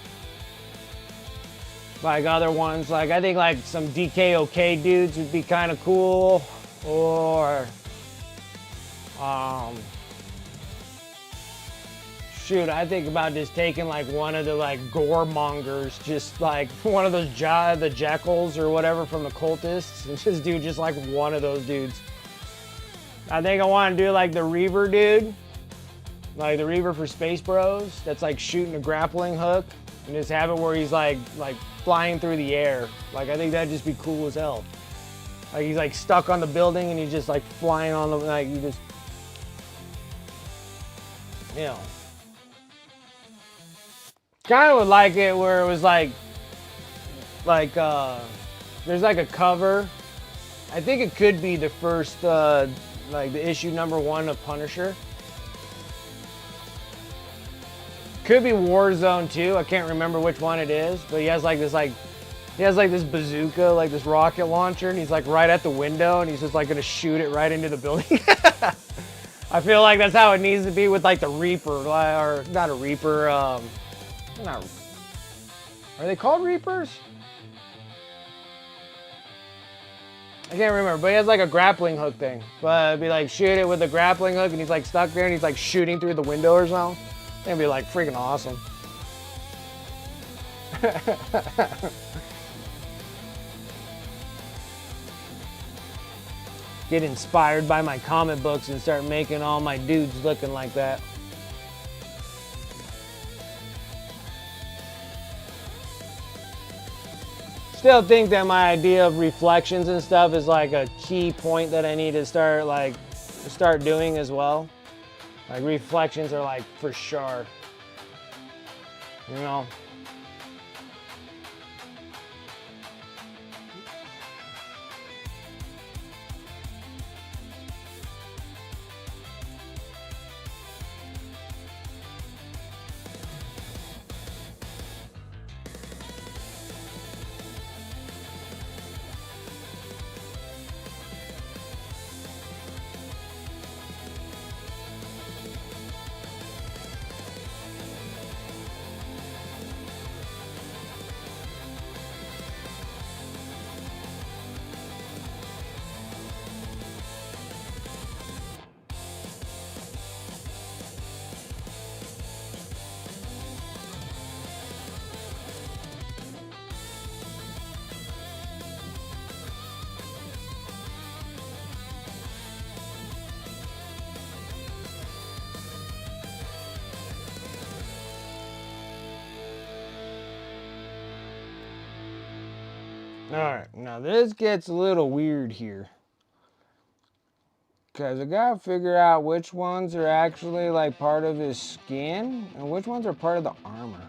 Speaker 1: like other ones. Like I think like some DKOK dudes would be kind of cool, or shoot, I think about just taking like one of the like gore mongers, just like one of those the jackals or whatever from the cultists, and just do just like one of those dudes. I think I want to do like the Reaver dude, like the Reaver for Space Bros, that's like shooting a grappling hook, and just have it where he's like flying through the air. Like I think that'd just be cool as hell. Like he's like stuck on the building and he's just like flying on the, like you just, you know. Kind of would like it where it was like there's like a cover. I think it could be the first, like the issue #1 of Punisher. Could be Warzone 2. I can't remember which one it is, but he has like this bazooka, like this rocket launcher, and he's like right at the window, and he's just like gonna shoot it right into the building. I feel like that's how it needs to be with like the Reaper, or not a Reaper. Not, are they called Reapers? I can't remember, but he has like a grappling hook thing. But it'd be like shoot it with a grappling hook and he's like stuck there and he's like shooting through the window or something. It'd be like freaking awesome. Get inspired by my comic books and start making all my dudes looking like that. Still think that my idea of reflections and stuff is like a key point that I need to start doing as well. Like reflections are like for sure. You know. Alright, now this gets a little weird here. Because I gotta figure out which ones are actually like part of his skin and which ones are part of the armor.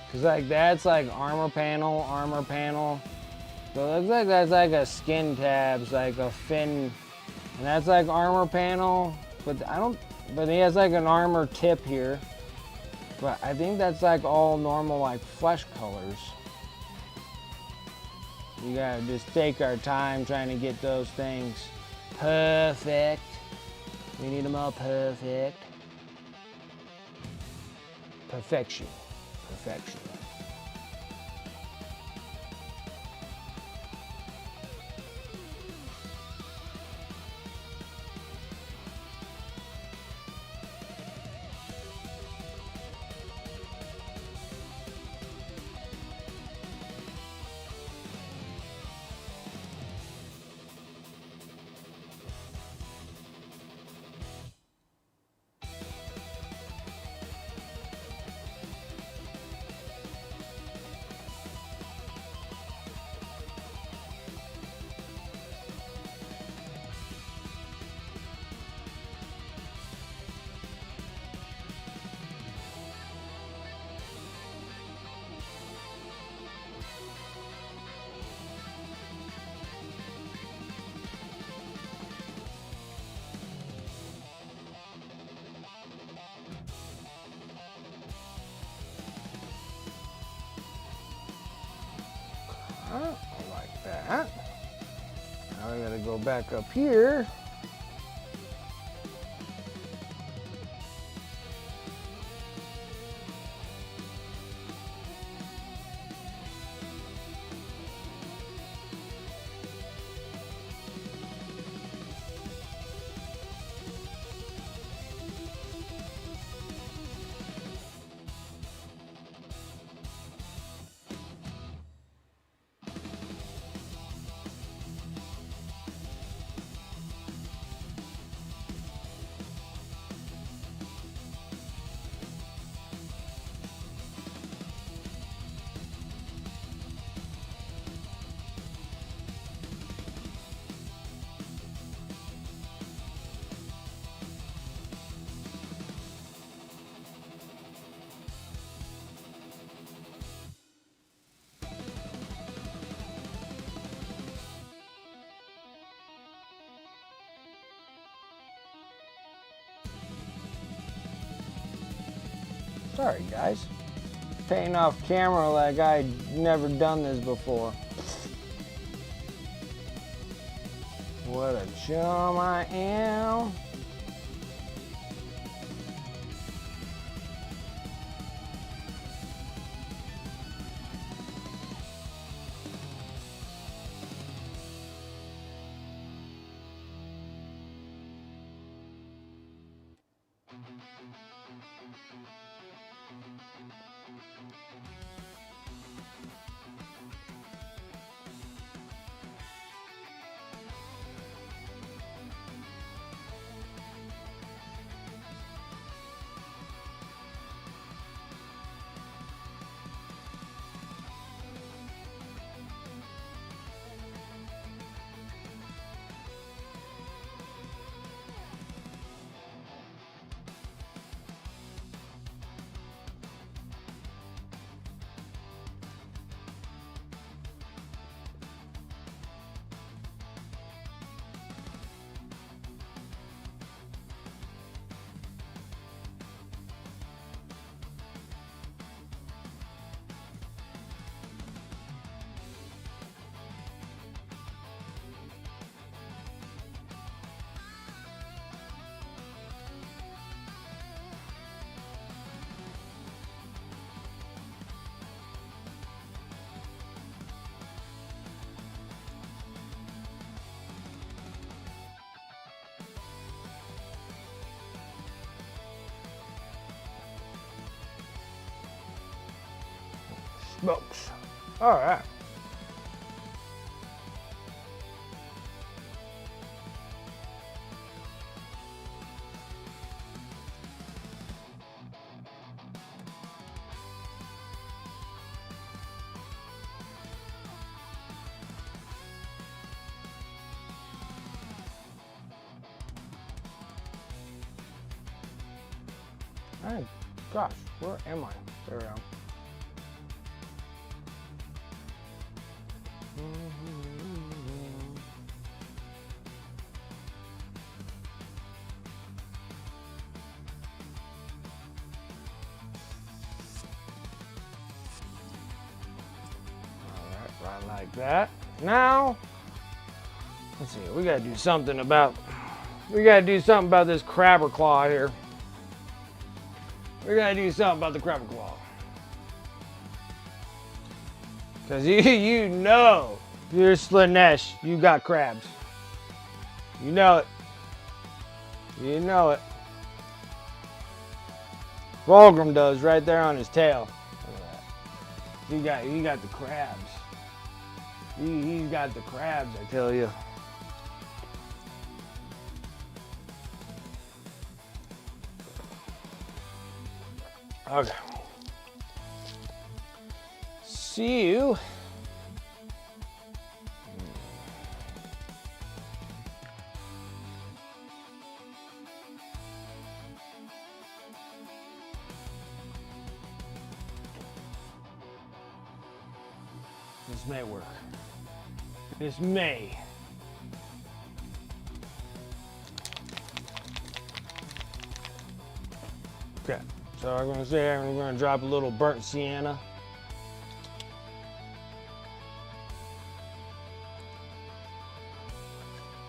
Speaker 1: Because like that's like armor panel. So it looks like that's like a skin tabs, like a fin, and that's like armor panel, but but he has like an armor tip here. But I think that's like all normal like flesh colors. We gotta just take our time trying to get those things perfect. We need them all perfect. Perfection. I like that. Now I gotta go back up here. Sorry guys, painting off camera like I'd never done this before. What a chum I am. Smokes. All right. Oh, gosh, where am I? There we go. Right like that. Now, let's see. We gotta do something about this crabber claw here. We gotta do something about the crabber claw. Cause you know, you're Slanesh. You got crabs. You know it. You know it. Fulgrim does right there on his tail. Look at that. He got the crabs. He's got the crabs, I tell you. Okay. See you. This may work. This may. Okay, so I'm gonna say I'm gonna drop a little burnt sienna.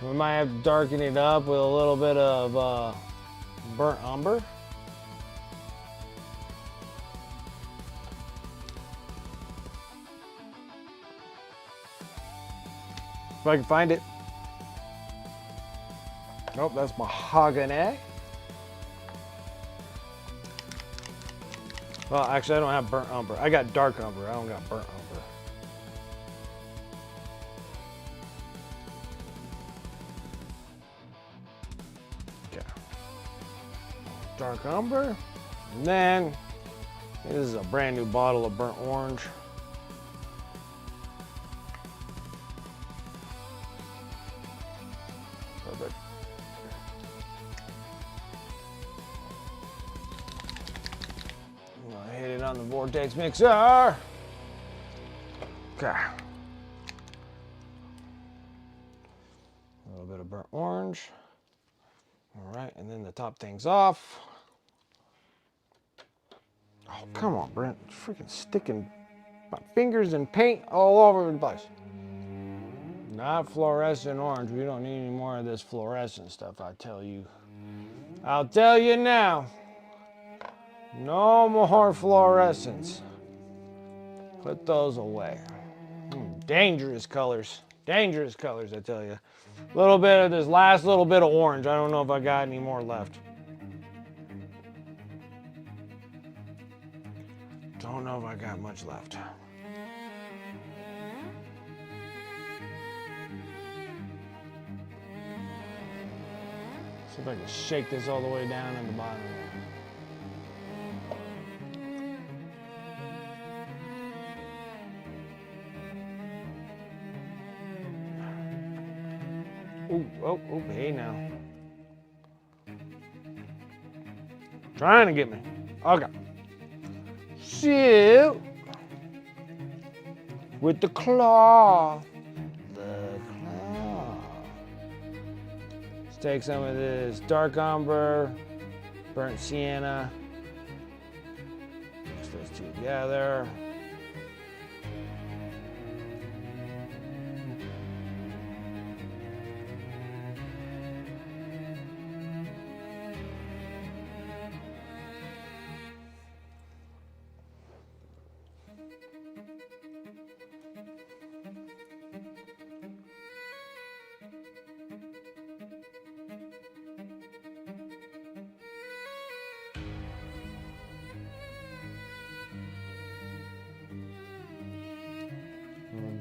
Speaker 1: We might have to darken it up with a little bit of burnt umber. If I can find it. Nope, that's mahogany. Well, actually, I don't have burnt umber. I got dark umber. I don't got burnt umber. Okay. Dark umber. And then, this is a brand new bottle of burnt orange. Perfect. I'm gonna hit it on the vortex mixer. Okay. A little bit of burnt orange. All right, and then to top things off. Oh, come on, Brent. Freaking sticking my fingers in paint all over the place. Not fluorescent orange. We don't need any more of this fluorescent stuff, I tell you. I'll tell you now. No more fluorescents. Put those away. Dangerous colors. Dangerous colors, I tell you. A little bit of this last little bit of orange. I don't know if I got any more left. Don't know if I got much left. See if I can shake this all the way down in the bottom. Oh, hey now. Trying to get me. Okay. So, with the claw. Let's take some of this dark umber, burnt sienna. Mix those two together.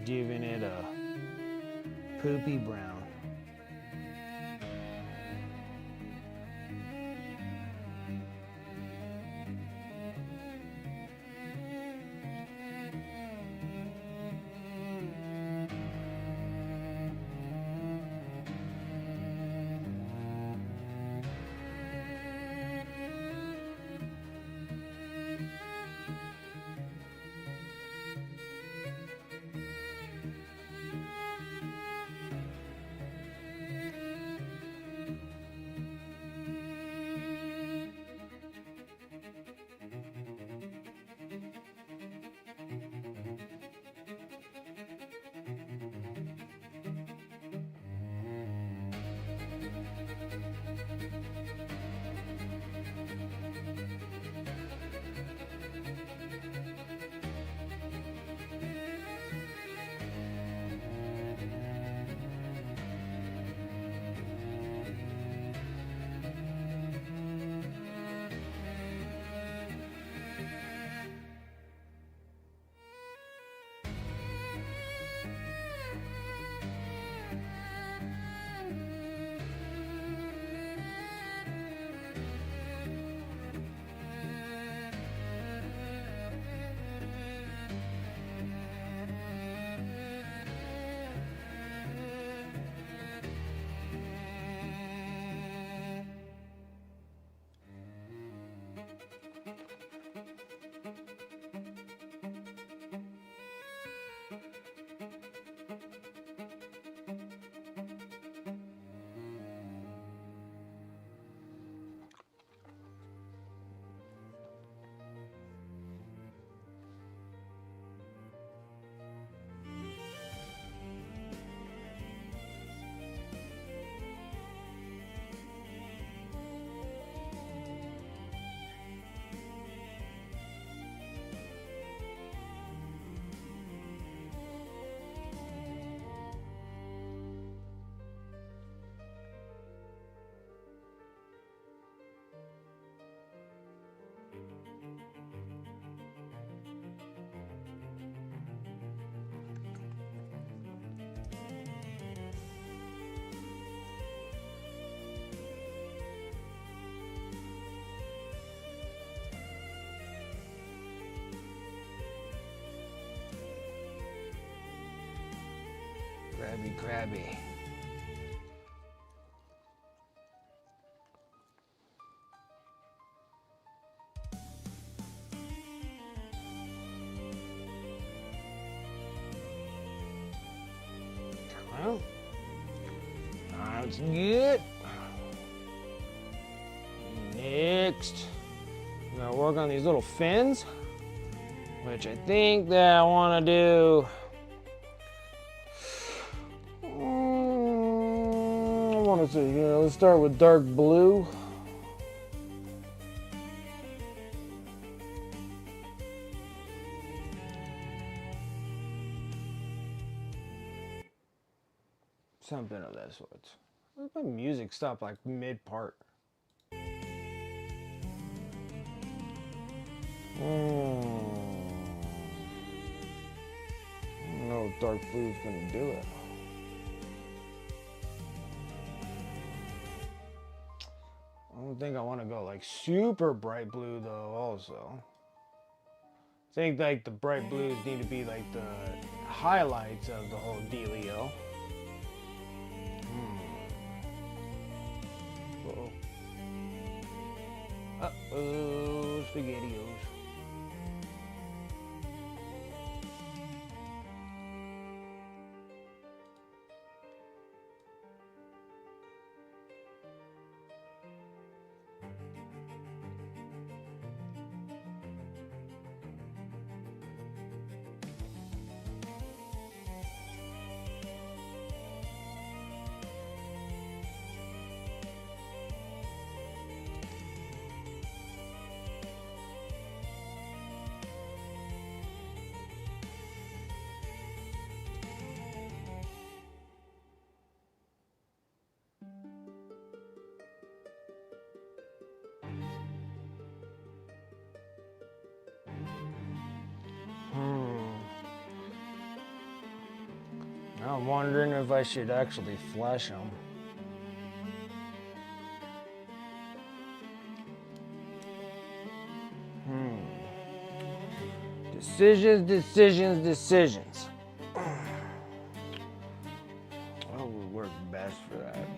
Speaker 1: Giving it a poopy brown. Grabby. Well, that's good. Next, I'm gonna work on these little fins, which I think that I want to do. Let's see here. Let's start with dark blue. Something of that sort. My music stopped like mid-part. I don't know if dark blue is going to do it. I don't think I want to go like super bright blue though also. I think like the bright blues need to be like the highlights of the whole dealio. Uh-oh. Uh-oh, SpaghettiOs. I'm wondering if I should actually flash them. Decisions. What would work best for that?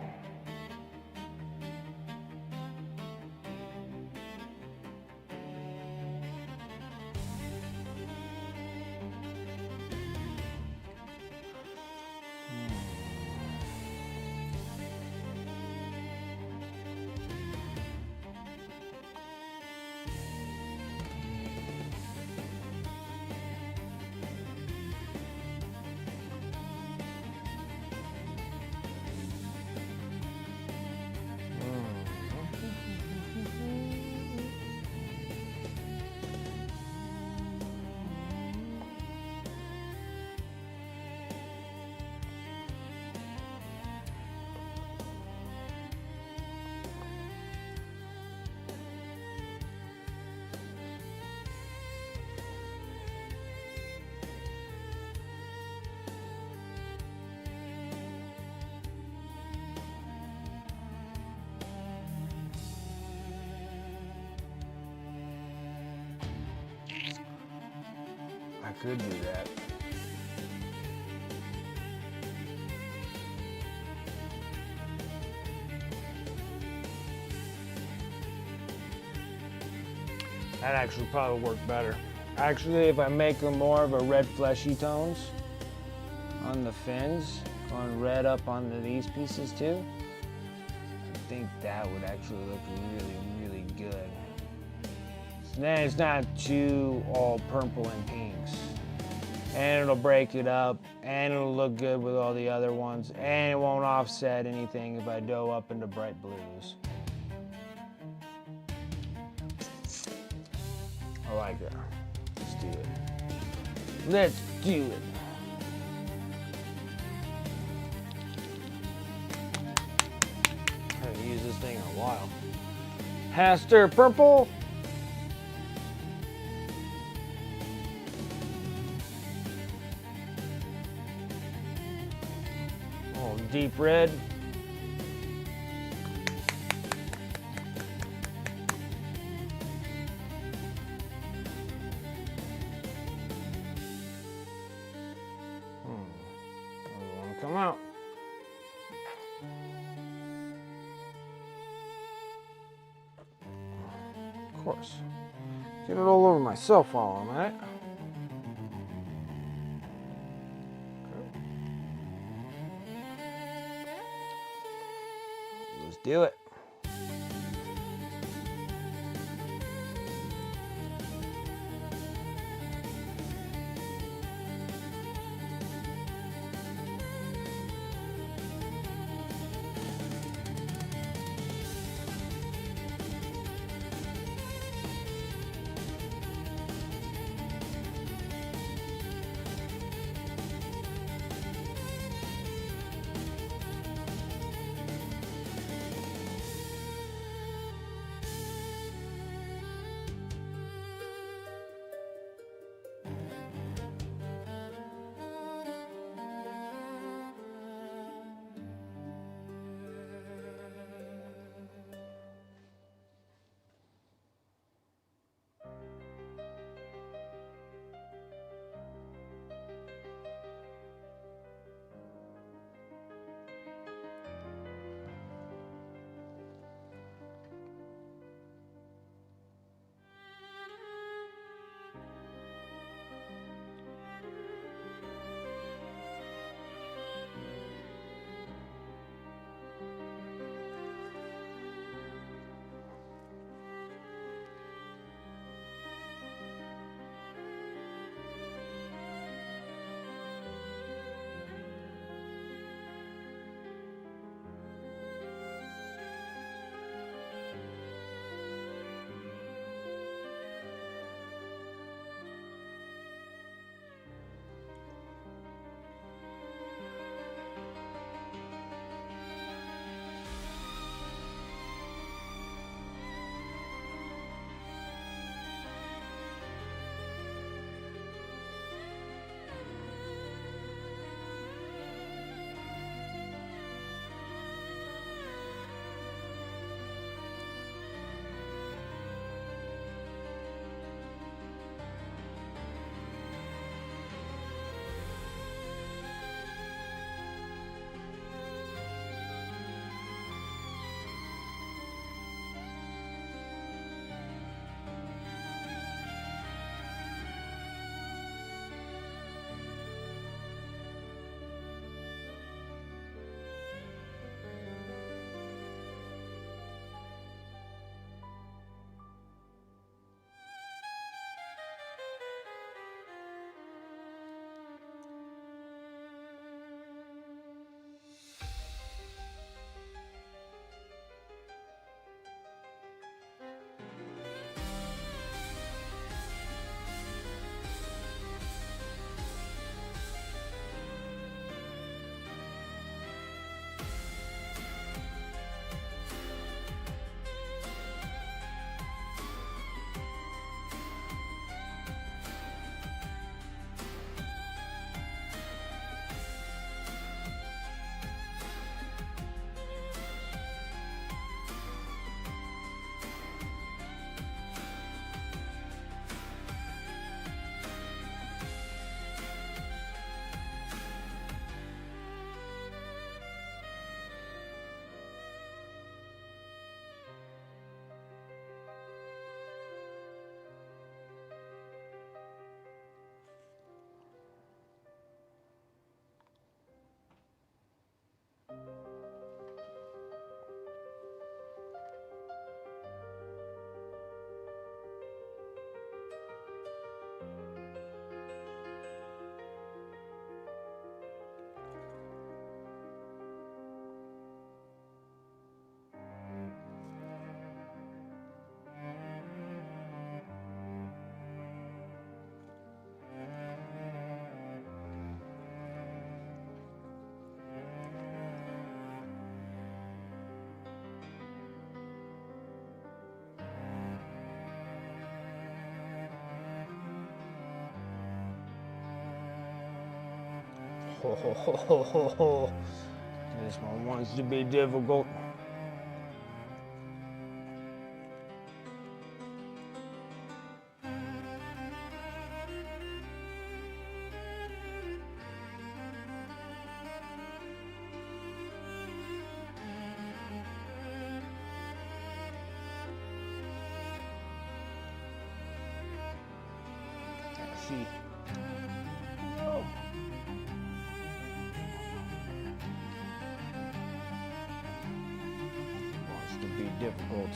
Speaker 1: I could do that. That actually probably work better. Actually, if I make them more of a red fleshy tones on the fins, going red up onto these pieces too, I think that would actually look really, really good. So then it's not too all purple and pinks. And it'll break it up, and it'll look good with all the other ones, and it won't offset anything if I go up into bright blues. I like that. Let's do it. Let's do it. I haven't used this thing in a while. Haster purple. Oh, deep red. Come out. Of course. Get it all over myself while I'm at it. Okay. Let's do it. This one wants to be difficult. Let's see. Oh. Wants to be difficult.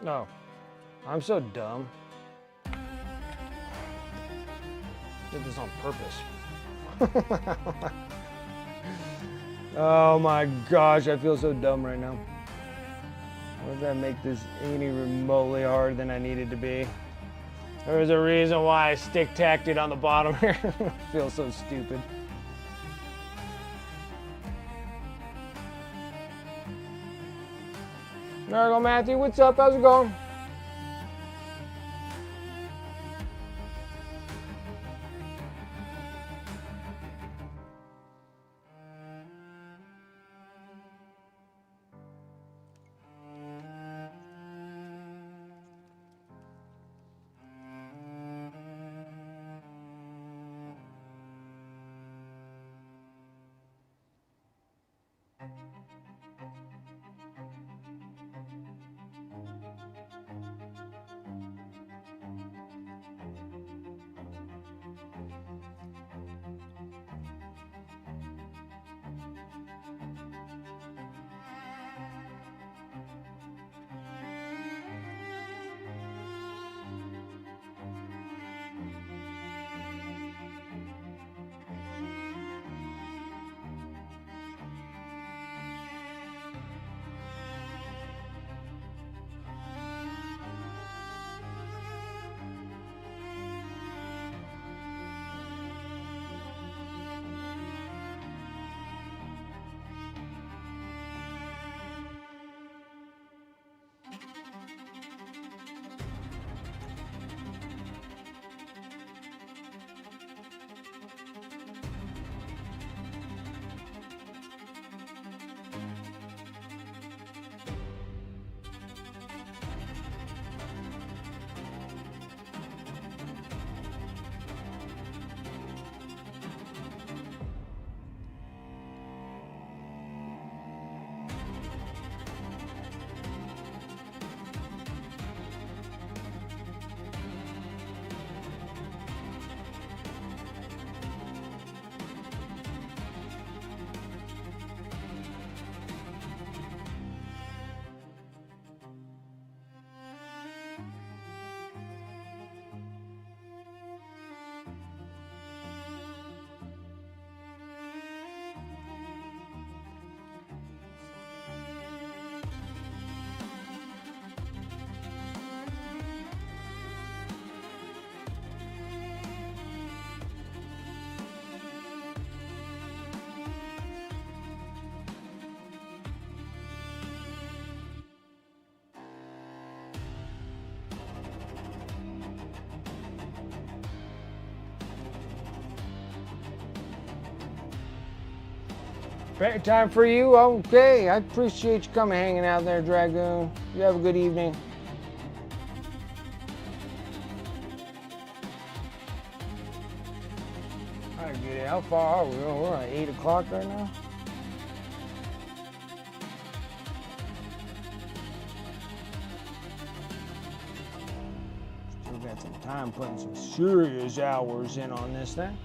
Speaker 1: No, I'm so dumb. Did this on purpose. Oh my gosh, I feel so dumb right now. Why did that make this any remotely harder than I needed to be? There was a reason why I stick tacked it on the bottom here. I feel so stupid. There we go, Matthew. What's up? How's it going? Break time for you? Okay, I appreciate you coming hanging out there, Dragoon. You have a good evening. All right, good. How far are we? We're at 8 o'clock right now. Still got some time putting some serious hours in on this thing.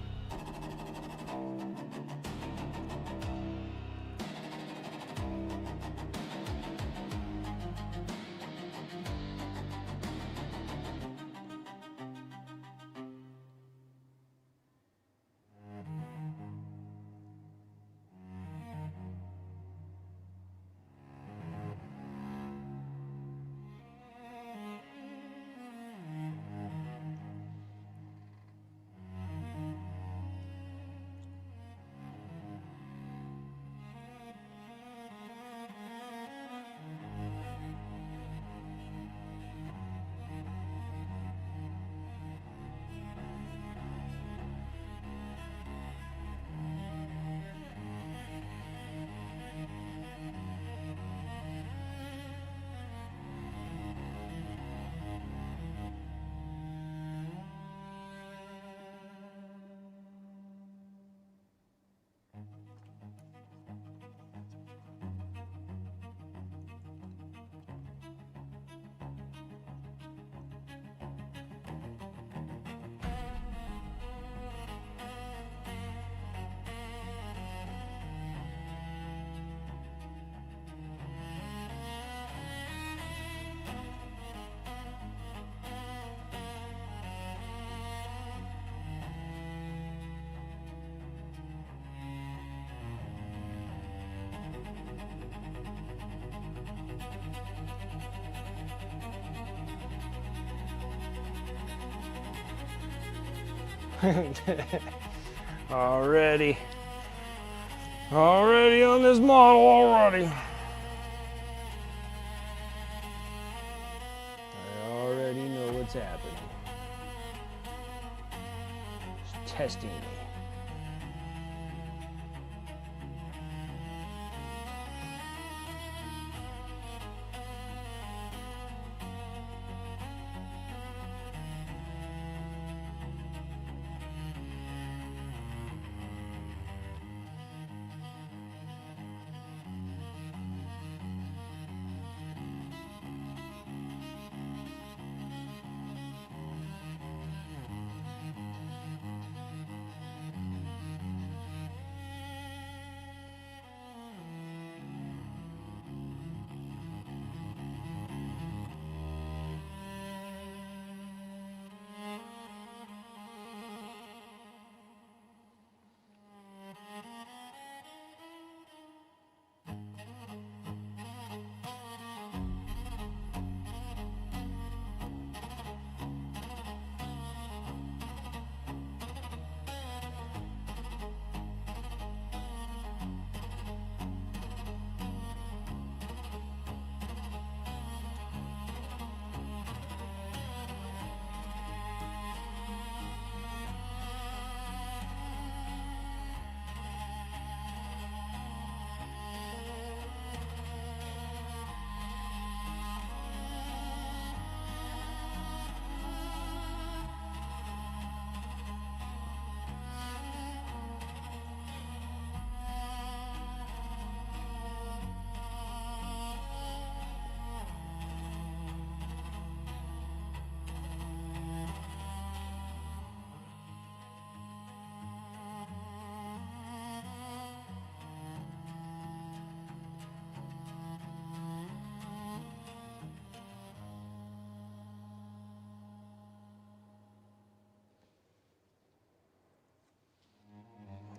Speaker 1: Already on this model already. I already know what's happening. It's testing me.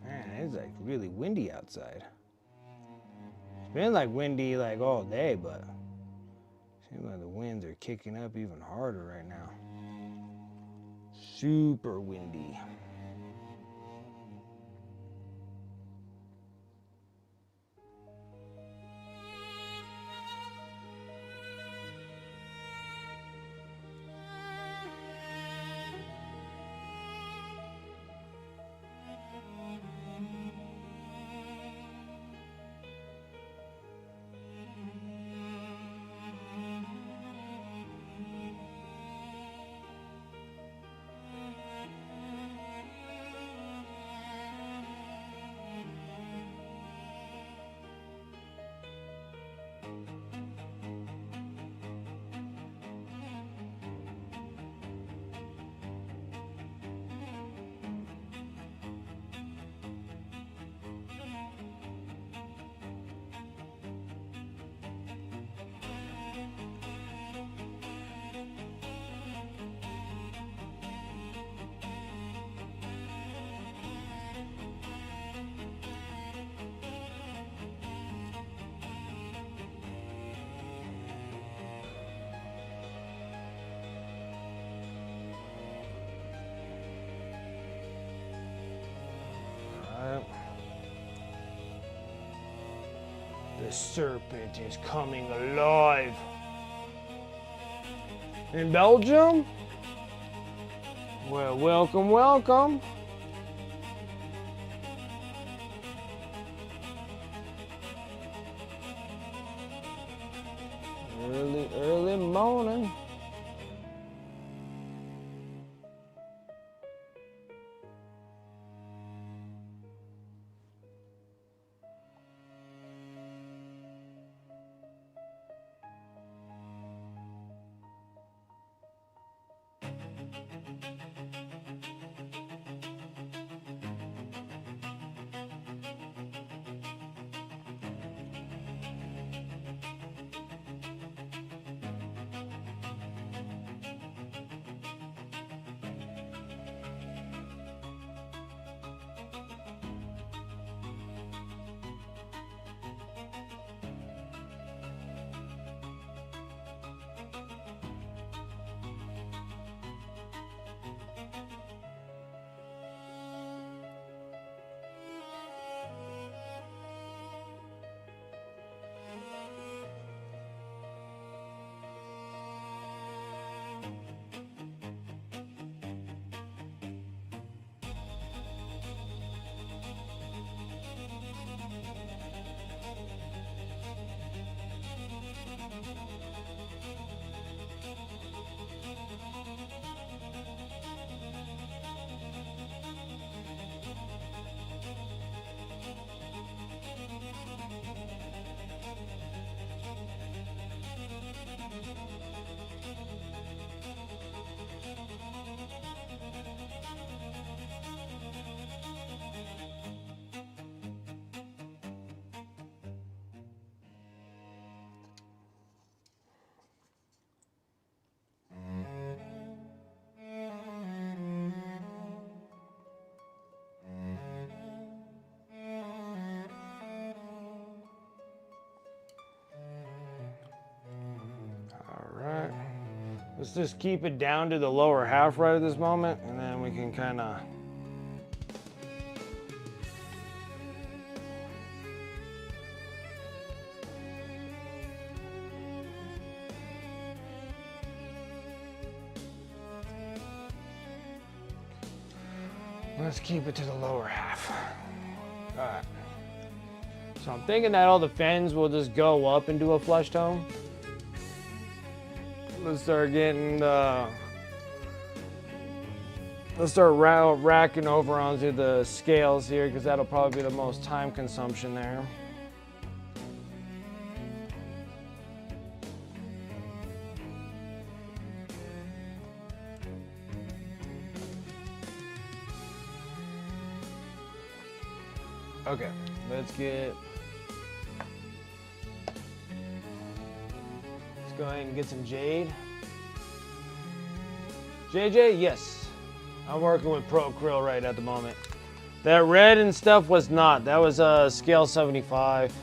Speaker 1: Man, it's like really windy outside. It's been like windy like all day, but it seems like the winds are kicking up even harder right now. Super windy. The serpent is coming alive. In Belgium? Well, welcome, welcome. Early morning. Let's just keep it down to the lower half right at this moment, and then we can kind of... Let's keep it to the lower half. All right. So I'm thinking that all the fins will just go up into a flush tone. Let's start getting the... Let's start racking over onto the scales here, because that'll probably be the most time consumption there. Okay, let's go ahead and get some jade. JJ, yes. I'm working with Pro Krill right at the moment. That red and stuff was not. That was scale 75.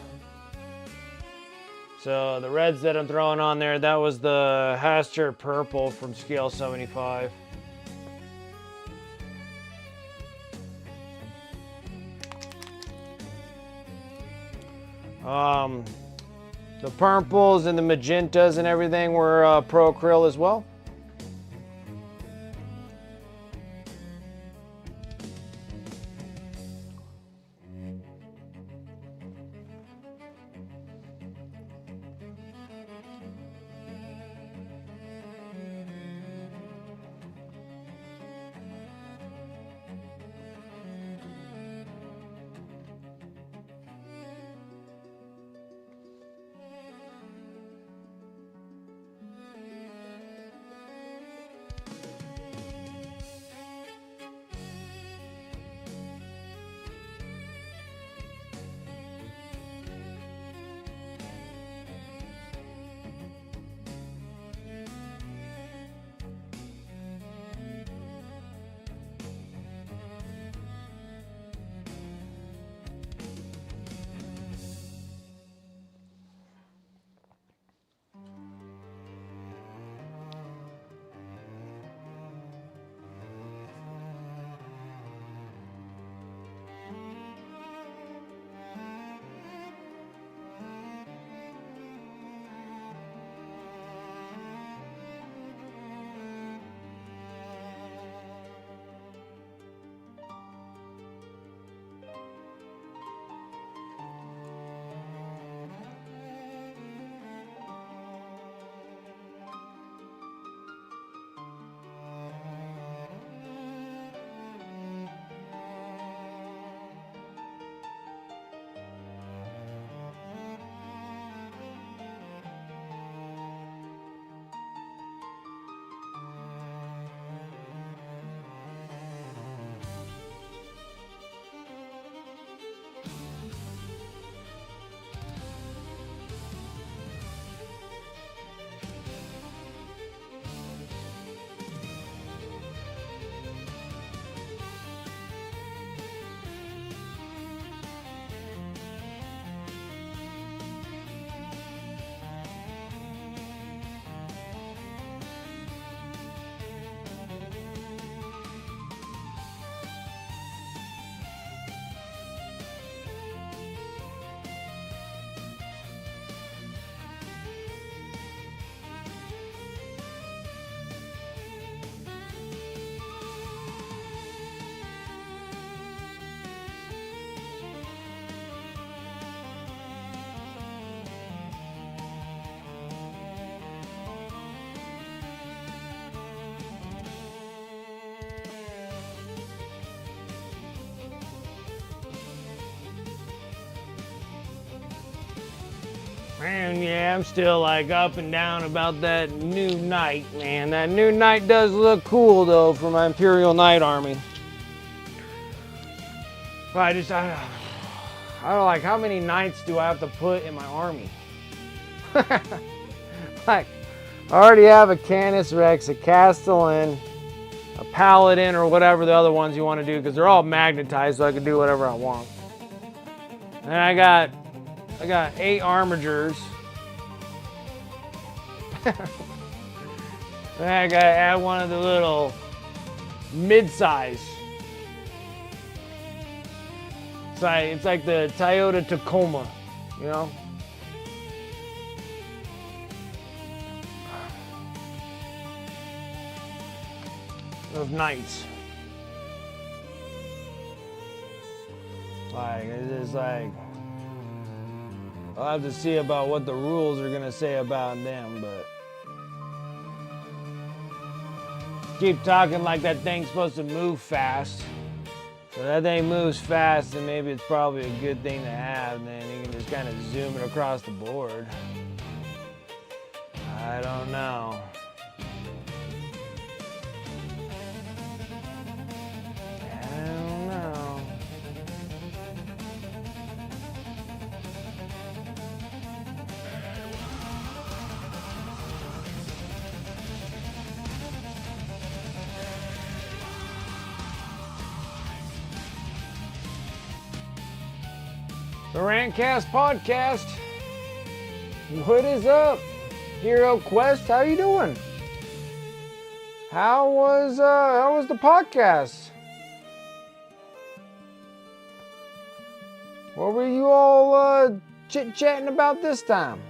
Speaker 1: So the reds that I'm throwing on there, that was the Hastur purple from scale 75. The purples and the magentas and everything were Pro Krill as well. Man, yeah, I'm still like up and down about that new knight, man. That new knight does look cool though for my Imperial Knight army. But I don't like, how many knights do I have to put in my army? Like, I already have a Canis Rex, a Castellan, a Paladin, or whatever the other ones you want to do, because they're all magnetized, so I can do whatever I want. And I got 8 armigers. I gotta add one of the little mid-size. It's like the Toyota Tacoma, you know? Those nights. Like, it's just like, I'll have to see about what the rules are gonna say about them, but keep talking like that thing's supposed to move fast. So that thing moves fast, and maybe it's probably a good thing to have, and then you can just kind of zoom it across the board. I don't know. I don't know. The Rantcast Podcast. What is up? Hero Quest, how you doing? How was the podcast? What were you all chit-chatting about this time?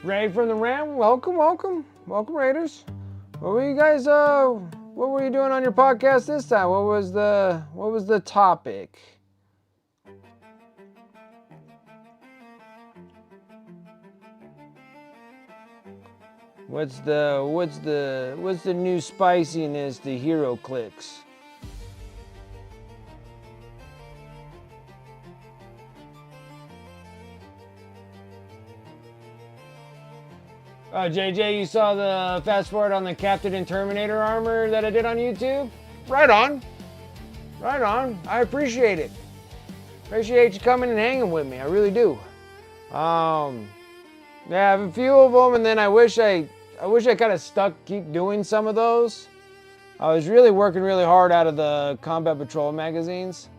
Speaker 1: Ray from the Ram, welcome, Raiders. What were you guys? What were you doing on your podcast this time? What was the topic? What's the new spiciness to Hero Clicks? Oh, JJ, you saw the fast forward on the Captain and Terminator armor that I did on YouTube? Right on. Right on. I appreciate it. Appreciate you coming and hanging with me. I really do. Yeah, I have a few of them, and then I wish I kind of keep doing some of those. I was really working really hard out of the Combat Patrol magazines,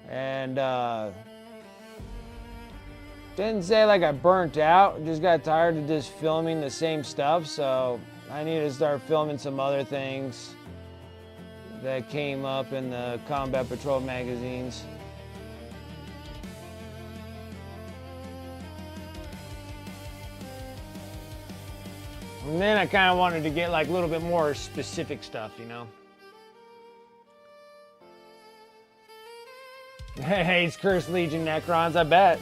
Speaker 1: and didn't say like I burnt out, just got tired of just filming the same stuff, so I need to start filming some other things that came up in the Combat Patrol magazines. And then I kind of wanted to get like a little bit more specific stuff, you know? Hey, it's Cursed Legion Necrons, I bet.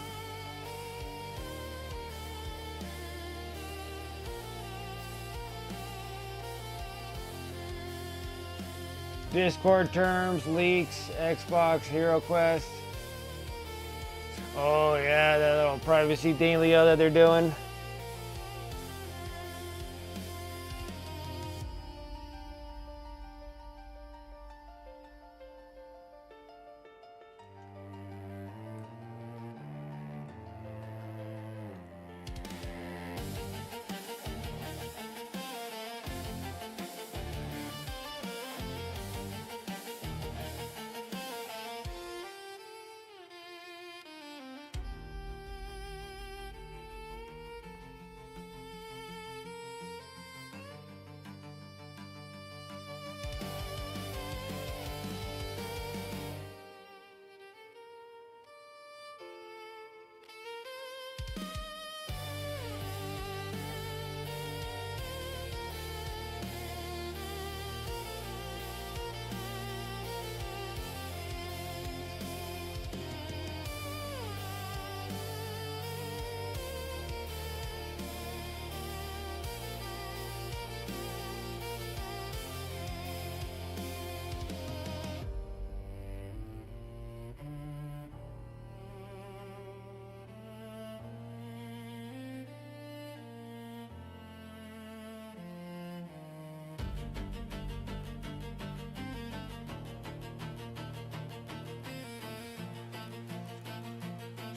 Speaker 1: Discord terms, leaks, Xbox, Hero Quest. Oh yeah, that little privacy thing, Leo, that they're doing.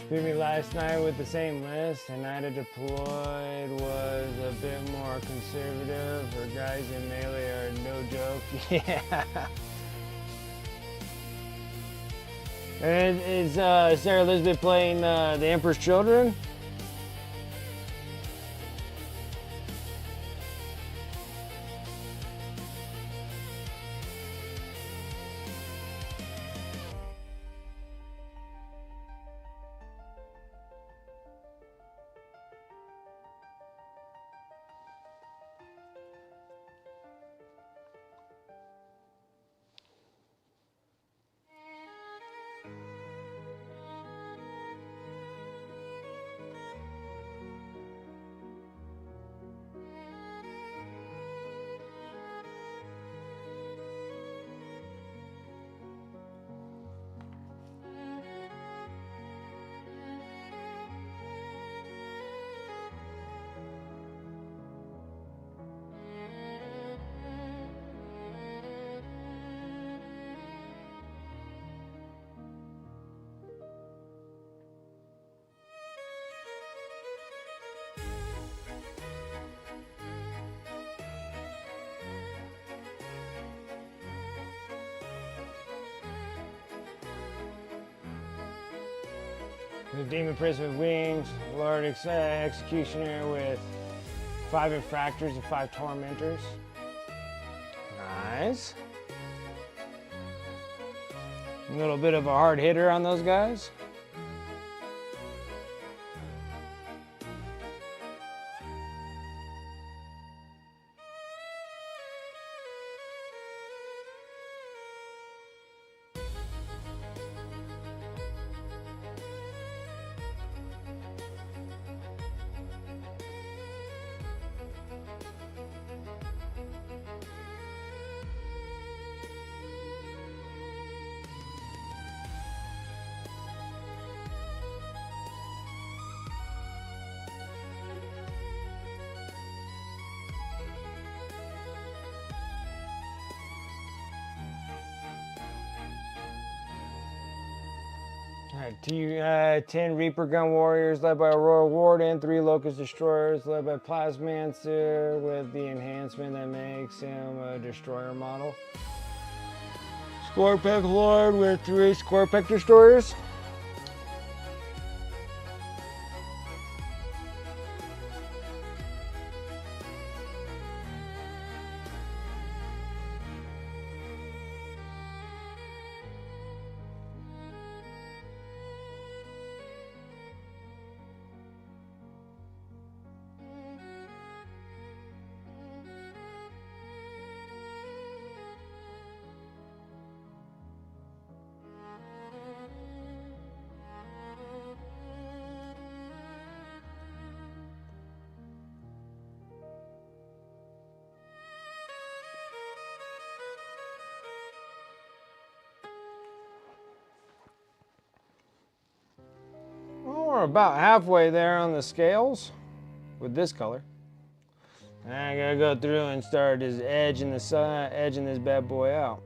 Speaker 1: Beat me last night with the same list. Tonight I deployed was a bit more conservative. Her guys in melee are no joke. Yeah. And is Sarah Elizabeth playing the Emperor's Children? The Demon Prince with wings, Lord Executioner with 5 Infractors and 5 Tormentors. Nice. A little bit of a hard hitter on those guys. Alright, 10 Reaper Gun Warriors led by Aurora Warden, 3 Locust Destroyers led by Plasmancer with the enhancement that makes him a destroyer model. Scorpec Lord with 3 Scorpec Destroyers. Well, we're about halfway there on the scales with this color. I gotta go through and start just edging this bad boy out.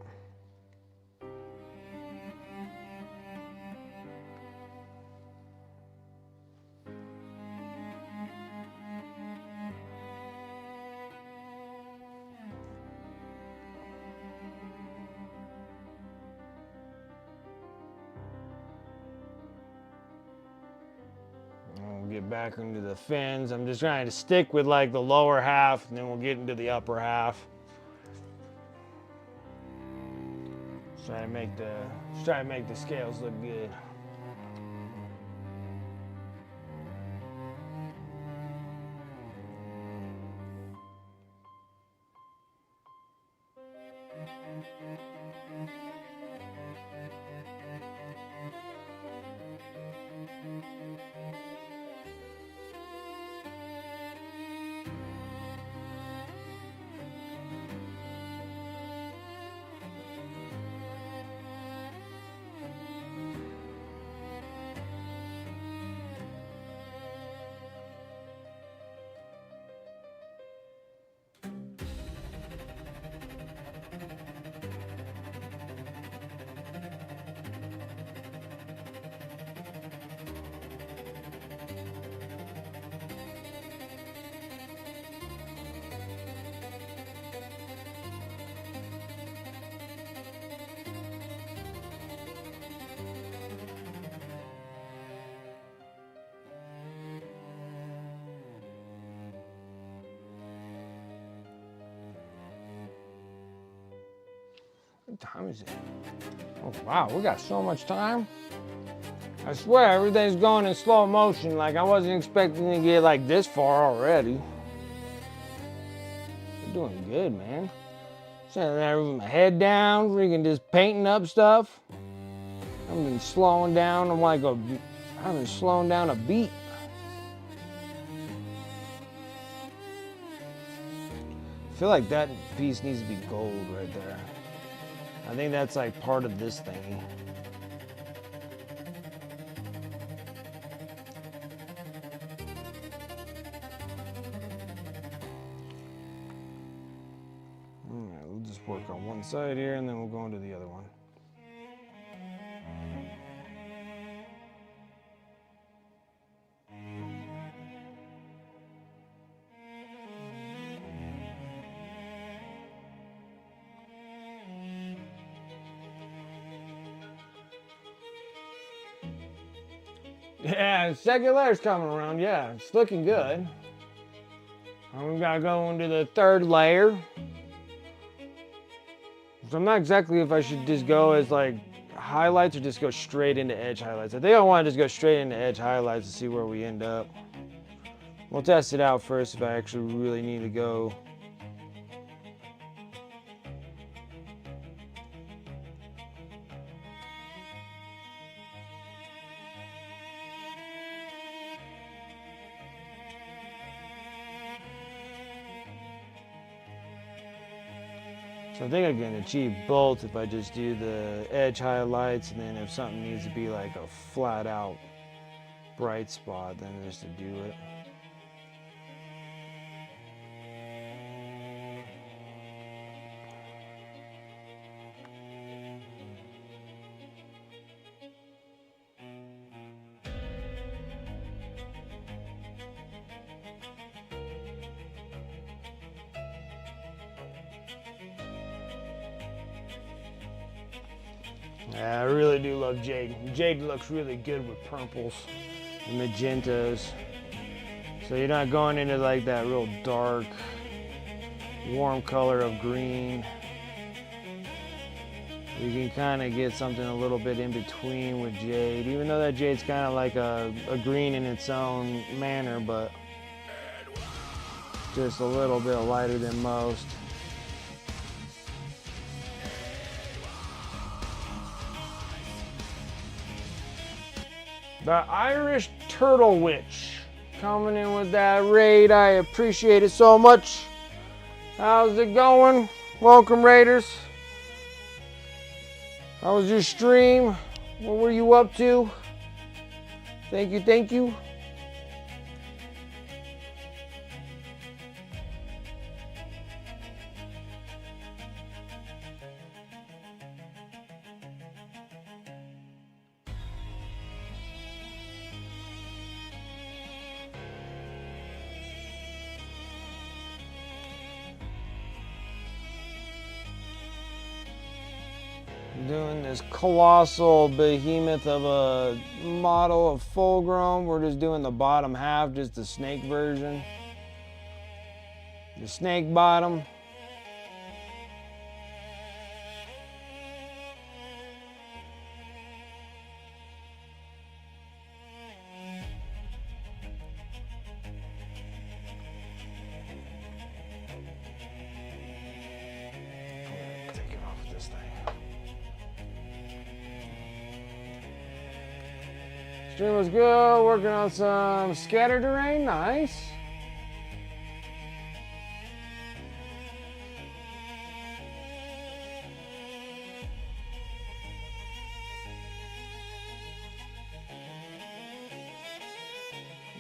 Speaker 1: We'll get back into the fins. I'm just trying to stick with like the lower half, and then we'll get into the upper half. Just trying to make the scales look good. What time is it? Oh, wow, we got so much time. I swear, everything's going in slow motion. Like, I wasn't expecting to get, like, this far already. We're doing good, man. Sitting there with my head down, freaking just painting up stuff. I've been slowing down. I've been slowing down a beat. I feel like that piece needs to be gold right there. I think that's like part of this thingy. Alright, we'll just work on one side here and then we'll go into the other one. Yeah, second layer's coming around. Yeah, it's looking good. And we've got to go into the third layer. So I'm not exactly if I should just go as like highlights or just go straight into edge highlights. I think I want to just go straight into edge highlights to see where we end up. We'll test it out first if I actually really need to go. So I think I can achieve both if I just do the edge highlights, and then if something needs to be like a flat out bright spot, then just to do it. Yeah, I really do love Jade. Jade looks really good with purples and magentas. So you're not going into like that real dark, warm color of green. You can kind of get something a little bit in between with Jade, even though that Jade's kind of like a green in its own manner, but just a little bit lighter than most. The Irish Turtle Witch coming in with that raid. I appreciate it so much. How's it going? Welcome, Raiders. How was your stream? What were you up to? Thank you, thank you. Doing this colossal behemoth of a model of Fulgrim. We're just doing the bottom half, just the snake version. The snake bottom. Take it off this thing. Stream was good, working on some scatter terrain, nice.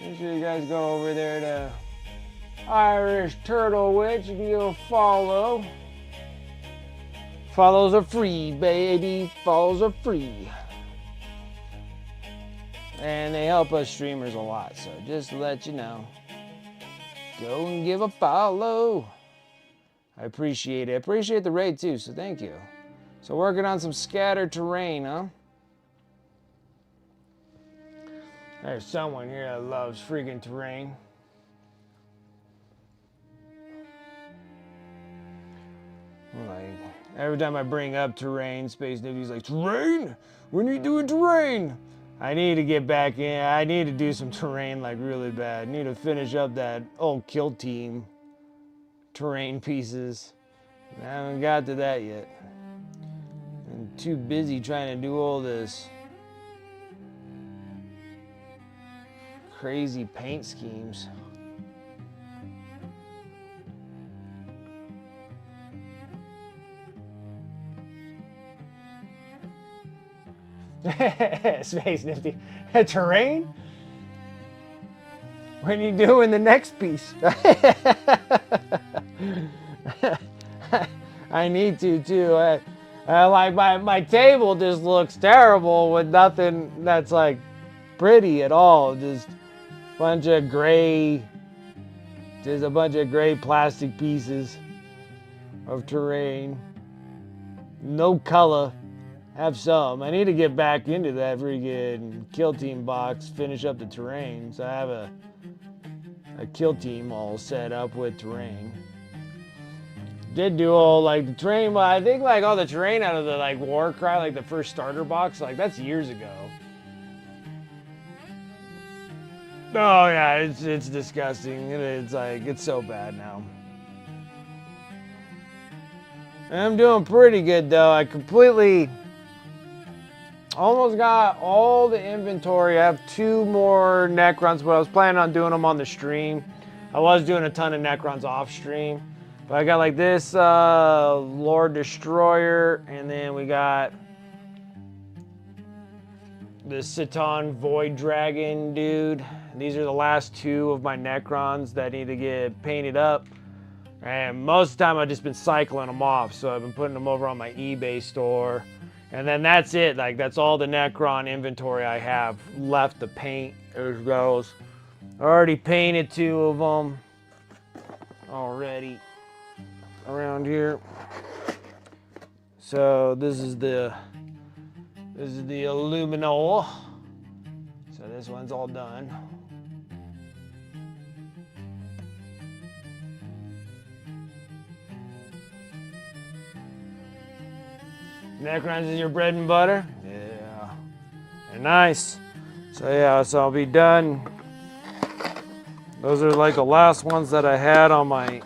Speaker 1: Make sure you guys go over there to Irish Turtle Witch and give a follow. Follows are free, baby. Follows are free. And they help us streamers a lot, so just to let you know, go and give a follow. I appreciate it. I appreciate the raid too, so thank you. So working on some scattered terrain, huh? There's someone here that loves freaking terrain. Like, Every time I bring up terrain, Space Nivy's like, terrain? When are you doing terrain? I need to get back in. I need to do some terrain like really bad. I need to finish up that old kill team terrain pieces. I haven't got to that yet. I'm too busy trying to do all this crazy paint schemes. Space Nifty. Terrain? When you doing the next piece? I need to too. I like my table just looks terrible with nothing that's like pretty at all. Just bunch of gray. Just a bunch of gray plastic pieces of terrain. No color. Have some. I need to get back into that freaking kill team box, finish up the terrain. So I have a kill team all set up with terrain. Did do all like the terrain, but I think like all the terrain out of the like Warcry, like the first starter box, like that's years ago. Oh yeah, it's disgusting. It's like it's so bad now. I'm doing pretty good though. I completely almost got all the inventory. I have 2 more Necrons, but I was planning on doing them on the stream. I was doing a ton of Necrons off stream. But I got like this Lord Destroyer, and then we got the Citan Void Dragon dude. These are the last 2 of my Necrons that need to get painted up. And most of the time I've just been cycling them off, so I've been putting them over on my eBay store. And then that's it. Like that's all the Necron inventory I have left to paint. There's those. I already painted 2 of them already around here. So this is the Illuminol. So this one's all done. Necrons is your bread and butter? Yeah. They're nice. So yeah, so I'll be done. Those are like the last ones that I had on my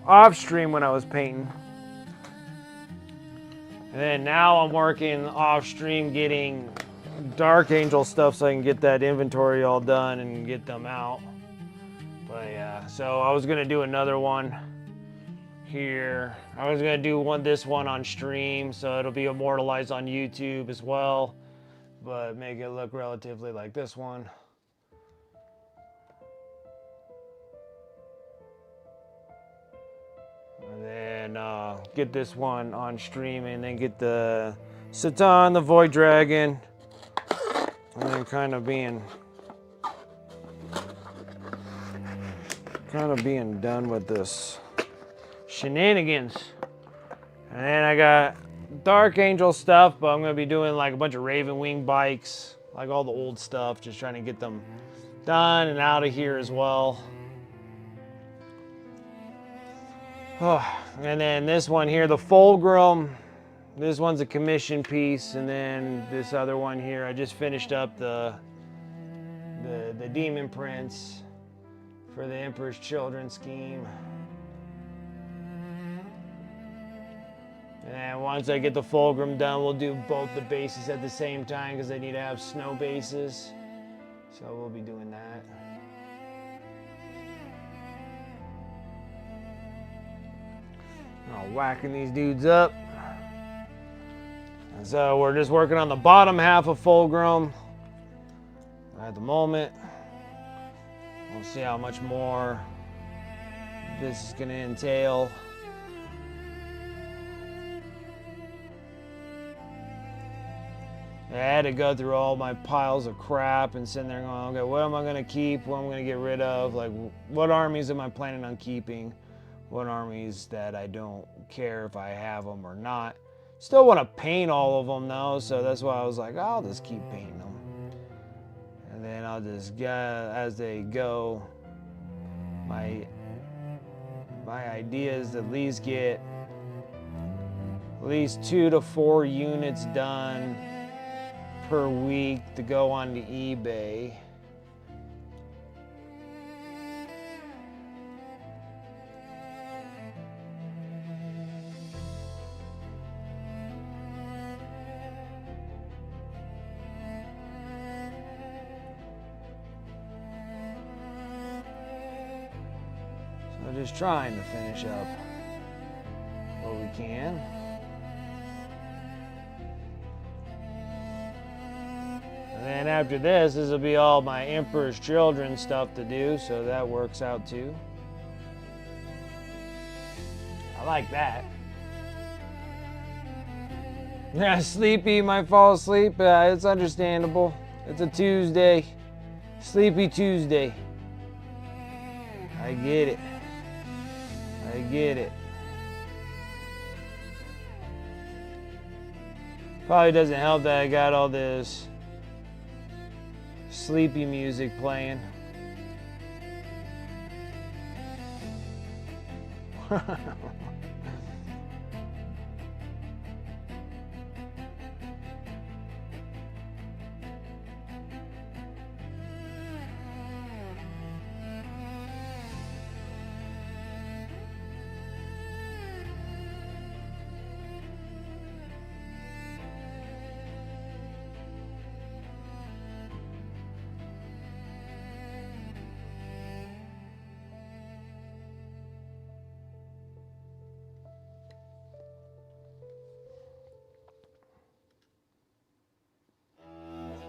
Speaker 1: off stream when I was painting. And then now I'm working off stream getting Dark Angel stuff so I can get that inventory all done and get them out. But yeah, so I was gonna do another one here. I was gonna do this one on stream, so it'll be immortalized on YouTube as well, but make it look relatively like this one. And then get this one on stream, and then get the Citan, the Void Dragon, and then kind of being done with this shenanigans. And then I got Dark Angel stuff, but I'm gonna be doing like a bunch of Raven Wing bikes, like all the old stuff, just trying to get them done and out of here as well. Oh, and then this one here, the Fulgrim. This one's a commission piece, and then this other one here, I just finished up the Demon Prince for the Emperor's Children scheme. And once I get the Fulgrim done, we'll do both the bases at the same time because I need to have snow bases. So we'll be doing that. Whacking these dudes up. And so we're just working on the bottom half of Fulgrim at the moment. We'll see how much more this is going to entail. I had to go through all my piles of crap and sitting there going, okay, what am I going to keep? What am I going to get rid of? Like, what armies am I planning on keeping? What armies that I don't care if I have them or not. Still want to paint all of them though, so that's why I was like, I'll just keep painting them. And then I'll just get, as they go, my idea is to at least get at least 2 to 4 units done per week to go onto eBay. So just trying to finish up what we can. And then after this will be all my Emperor's Children stuff to do, so that works out too. I like that. Yeah, sleepy, might fall asleep. It's understandable. It's a Tuesday. Sleepy Tuesday. I get it. I get it. Probably doesn't help that I got all this sleepy music playing.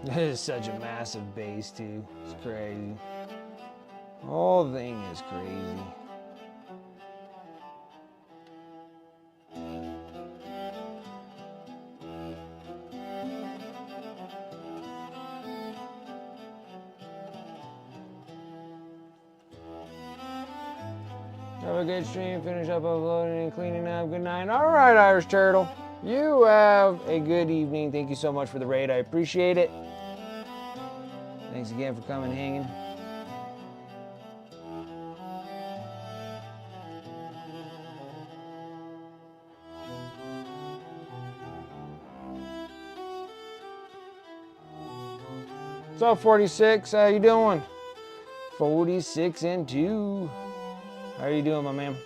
Speaker 1: This is such a massive base too. It's crazy. The whole thing is crazy. Have a good stream. Finish up uploading and cleaning up. Good night. All right, Irish Turtle. You have a good evening. Thank you so much for the raid. I appreciate it. Thanks again for coming and hanging. What's up, 46? How you doing? 46 and 2. How are you doing, my man?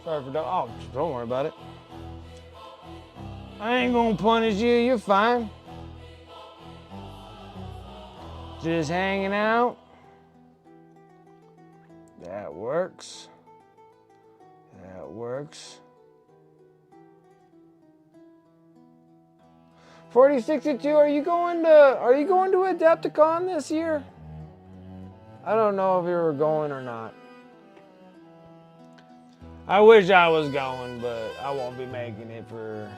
Speaker 1: Sorry for oh, don't worry about it. I ain't gonna punish you. You're fine. Just hanging out. That works. That works. 4062, are you going to Adepticon this year? I don't know if you were going or not. I wish I was going, but I won't be making it for...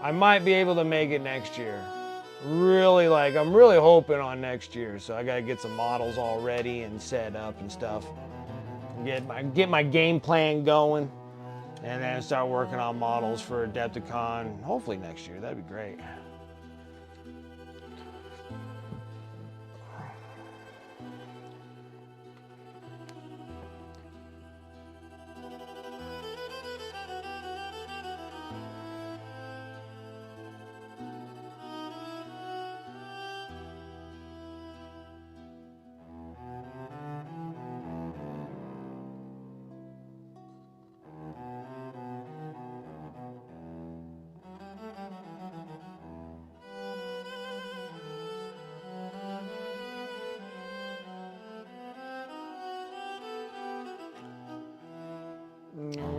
Speaker 1: I might be able to make it next year. I'm really hoping on next year, so I gotta get some models all ready and set up and stuff. Get my game plan going, and then start working on models for Adepticon, hopefully next year. That'd be great.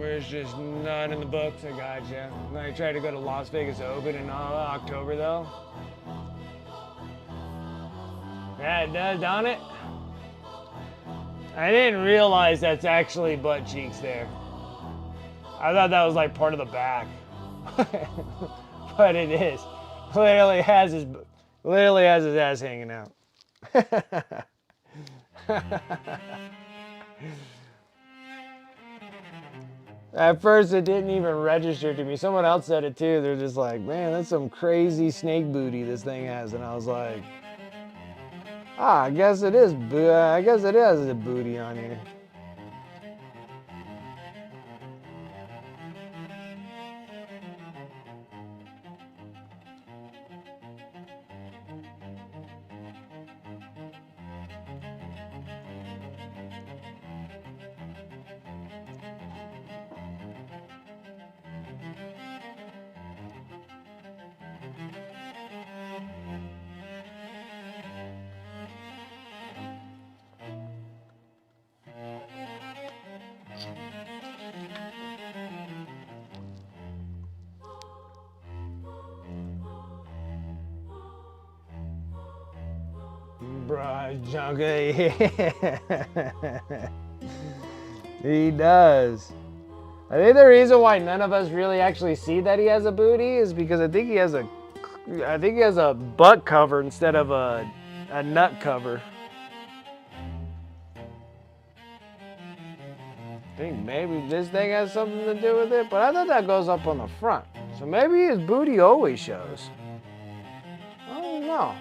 Speaker 1: It's just not in the books. I gotcha. I tried to go to Las Vegas Open in October though. Yeah, it does, don't it? I didn't realize that's actually butt cheeks there. I thought that was like part of the back. But it is. Literally has his ass hanging out. At first it didn't even register to me. Someone else said it too. They're just like, man, that's some crazy snake booty this thing has. And I was like, I guess it is. I guess it is a booty on here. Bruh, Junkie. He does. I think the reason why none of us really actually see that he has a booty is because I think he has a butt cover instead of a nut cover. I think maybe this thing has something to do with it, but I thought that goes up on the front. So maybe his booty always shows. I don't know.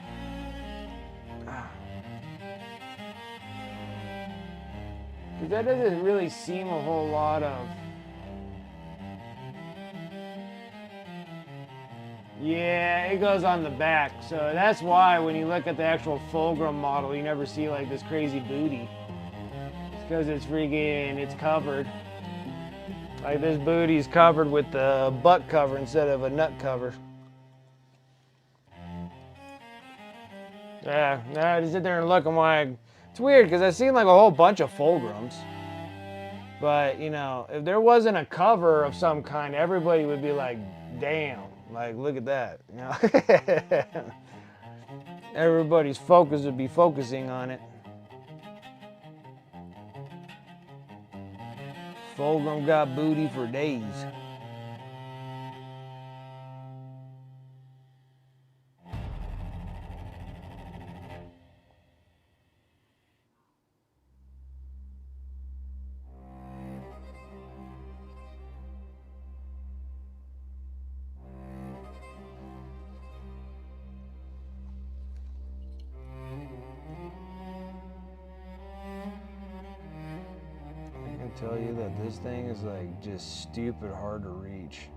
Speaker 1: Because that doesn't really seem a whole lot of... Yeah, it goes on the back. So that's why when you look at the actual Fulgrim model, you never see like this crazy booty. It's because it's covered. Like this booty's covered with the butt cover instead of a nut cover. Yeah, I just sit there and look, I'm like, it's weird because I've seen like a whole bunch of Fulgrims. But, you know, if there wasn't a cover of some kind, everybody would be like, damn, like, look at that. You know? Everybody's focus would be focusing on it. Fulgrim got booty for days. Tell you that this thing is like just stupid hard to reach.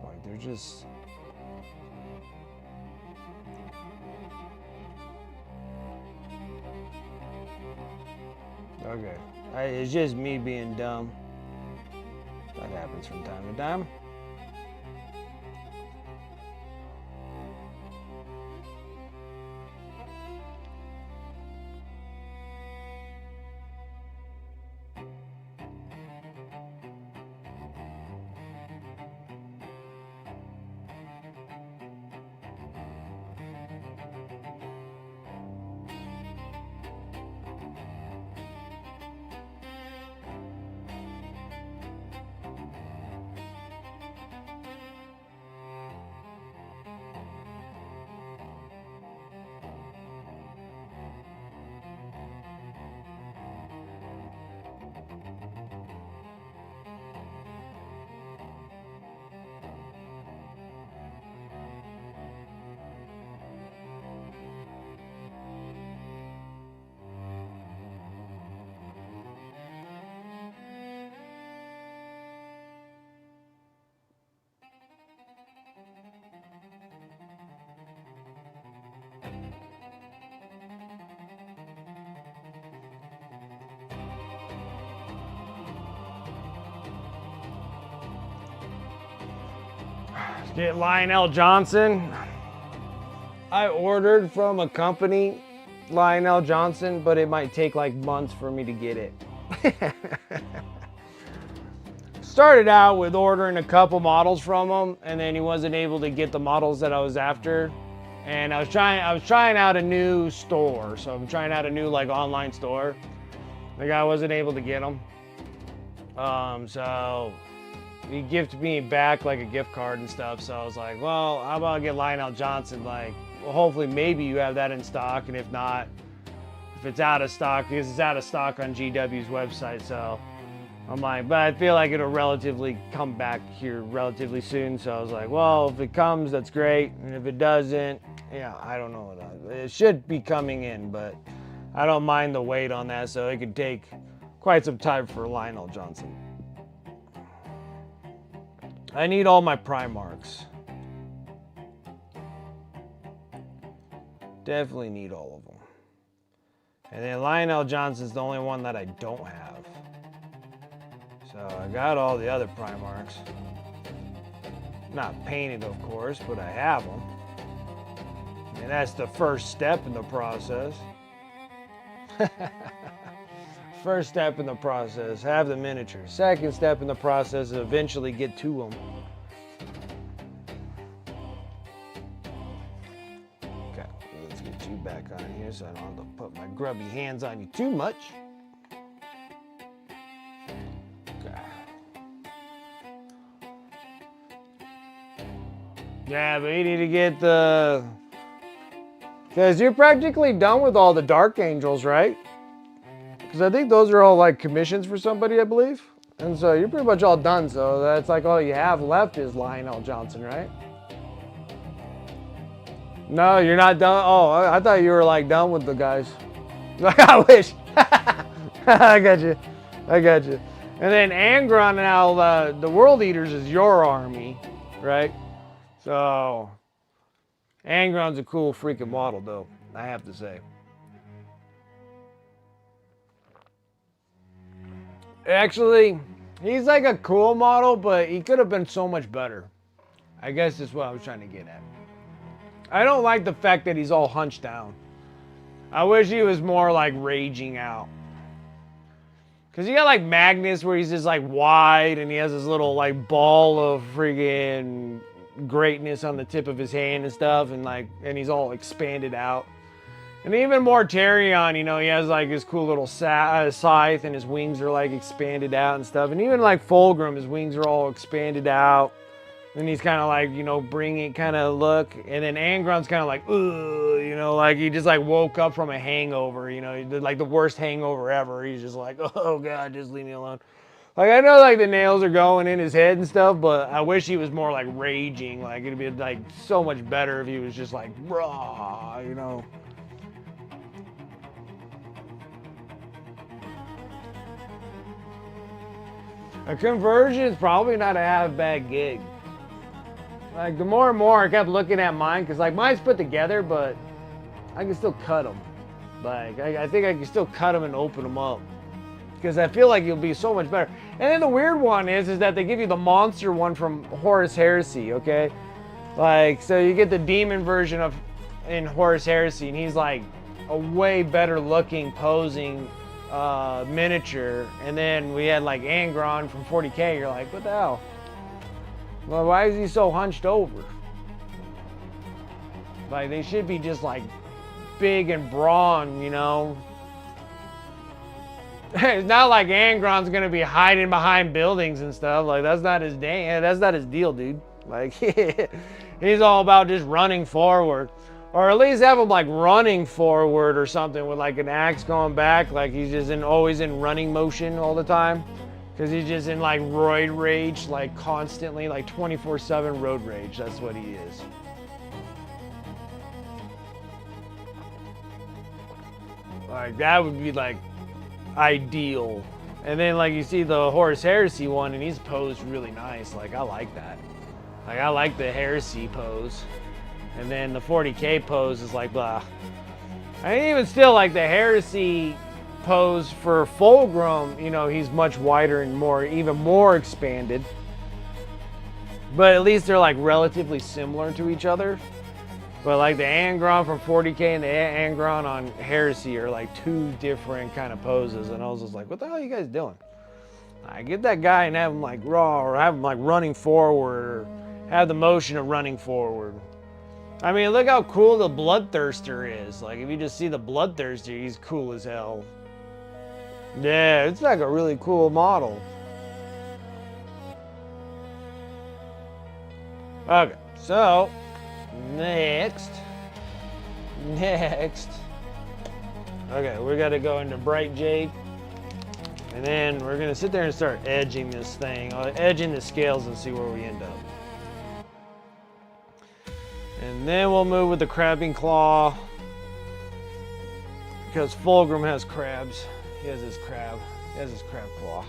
Speaker 1: Like they're just... Okay, it's just me being dumb. That happens from time to time. Get Lionel Johnson. I ordered from a company, Lionel Johnson, but it might take like months for me to get it. Started out with ordering a couple models from him, and then he wasn't able to get the models that I was after. And I was trying out a new store. So I'm trying out a new like online store. The guy wasn't able to get them. So he gifted me back like a gift card and stuff. So I was like, well, how about I get Lionel Johnson? Like, well, hopefully maybe you have that in stock. And if not, if it's out of stock, because it's out of stock on GW's website. So I'm like, but I feel like it'll relatively come back here relatively soon. So I was like, well, if it comes, that's great. And if it doesn't, yeah, I don't know. It should be coming in, but I don't mind the wait on that. So it could take quite some time for Lionel Johnson. I need all my Primarchs. Definitely need all of them. And then Lionel Johnson's the only one that I don't have. So I got all the other Primarchs. Not painted, of course, but I have them. And that's the first step in the process. First step in the process, have the miniatures. Second step in the process is eventually get to them. Okay, let's get you back on here so I don't have to put my grubby hands on you too much. Okay. Yeah, but you need to get the... Because you're practically done with all the Dark Angels, right? Because I think those are all like commissions for somebody, I believe. And so you're pretty much all done. So that's like all you have left is Lionel Johnson, right? No, you're not done. Oh, I thought you were like done with the guys. I wish. I got you. I got you. And then Angron now, the World Eaters is your army, right? So Angron's a cool freaking model, though, I have to say. Actually, he's like a cool model, but he could have been so much better. I guess that's what I was trying to get at. I don't like the fact that he's all hunched down. I wish he was more like raging out. Because you got like Magnus where he's just like wide and he has this little like ball of friggin' greatness on the tip of his hand and stuff, and he's all expanded out. And even more Tyrion, you know, he has like his cool little scythe and his wings are like expanded out and stuff. And even like Fulgrim, his wings are all expanded out. And he's kind of like, you know, bringing kind of look. And then Angron's kind of like, ugh, you know, like he just like woke up from a hangover, you know, like the worst hangover ever. He's just like, oh God, just leave me alone. Like, I know like the nails are going in his head and stuff, but I wish he was more like raging. Like it'd be like so much better if he was just like, raw, you know. A conversion is probably not a half-bad gig. Like, the more and more I kept looking at mine, because, like, mine's put together, but I can still cut them. Like, I think I can still cut them and open them up. Because I feel like you'll be so much better. And then the weird one is that they give you the monster one from Horus Heresy, okay? Like, so you get the demon version of in Horus Heresy, and he's, like, a way better looking, posing miniature. And then we had like Angron from 40K. You're like, what the hell? Well, why is he so hunched over? Like, they should be just like big and brawn, you know. It's not like Angron's gonna be hiding behind buildings and stuff. Like, that's not his deal, dude. Like, he's all about just running forward. Or at least have him like running forward or something with like an axe going back. Like he's just always in running motion all the time. Because he's just in like roid rage, like constantly, like 24/7 road rage. That's what he is. Like that would be like ideal. And then like you see the Horus Heresy one and he's posed really nice. Like I like that. Like I like the Heresy pose. And then the 40K pose is like blah. I mean, even still, like the Heresy pose for Fulgrim, you know, he's much wider and even more expanded. But at least they're like relatively similar to each other. But like the Angron from 40K and the Angron on Heresy are like two different kind of poses. And I was just like, what the hell are you guys doing? I get that guy and have him like raw or have him like running forward or have the motion of running forward. I mean, look how cool the Bloodthirster is. Like, if you just see the Bloodthirster, he's cool as hell. Yeah, it's like a really cool model. Okay, so next. Okay, we got to go into Bright Jade. And then we're going to sit there and start edging this thing, edging the scales and see where we end up. And then we'll move with the Crabbing Claw. Because Fulgrim has crabs. He has his crab. He has his crab claw.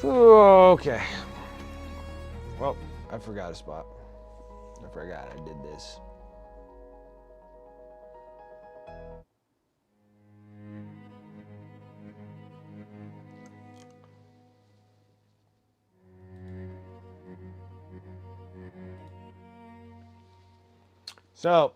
Speaker 1: Okay. Well, I forgot a spot. I forgot I did this. So,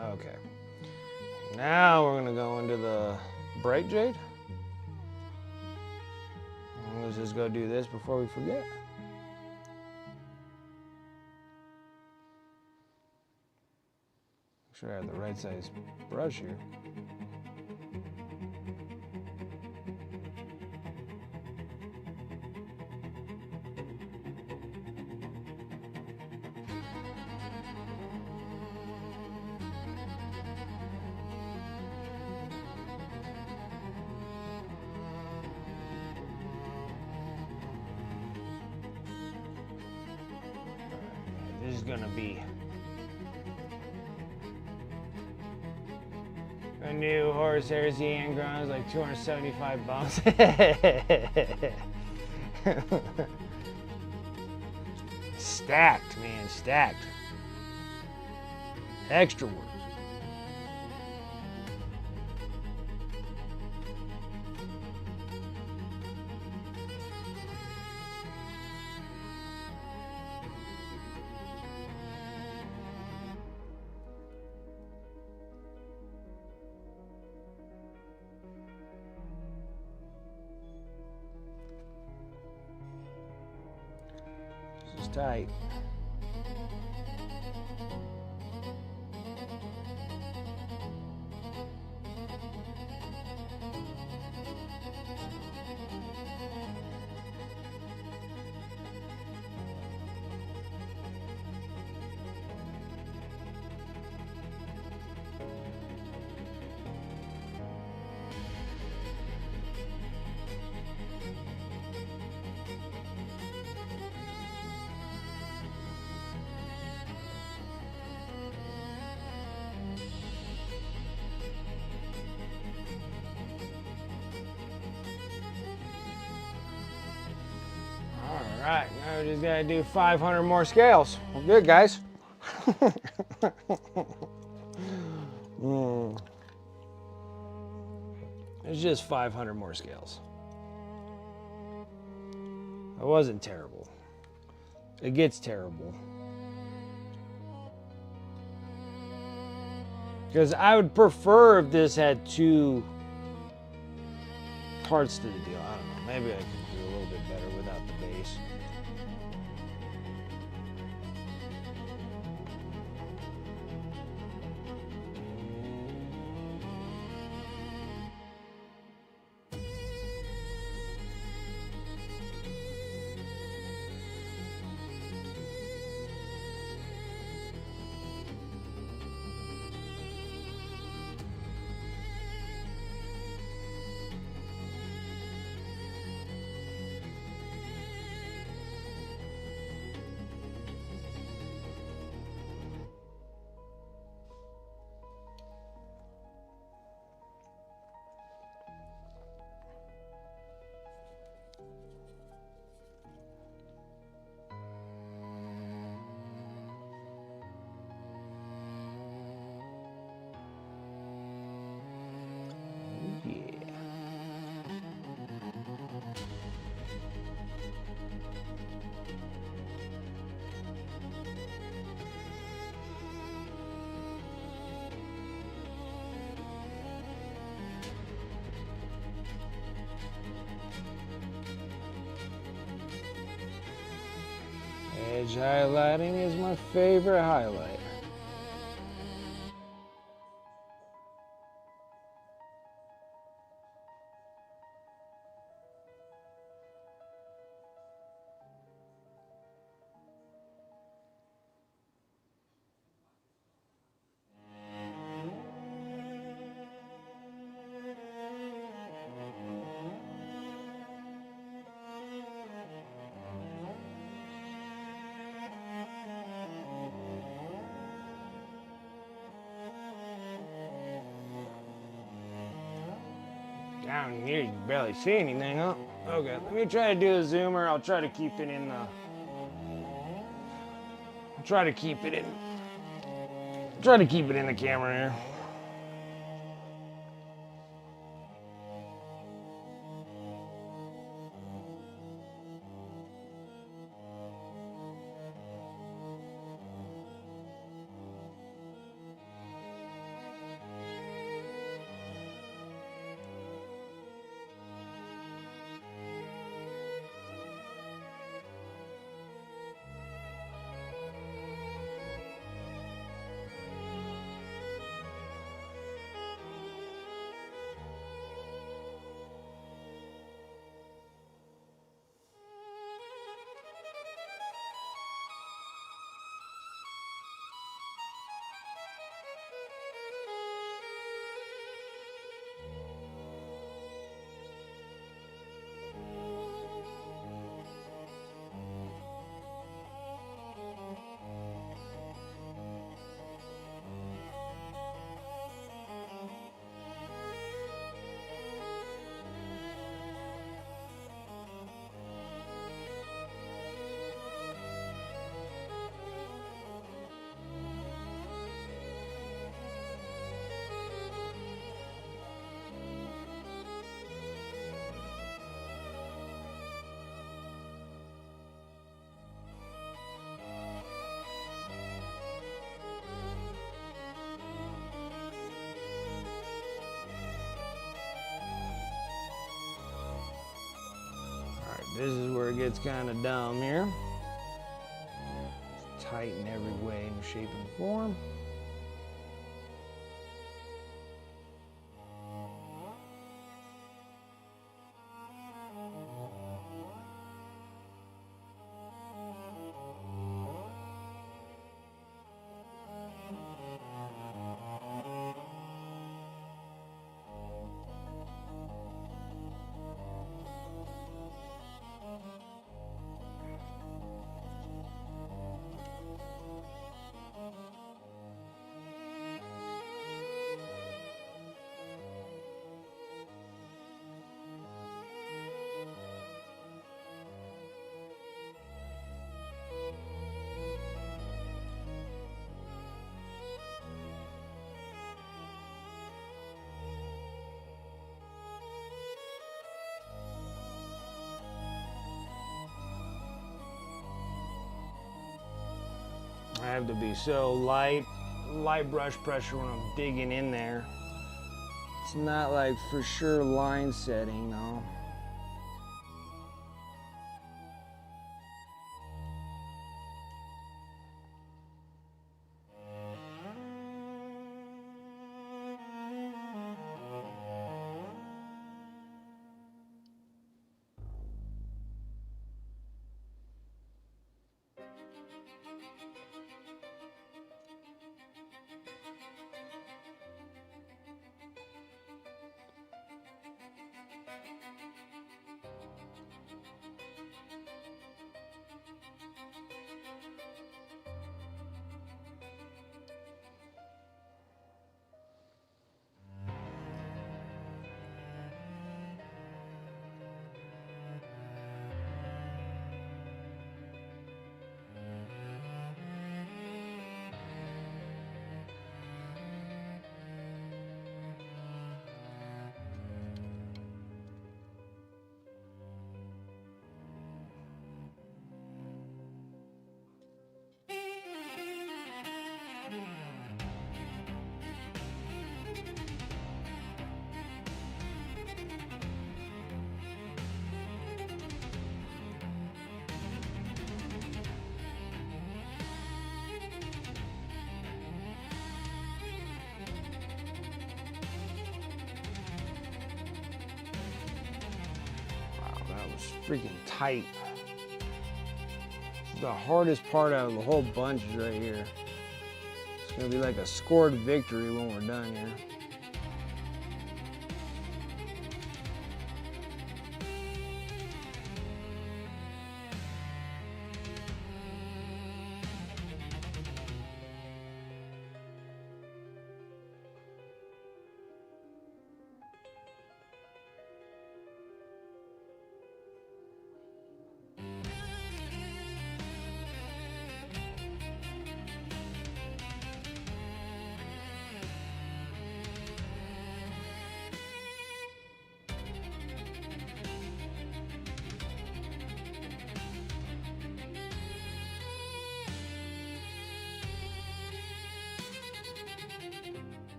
Speaker 1: okay. Now we're gonna go into the Bright Jade. Let's just go do this before we forget. Make sure I have the right size brush here. This is gonna be a new horsehair Ziangron is like 275 bucks. Stacked, man, stacked. Extra work. This is tight. All right, now we just gotta do 500 more scales. Well, good, guys. It's just 500 more scales. It wasn't terrible. It gets terrible. Because I would prefer if this had two parts to the deal. I don't know. Maybe I could do a little bit better without the base. Edge highlighting is my favorite highlight. Down here, you can barely see anything, huh? Okay, let me try to do a zoomer. I'll try to keep it in the... Try to keep it in the camera here. This is where it gets kind of dumb here. It's tight in every way and shape and form. I have to be so light brush pressure when I'm digging in there. It's not like for sure line setting though. freaking tight. The hardest part out of the whole bunch is right here. It's gonna be like a scored victory when we're done here.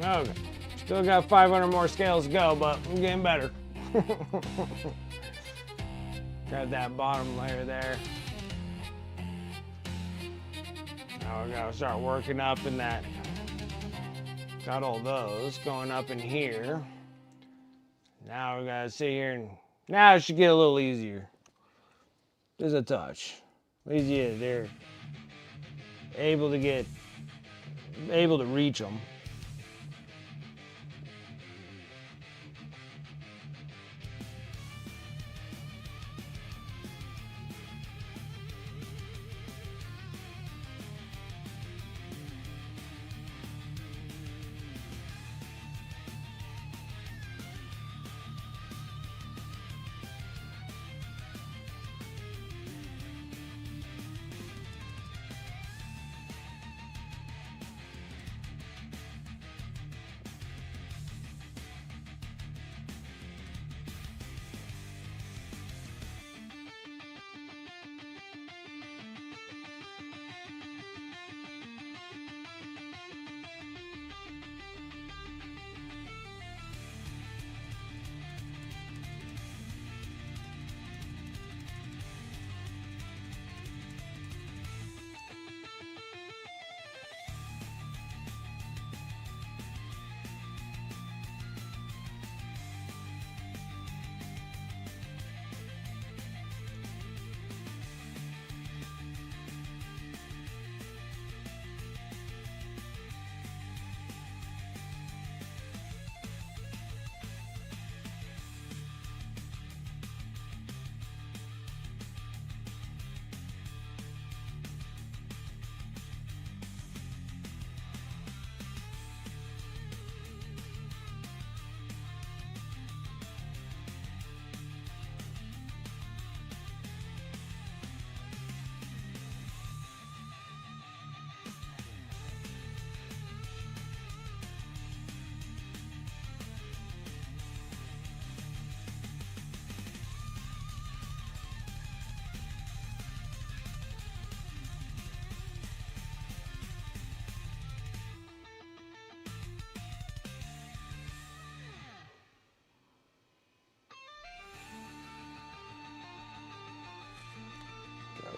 Speaker 1: Okay, still got 500 more scales to go, but I'm getting better. Got that bottom layer there. Now we gotta start working up in that. Got all those going up in here. Now we gotta sit here and now it should get a little easier. Just a touch. At least yeah, they're able to reach them.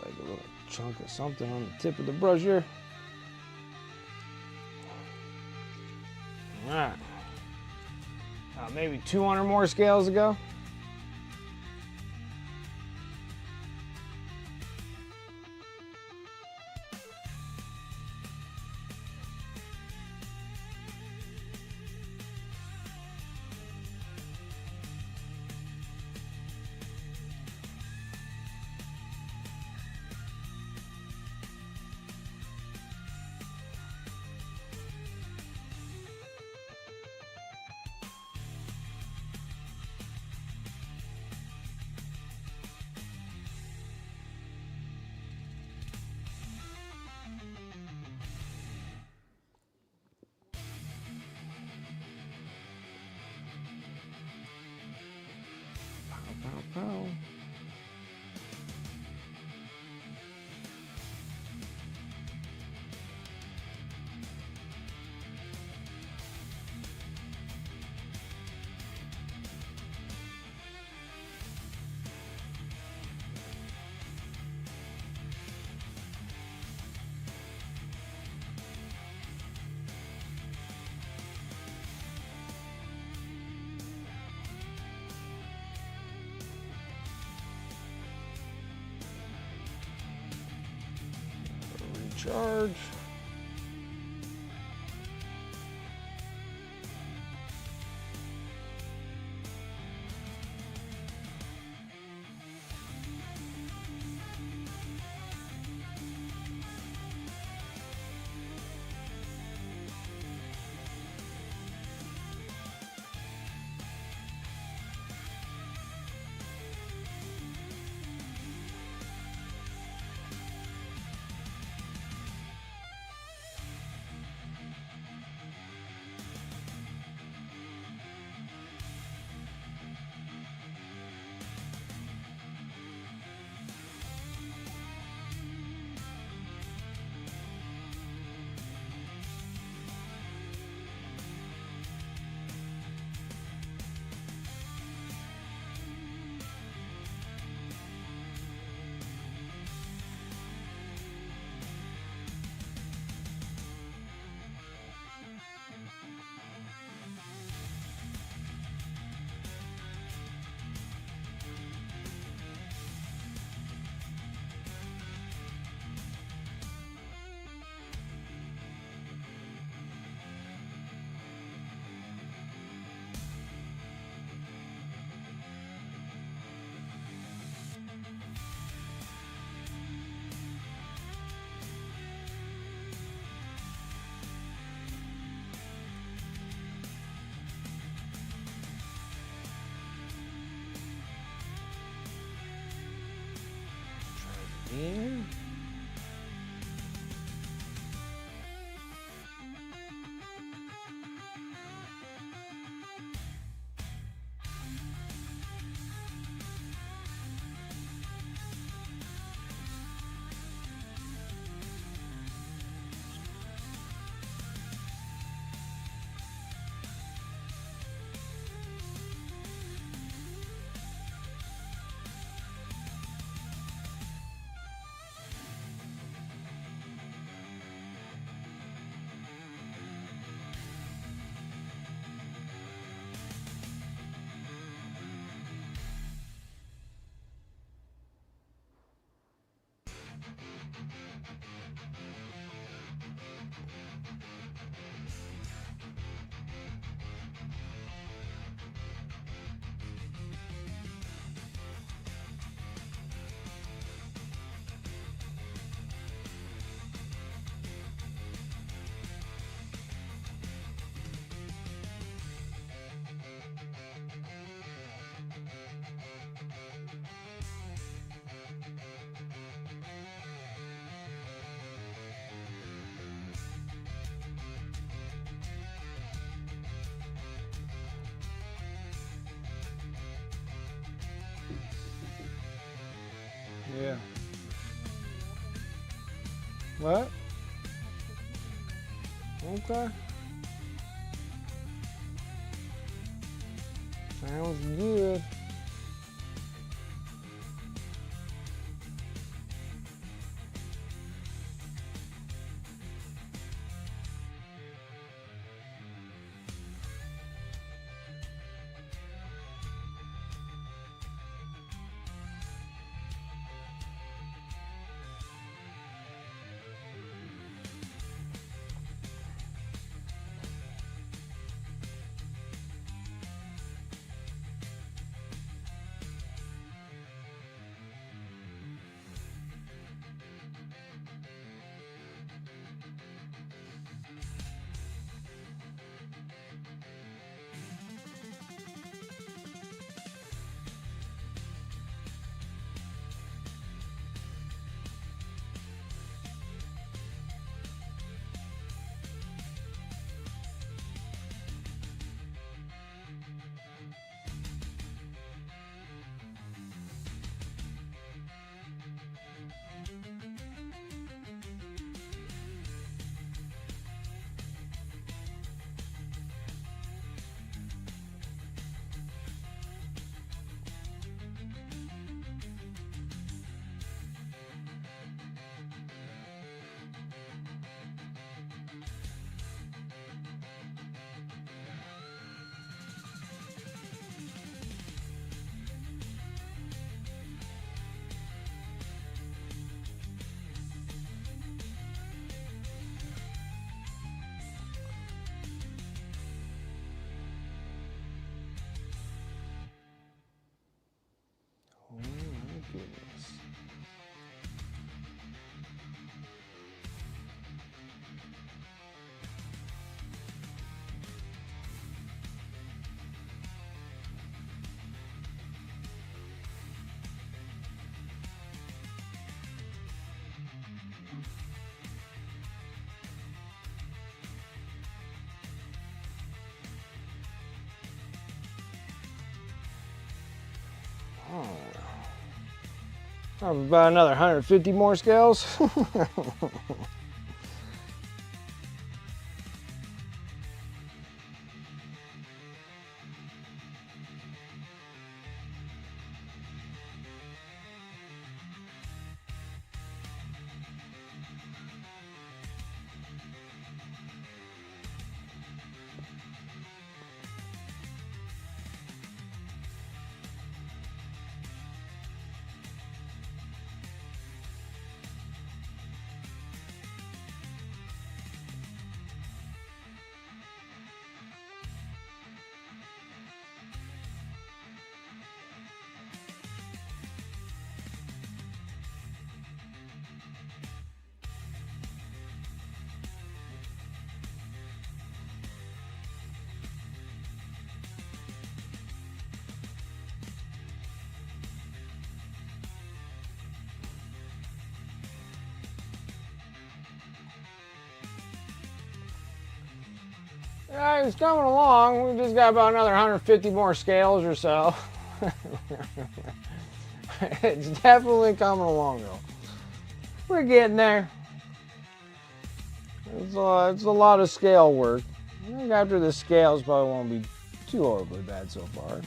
Speaker 1: Like a little chunk of something on the tip of the brush here. All right. Maybe 200 more scales to go. Charge. Here. Yeah. What? Okay. Sounds good. About another 150 more scales. Yeah, it's coming along. We just got about another 150 more scales or so. It's definitely coming along though. We're getting there. It's a lot of scale work. I think after the scales probably won't be too horribly bad so far.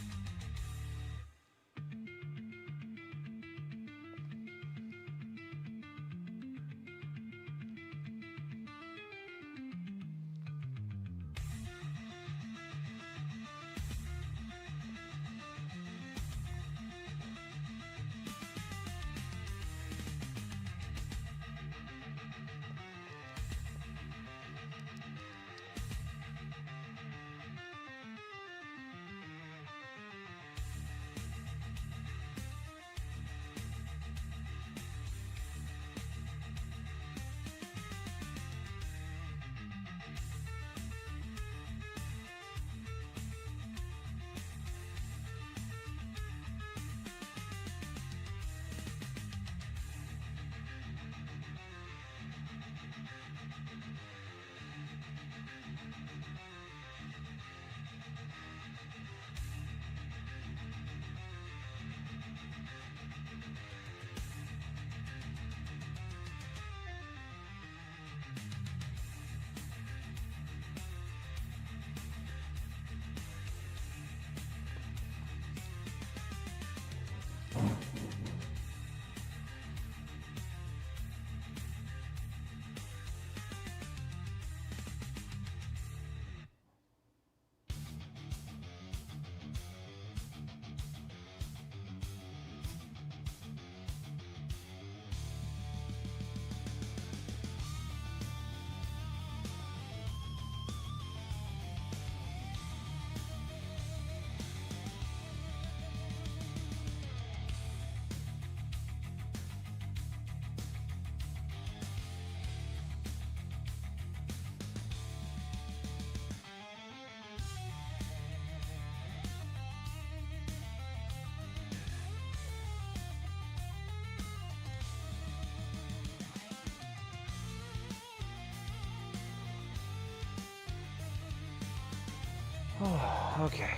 Speaker 1: Okay.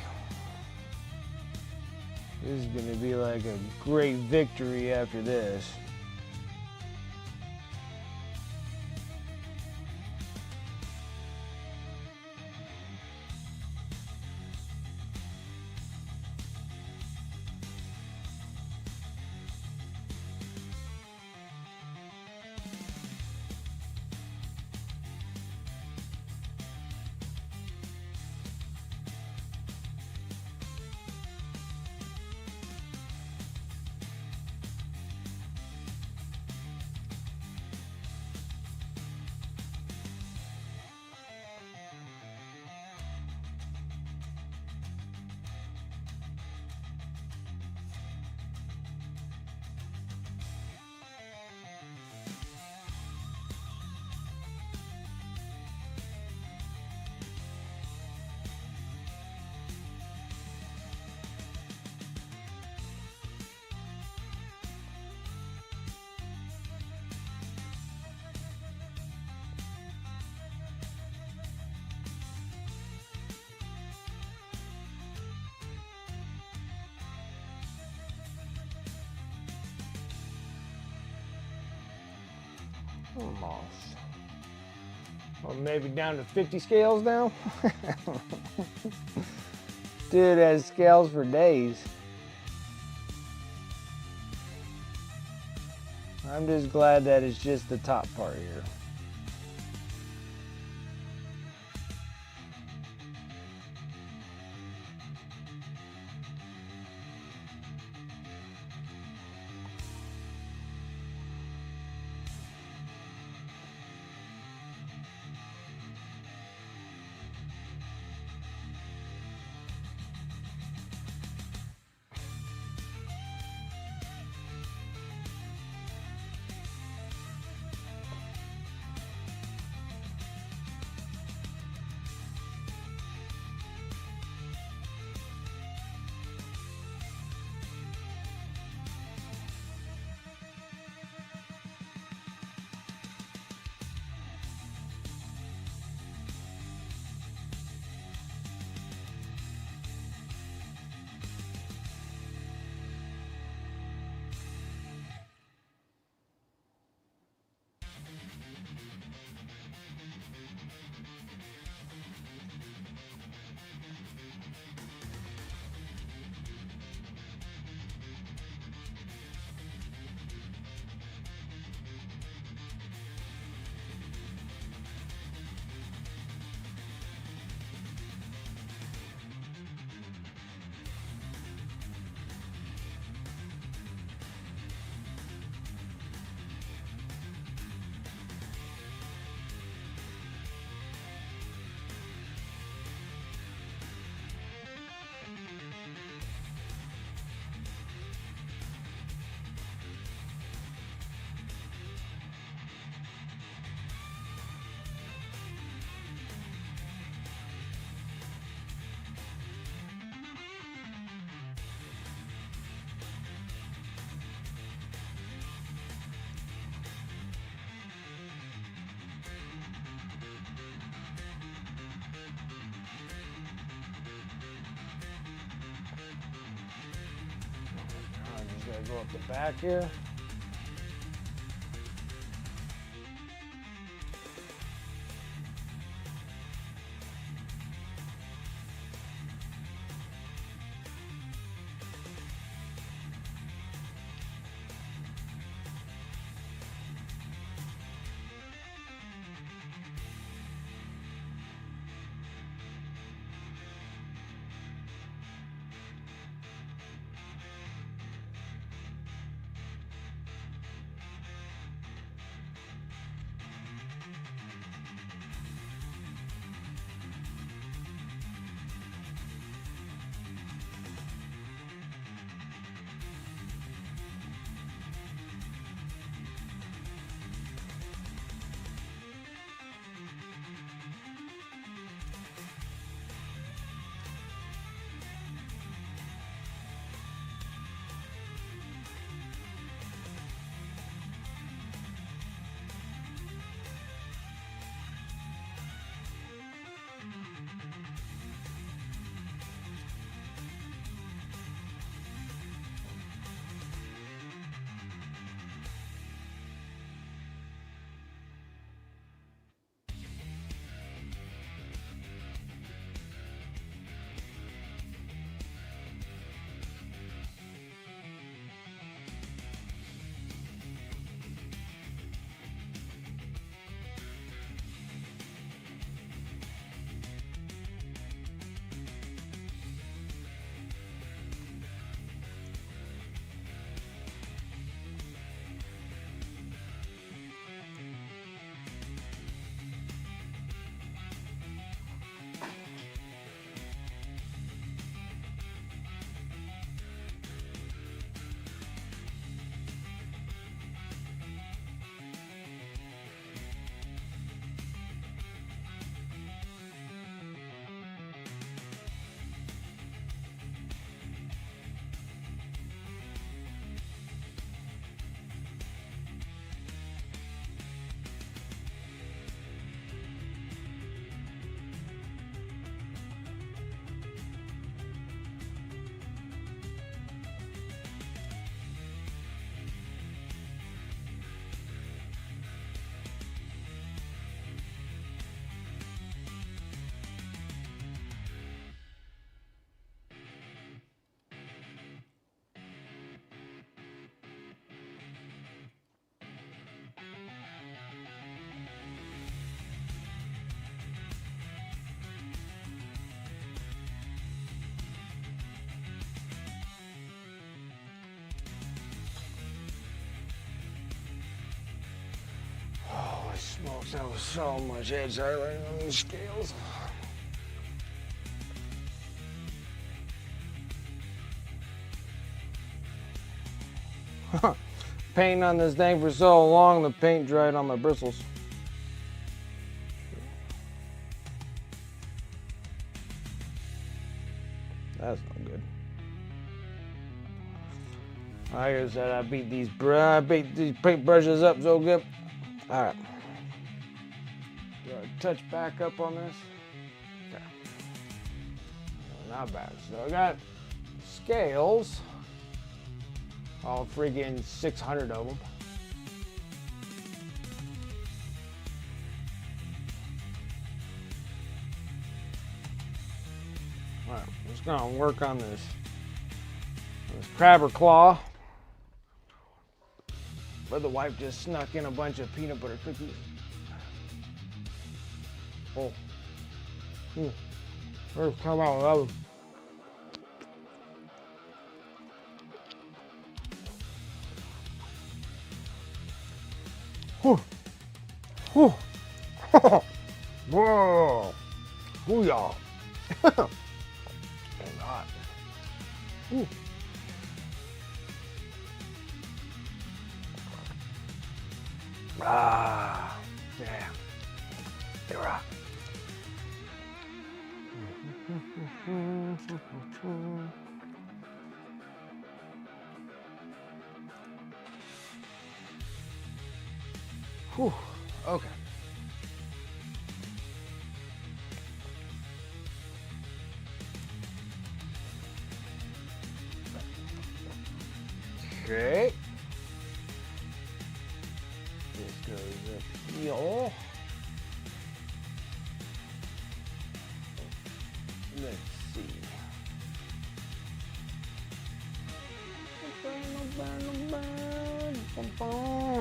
Speaker 1: This is gonna be like a great victory after this. Almost. Or maybe down to 50 scales now? Dude has scales for days. I'm just glad that it's just the top part here. Just gotta go up the back here. Oh, that was so much edge highlighting on these scales. Painting on this thing for so long, the paint dried on my bristles. That's no good. Like I said, I beat these paint brushes up so good. All right. Do I touch back up on this? Okay. Not bad. So I got scales. All friggin' 600 of them. Alright, I'm just gonna work on this crabber claw. But the wife just snuck in a bunch of peanut butter cookies. Oh. First time out of those. Whew. Whew. Whoa. Hoo-yah. Oh, God. Ooh. Ah, damn. They rock. Whew. Okay. Okay. This goes up here. Let's see.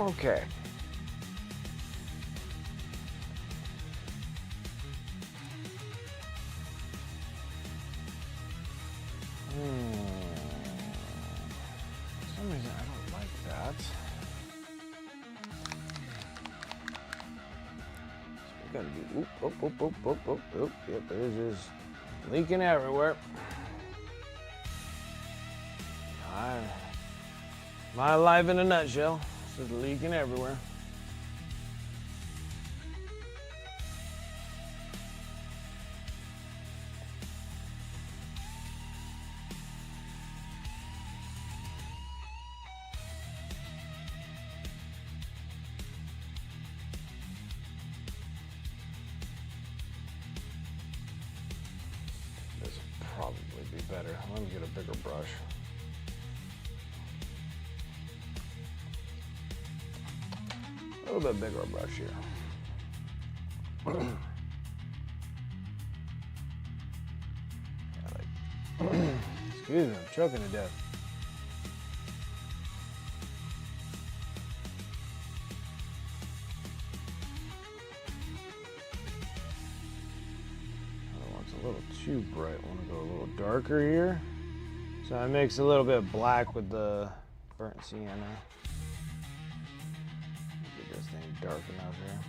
Speaker 1: Okay. For some reason, I don't like that. So we gotta do. Oop. Yep, there's just leaking everywhere. My life in a nutshell. It's just leaking everywhere. This would probably be better. Let me get a bigger brush. A little bit bigger brush here. Excuse me, I'm choking to death. That one's a little too bright. I want to go a little darker here. So I mix a little bit of black with the burnt sienna. Get this thing dark enough here.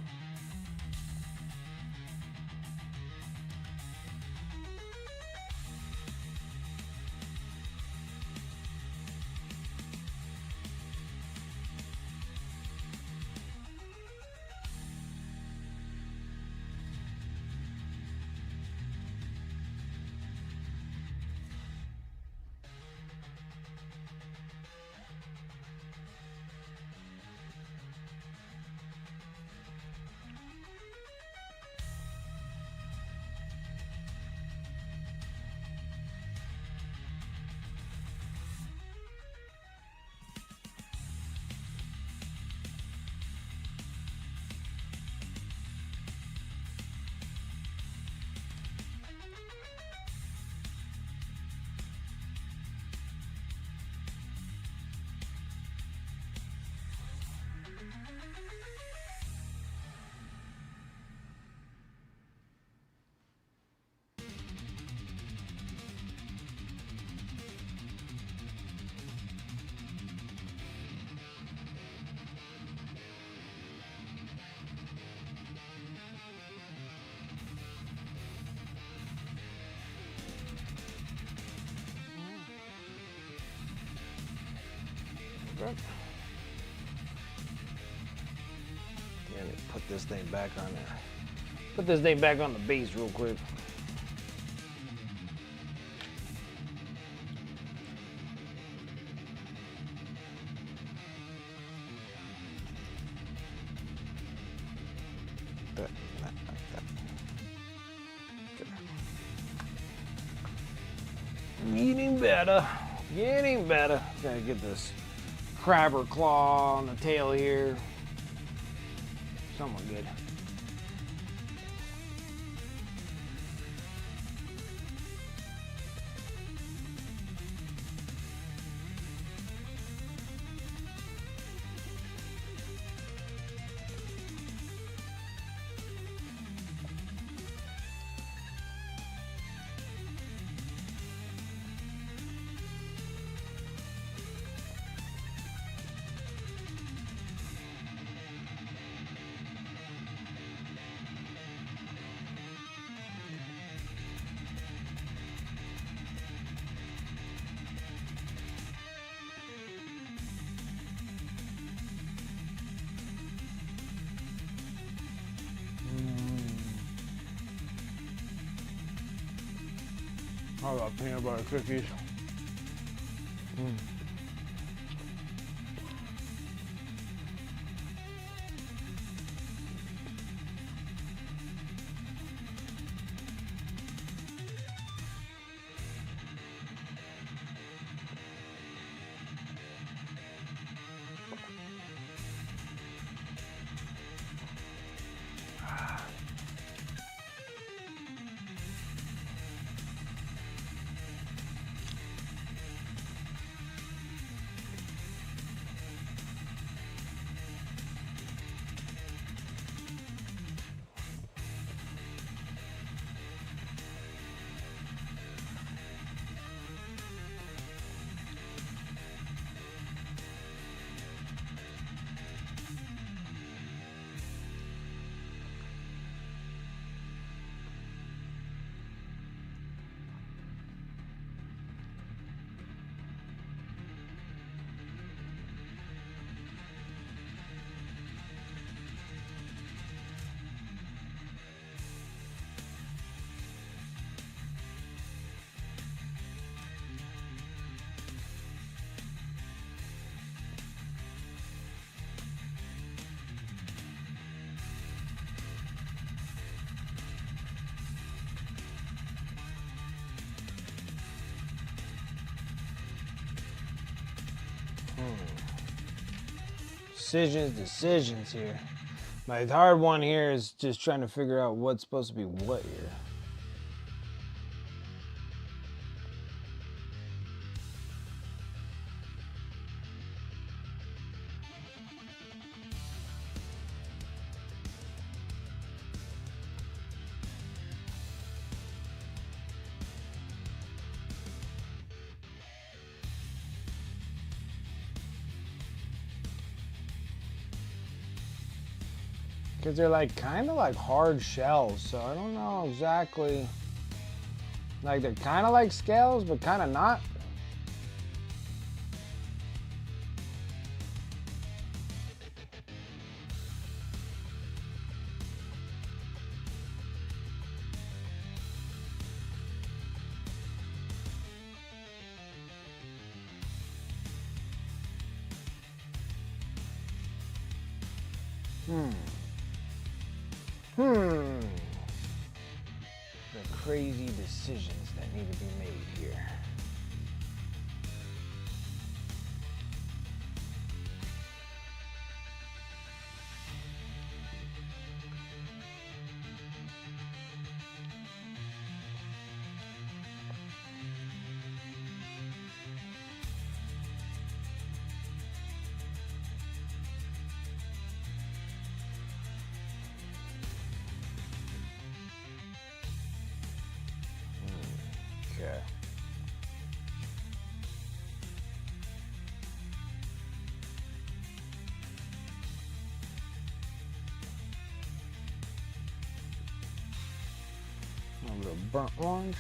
Speaker 1: Okay. Let me put this thing back on there. Put this thing back on the base real quick. Getting better. Getting better. Gotta get this crabber claw on the tail here. Somewhat good. How about peanut butter cookies? Decisions here. My hard one here is just trying to figure out what's supposed to be what here. Because they're like kind of like hard shells, so I don't know exactly. Like they're kind of like scales, but kind of not. The crazy decisions that need to be made here. Okay. A little burnt orange.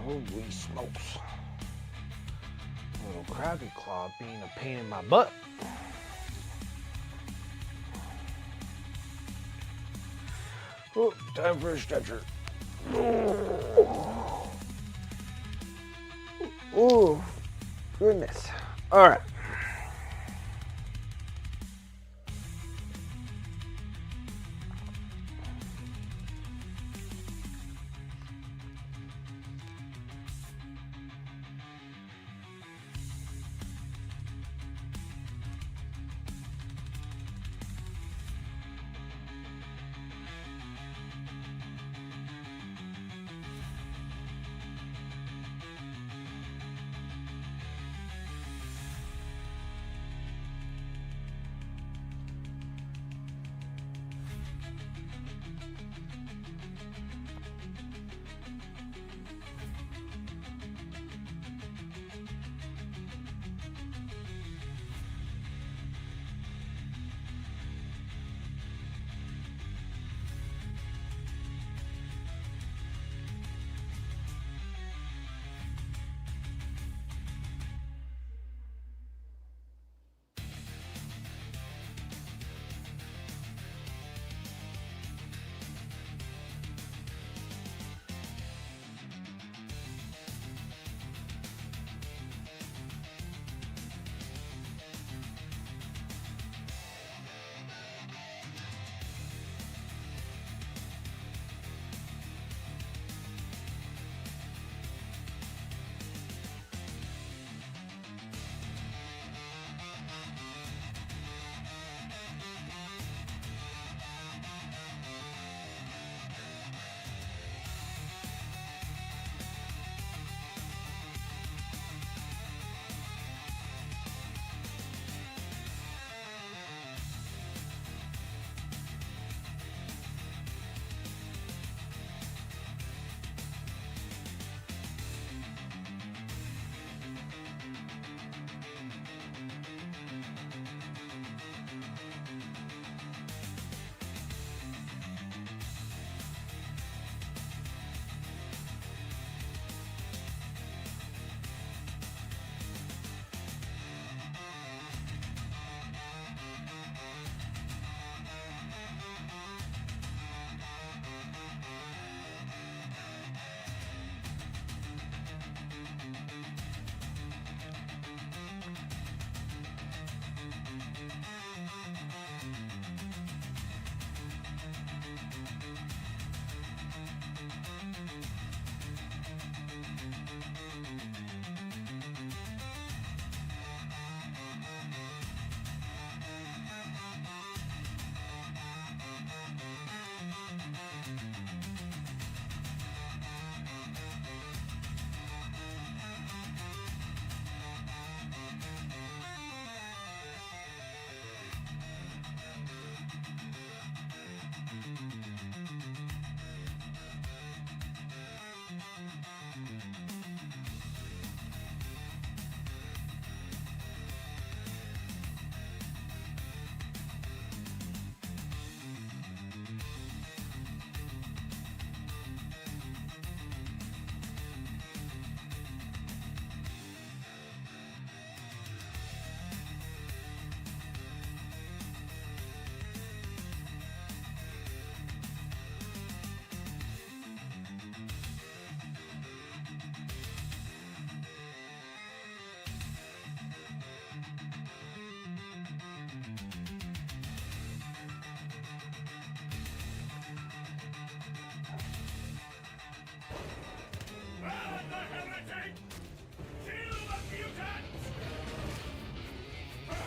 Speaker 1: Holy smokes. Little Krabby Claw being a pain in my butt. Oh, time for a stretcher. Oh, goodness. All right.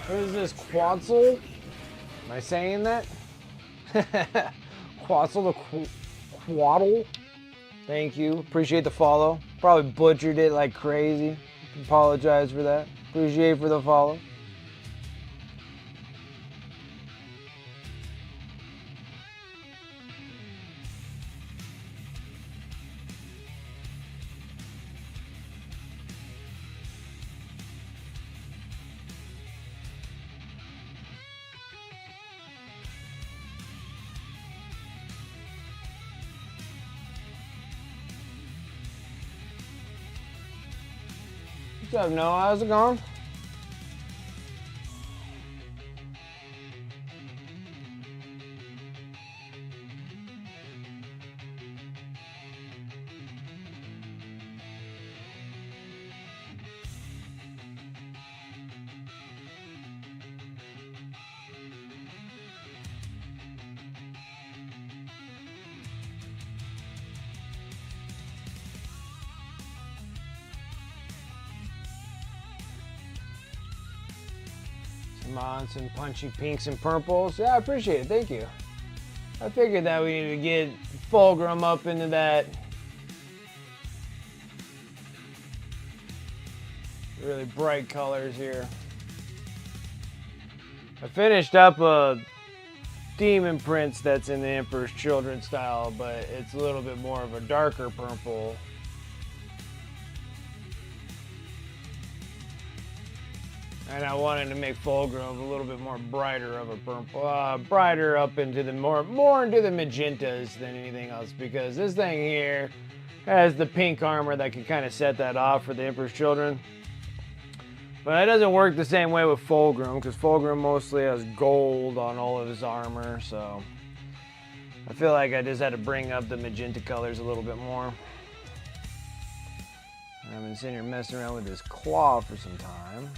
Speaker 1: What is this, Quetzal? Am I saying that? Quetzal the Quaddle? Thank you. Appreciate the follow. Probably butchered it like crazy. Apologize for that. Appreciate for the follow. What's up, Noah? How's it going? On some punchy pinks and purples. Yeah, I appreciate it. Thank you. I figured that we need to get Fulgrim up into that really bright colors here. I finished up a Demon Prince that's in the Emperor's Children style, but it's a little bit more of a darker purple. And I wanted to make Fulgrim a little bit more brighter of a purple, brighter up into the more into the magentas than anything else, because this thing here has the pink armor that can kind of set that off for the Emperor's Children. But it doesn't work the same way with Fulgrim, because Fulgrim mostly has gold on all of his armor, so I feel like I just had to bring up the magenta colors a little bit more. I've been sitting here messing around with this claw for some time.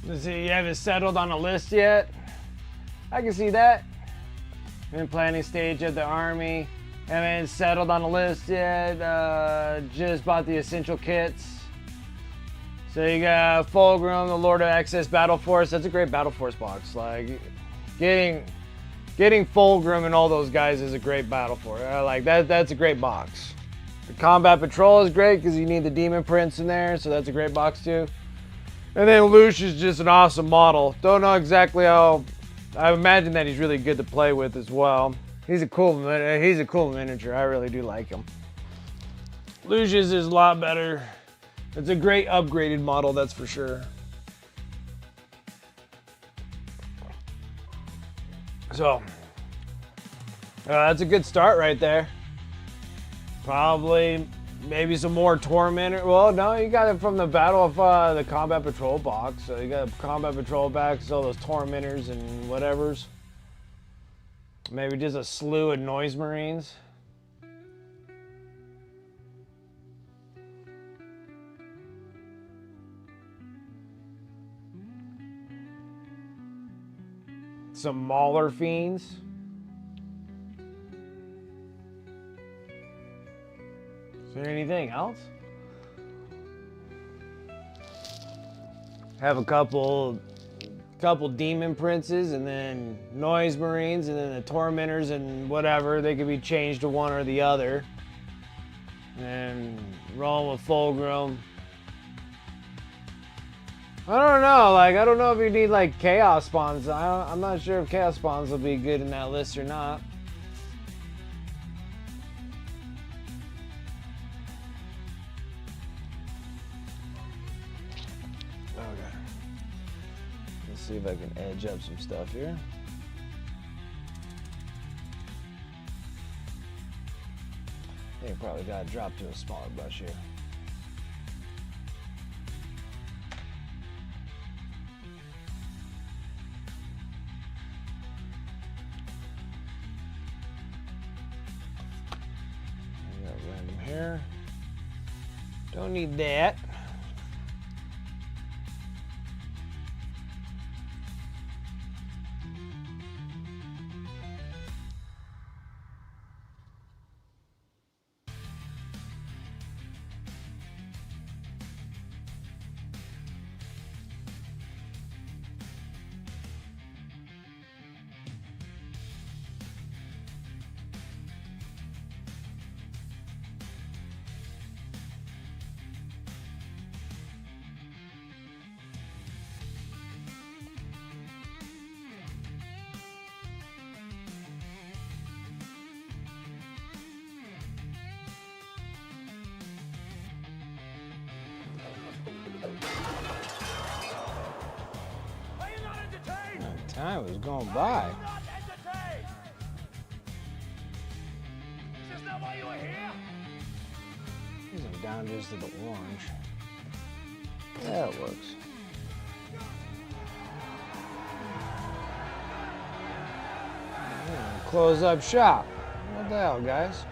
Speaker 1: Let's see, you haven't settled on a list yet? I can see that. In planning stage of the army. Haven't settled on a list yet. Just bought the essential kits. So you got Fulgrim, the Lord of Access Battle Force. That's a great Battle Force box. Like getting Fulgrim and all those guys is a great Battle Force. Like that's a great box. The Combat Patrol is great because you need the Demon Prince in there, so that's a great box too. And then Lush is just an awesome model. Don't know exactly how. I imagine that he's really good to play with as well. He's a cool miniature. I really do like him. Lucius is a lot better. It's a great upgraded model, that's for sure. So, that's a good start right there. Probably, maybe some more Tormentor. Well, no, you got it from the Battle of the Combat Patrol box. So you got a Combat Patrol box, all those Tormentors and whatevers. Maybe just a slew of Noise Marines. Some Mauler Fiends. Is there anything else? Have a couple Demon Princes and then Noise Marines and then the Tormentors and whatever. They could be changed to one or the other. And rolling with Fulgrim. I don't know. Like, I don't know if you need like chaos spawns. I'm not sure if chaos spawns will be good in that list or not. Okay. Let's see if I can edge up some stuff here. I think I probably got to drop to a smaller brush here. I got random hair. Don't need that. Time was going by.
Speaker 2: Is this not why you were here?
Speaker 1: I'm down just to the orange. Yeah, it works. Close up shop. What the hell, guys?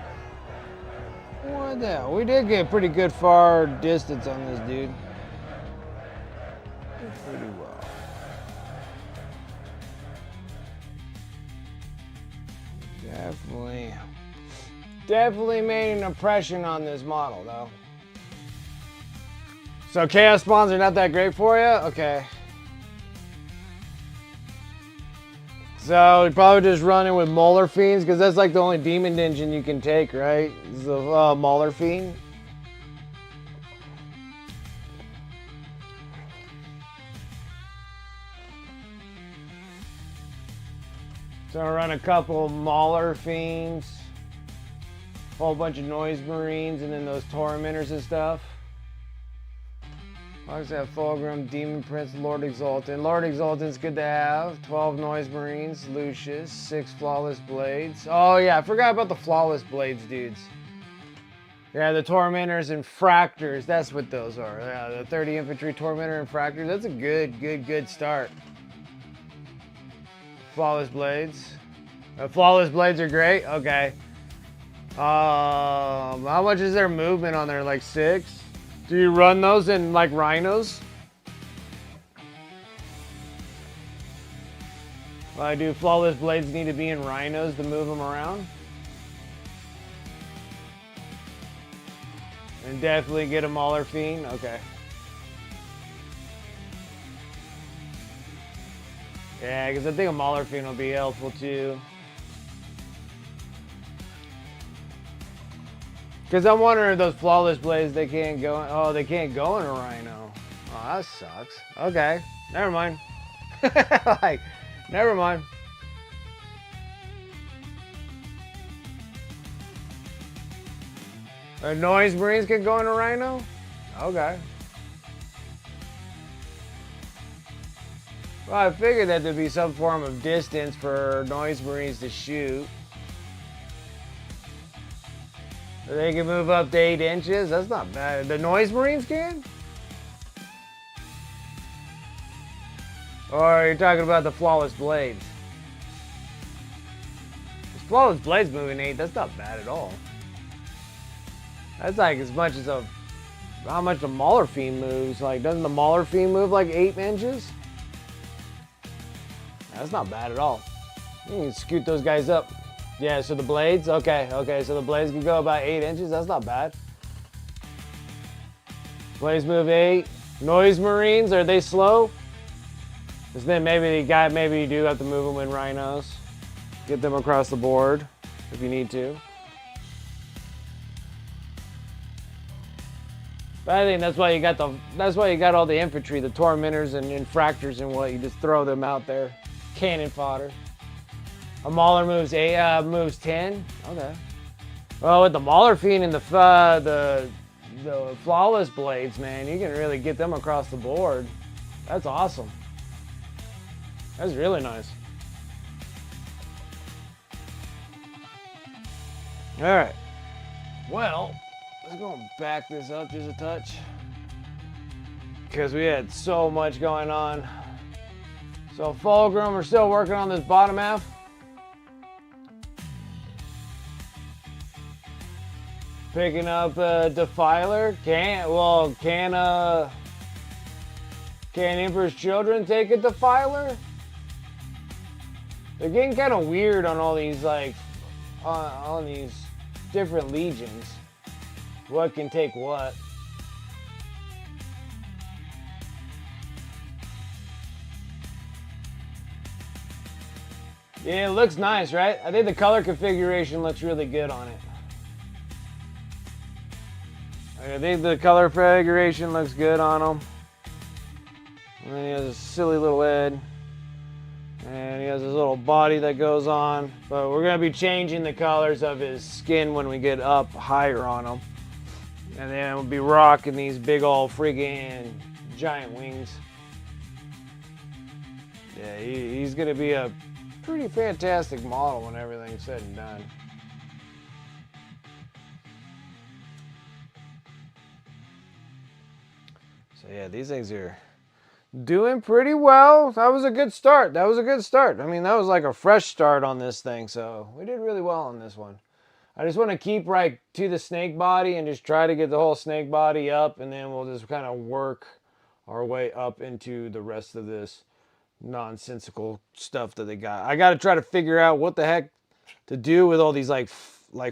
Speaker 1: What the hell? We did get pretty good far distance on this dude. Did pretty well. Definitely made an impression on this model, though. So chaos spawns are not that great for you? Okay. So you're probably just running with Molar Fiends, because that's like the only demon engine you can take, right? Is the Molar Fiend. So I run a couple Mauler Fiends, a whole bunch of Noise Marines, and then those Tormentors and stuff. I also have Fulgrim, Demon Prince, Lord Exultant. Lord Exultant's good to have. 12 Noise Marines, Lucius, 6 Flawless Blades. Oh yeah, I forgot about the Flawless Blades, dudes. Yeah, the Tormentors and Fractors, that's what those are. Yeah, the 30 Infantry Tormentor and Fractors, that's a good start. Flawless Blades. Flawless Blades are great? Okay. How much is their movement on there? Like 6? Do you run those in like rhinos? Do Flawless Blades need to be in rhinos to move them around? And definitely get a Mauler Fiend? Okay. Yeah, because I think a Mauler Fiend will be helpful too. Because I'm wondering if those Flawless Blades, they can't go in, oh, they can't go in a rhino. Oh, that sucks. Okay, never mind. Like, never mind. Noise Marines can go in a rhino? Okay. Well, I figured that there'd be some form of distance for Noise Marines to shoot. So they can move up to 8 inches? That's not bad. The Noise Marines can? Or you're talking about the Flawless Blades? This Flawless Blades moving 8, that's not bad at all. That's like as much as how much the Mauler Fiend moves. Like, doesn't the Mauler Fiend move like 8 inches? That's not bad at all. You can scoot those guys up. Yeah, so the blades, okay, so the blades can go about 8 inches. That's not bad. Blades move 8. Noise Marines, are they slow? Because then maybe you do have to move them in rhinos. Get them across the board if you need to. I think that's why you got all the infantry, the tormentors and infractors and what. You just throw them out there, cannon fodder. A Mauler moves 10. Okay. Well, with the Mauler Fiend and the flawless blades, man, you can really get them across the board. That's awesome. That's really nice. All right. Well, let's go and back this up just a touch, because we had so much going on. So Fulgrim, we're still working on this bottom half. Picking up Defiler. Can Emperor's Children take a Defiler? They're getting kind of weird on all these, like, on these different legions. What can take what? Yeah, it looks nice, right? I think the color configuration looks really good on it. I think the color configuration looks good on him. And then he has a silly little head. And he has his little body that goes on. But we're going to be changing the colors of his skin when we get up higher on him. And then we'll be rocking these big old freaking giant wings. Yeah, he's going to be a pretty fantastic model when everything's said and done. So yeah, these things are doing pretty well. That was a good start. I mean, that was like a fresh start on this thing. So we did really well on this one. I just want to keep right to the snake body and just try to get the whole snake body up, and then we'll just kind of work our way up into the rest of this nonsensical stuff that they got. I got to try to figure out what the heck to do with all these like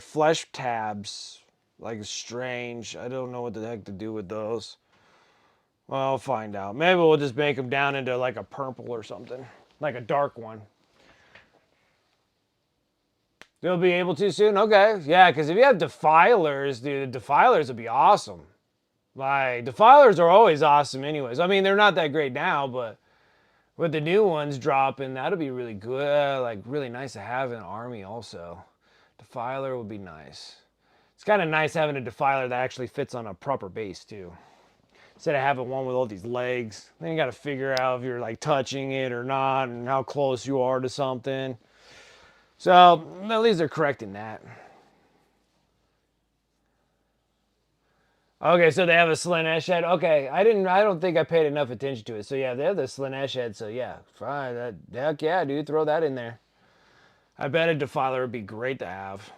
Speaker 1: flesh tabs. Like strange. I don't know what the heck to do with those. Well, I'll find out. Maybe we'll just make them down into like a purple or something. Like a dark one. They'll be able to soon? Okay. Yeah, because if you have Defilers, dude, the Defilers would be awesome. Like, Defilers are always awesome anyways. I mean, they're not that great now, but with the new ones dropping, that'll be really good. Like, really nice to have in an army also. Defiler would be nice. It's kind of nice having a Defiler that actually fits on a proper base, too. Instead of having one with all these legs. Then you got to figure out if you're, like, touching it or not and how close you are to something. So, at least they're correcting that. Okay, so they have a Slanesh head. Okay, I don't think I paid enough attention to it. So yeah, they have the Slanesh head. So yeah, fine. Heck yeah, dude, throw that in there. I bet a Defiler would be great to have.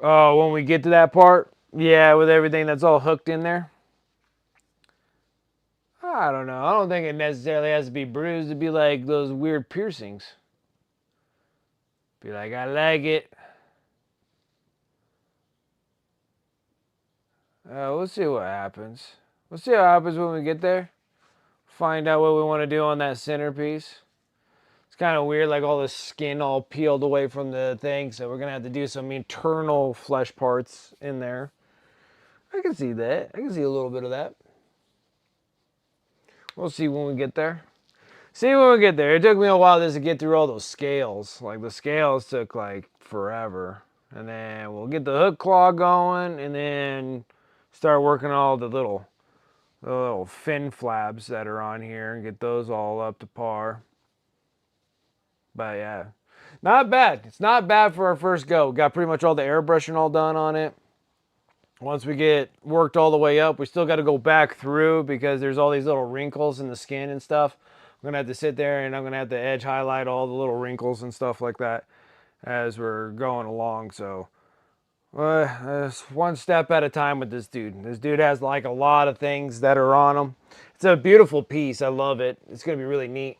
Speaker 1: Oh, when we get to that part, yeah, with everything that's all hooked in there. I don't know. I don't think it necessarily has to be bruised. It'd be like those weird piercings. Be like, I like it. We'll see what happens. We'll see what happens when we get there. Find out what we want to do on that centerpiece. It's kind of weird, like all the skin all peeled away from the thing. So we're going to have to do some internal flesh parts in there. I can see that. I can see a little bit of that. We'll see when we get there. See when we get there. It took me a while just to get through all those scales. Like the scales took like forever. And then we'll get the hook claw going and then start working on all the little fin flabs that are on here and get those all up to par. But yeah, not bad. It's not bad for our first go. Got pretty much all the airbrushing all done on it. Once we get worked all the way up, we still got to go back through because there's all these little wrinkles in the skin and stuff. I'm going to have to sit there and I'm going to have to edge highlight all the little wrinkles and stuff like that as we're going along. So it's one step at a time with this dude. This dude has like a lot of things that are on him. It's a beautiful piece. I love it. It's going to be really neat.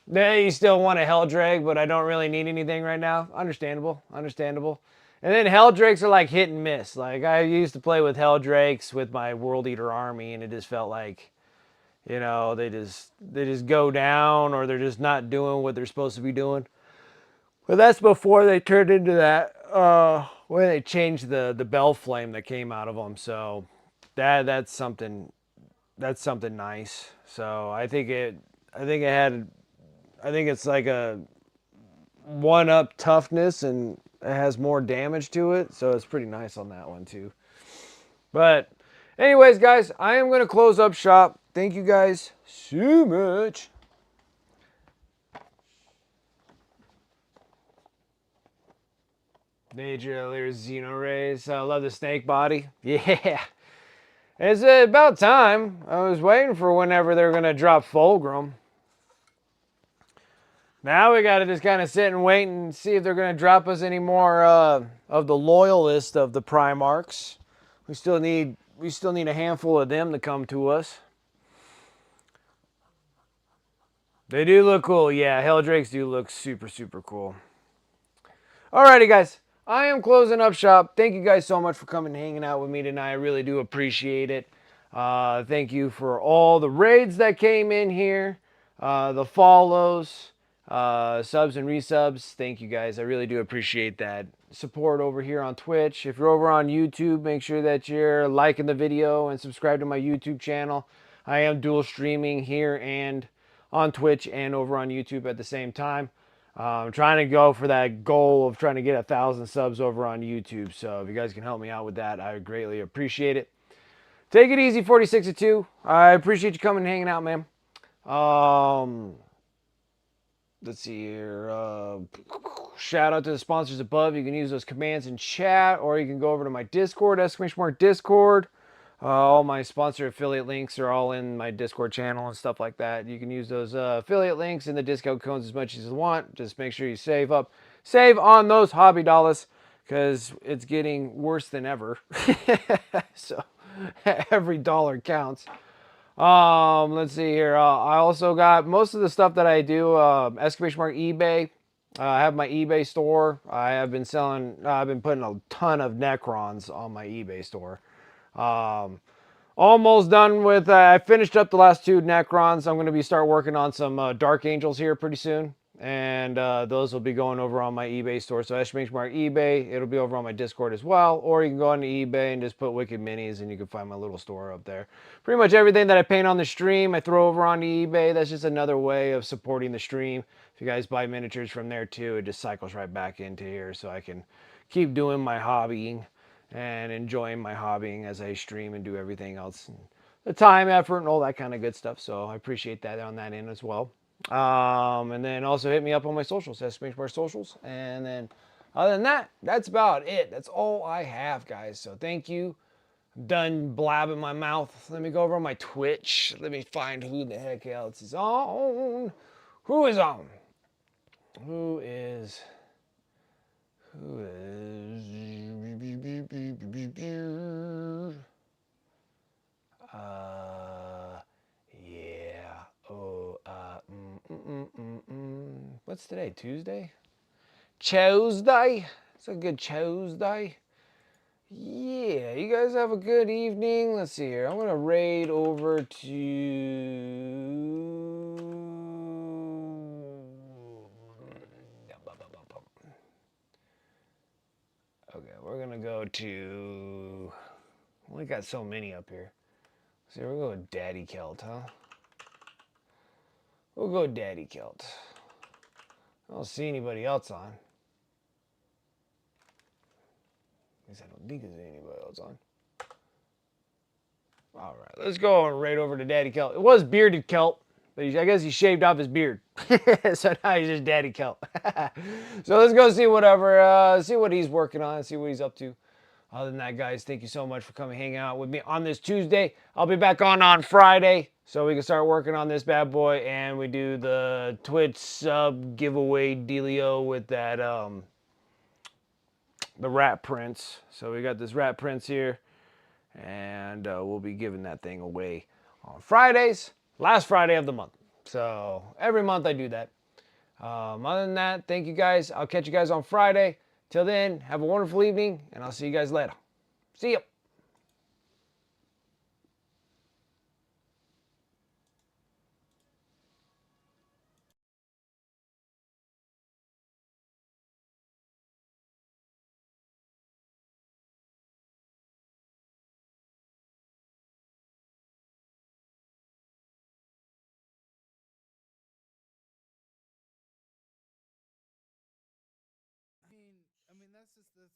Speaker 1: You still want a Helldrake, but I don't really need anything right now. Understandable. Understandable. And then Helldrakes are like hit and miss. Like I used to play with Helldrakes with my World Eater army, and it just felt like You know, they just go down, or they're just not doing what they're supposed to be doing. But that's before they turned into that when they changed the bell flame that came out of them. So that's something nice. So I think it's like a one up toughness, and it has more damage to it. So it's pretty nice on that one too. But anyways, guys, I am going to close up shop. Thank you guys so much. Major Lear Xenorays. I love the snake body. Yeah. It's about time. I was waiting for whenever they're going to drop Fulgrim. Now we got to just kind of sit and wait and see if they're going to drop us any more of the loyalist of the Primarchs. We still need a handful of them to come to us. They do look cool. Yeah, Helldrakes do look super, super cool. Alrighty, guys. I am closing up shop. Thank you guys so much for coming and hanging out with me tonight. I really do appreciate it. Thank you for all the raids that came in here, the follows, subs and resubs. Thank you guys. I really do appreciate that support over here on Twitch. If you're over on YouTube, make sure that you're liking the video and subscribe to my YouTube channel. I am dual streaming here and on Twitch and over on YouTube at the same time. I'm trying to go for that goal of trying to get 1,000 subs over on YouTube. So if you guys can help me out with that, I would greatly appreciate it. Take it easy, 46-2. I appreciate you coming and hanging out, man. Let's see here. Shout out to the sponsors above. You can use those commands in chat, or you can go over to my Discord, !Discord. All my sponsor affiliate links are all in my Discord channel and stuff like that. You can use those affiliate links and the discount codes as much as you want. Just make sure you save on those hobby dollars, because it's getting worse than ever. So every dollar counts. Let's see here. I also got most of the stuff that I do. eBay. I have my eBay store. I have been selling. I've been putting a ton of Necrons on my eBay store. Almost done with. I finished up the last 2 Necrons. I'm going to start working on some Dark Angels here pretty soon. And those will be going over on my eBay store. So eBay. It'll be over on my Discord as well. Or you can go on to eBay and just put Wicked Minis, and you can find my little store up there. Pretty much everything that I paint on the stream, I throw over on eBay. That's just another way of supporting the stream. If you guys buy miniatures from there too, it just cycles right back into here, so I can keep doing my hobbying and enjoying my hobbying as I stream and do everything else. The time, effort, and all that kind of good stuff. So I appreciate that on that end as well. And then also hit me up on my socials, !Socials. And then other than that, that's about it. That's all I have, guys. So thank you. I'm done blabbing my mouth. Let me go over on my Twitch. Let me find who the heck else is on. Who is on? Who is... Yeah. Oh, what's today? Tuesday? Tuesday? It's a good Tuesday. Yeah, you guys have a good evening. Let's see here. I'm going to raid over to... Okay, we're going to go to... We got so many up here. So we're going with Daddy Kelt, huh? We'll go Daddy Kelt. I don't see anybody else on. At least I don't think there's anybody else on. All right, let's go right over to Daddy Kelt. It was Bearded Kelt, but I guess he shaved off his beard. So now he's just Daddy Kelt. So let's go see see what he's working on, see what he's up to. Other than that, guys, thank you so much for coming hanging out with me on this Tuesday. I'll be back on Friday, so we can start working on this bad boy, and we do the Twitch sub giveaway dealio with that the Rat Prince. So we got this Rat Prince here, and we'll be giving that thing away on Fridays, last Friday of the month. So every month I do that. Other than that, thank you guys. I'll catch you guys on Friday. Till then, have a wonderful evening, and I'll see you guys later. See ya.
Speaker 2: guess is this.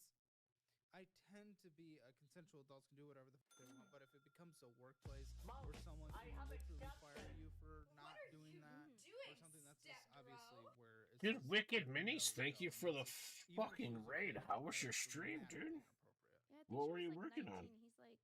Speaker 2: I tend to be consensual adults can do whatever the fuck they want, but if it becomes a workplace where someone can literally fire you for not doing that or something, that's just obviously where it's
Speaker 3: Dude,
Speaker 2: just
Speaker 3: Wicked
Speaker 2: a
Speaker 3: Minis, thank you
Speaker 2: no-go.
Speaker 3: for the
Speaker 2: Even if it
Speaker 3: fucking
Speaker 2: was
Speaker 3: raid.
Speaker 2: okay,
Speaker 3: How was your
Speaker 2: it's
Speaker 3: stream,
Speaker 2: dramatically
Speaker 3: dude?
Speaker 2: inappropriate.
Speaker 4: Yeah, I think
Speaker 3: What
Speaker 4: she
Speaker 3: were
Speaker 4: was
Speaker 3: you
Speaker 4: like
Speaker 3: working
Speaker 4: 19.
Speaker 3: on?
Speaker 4: He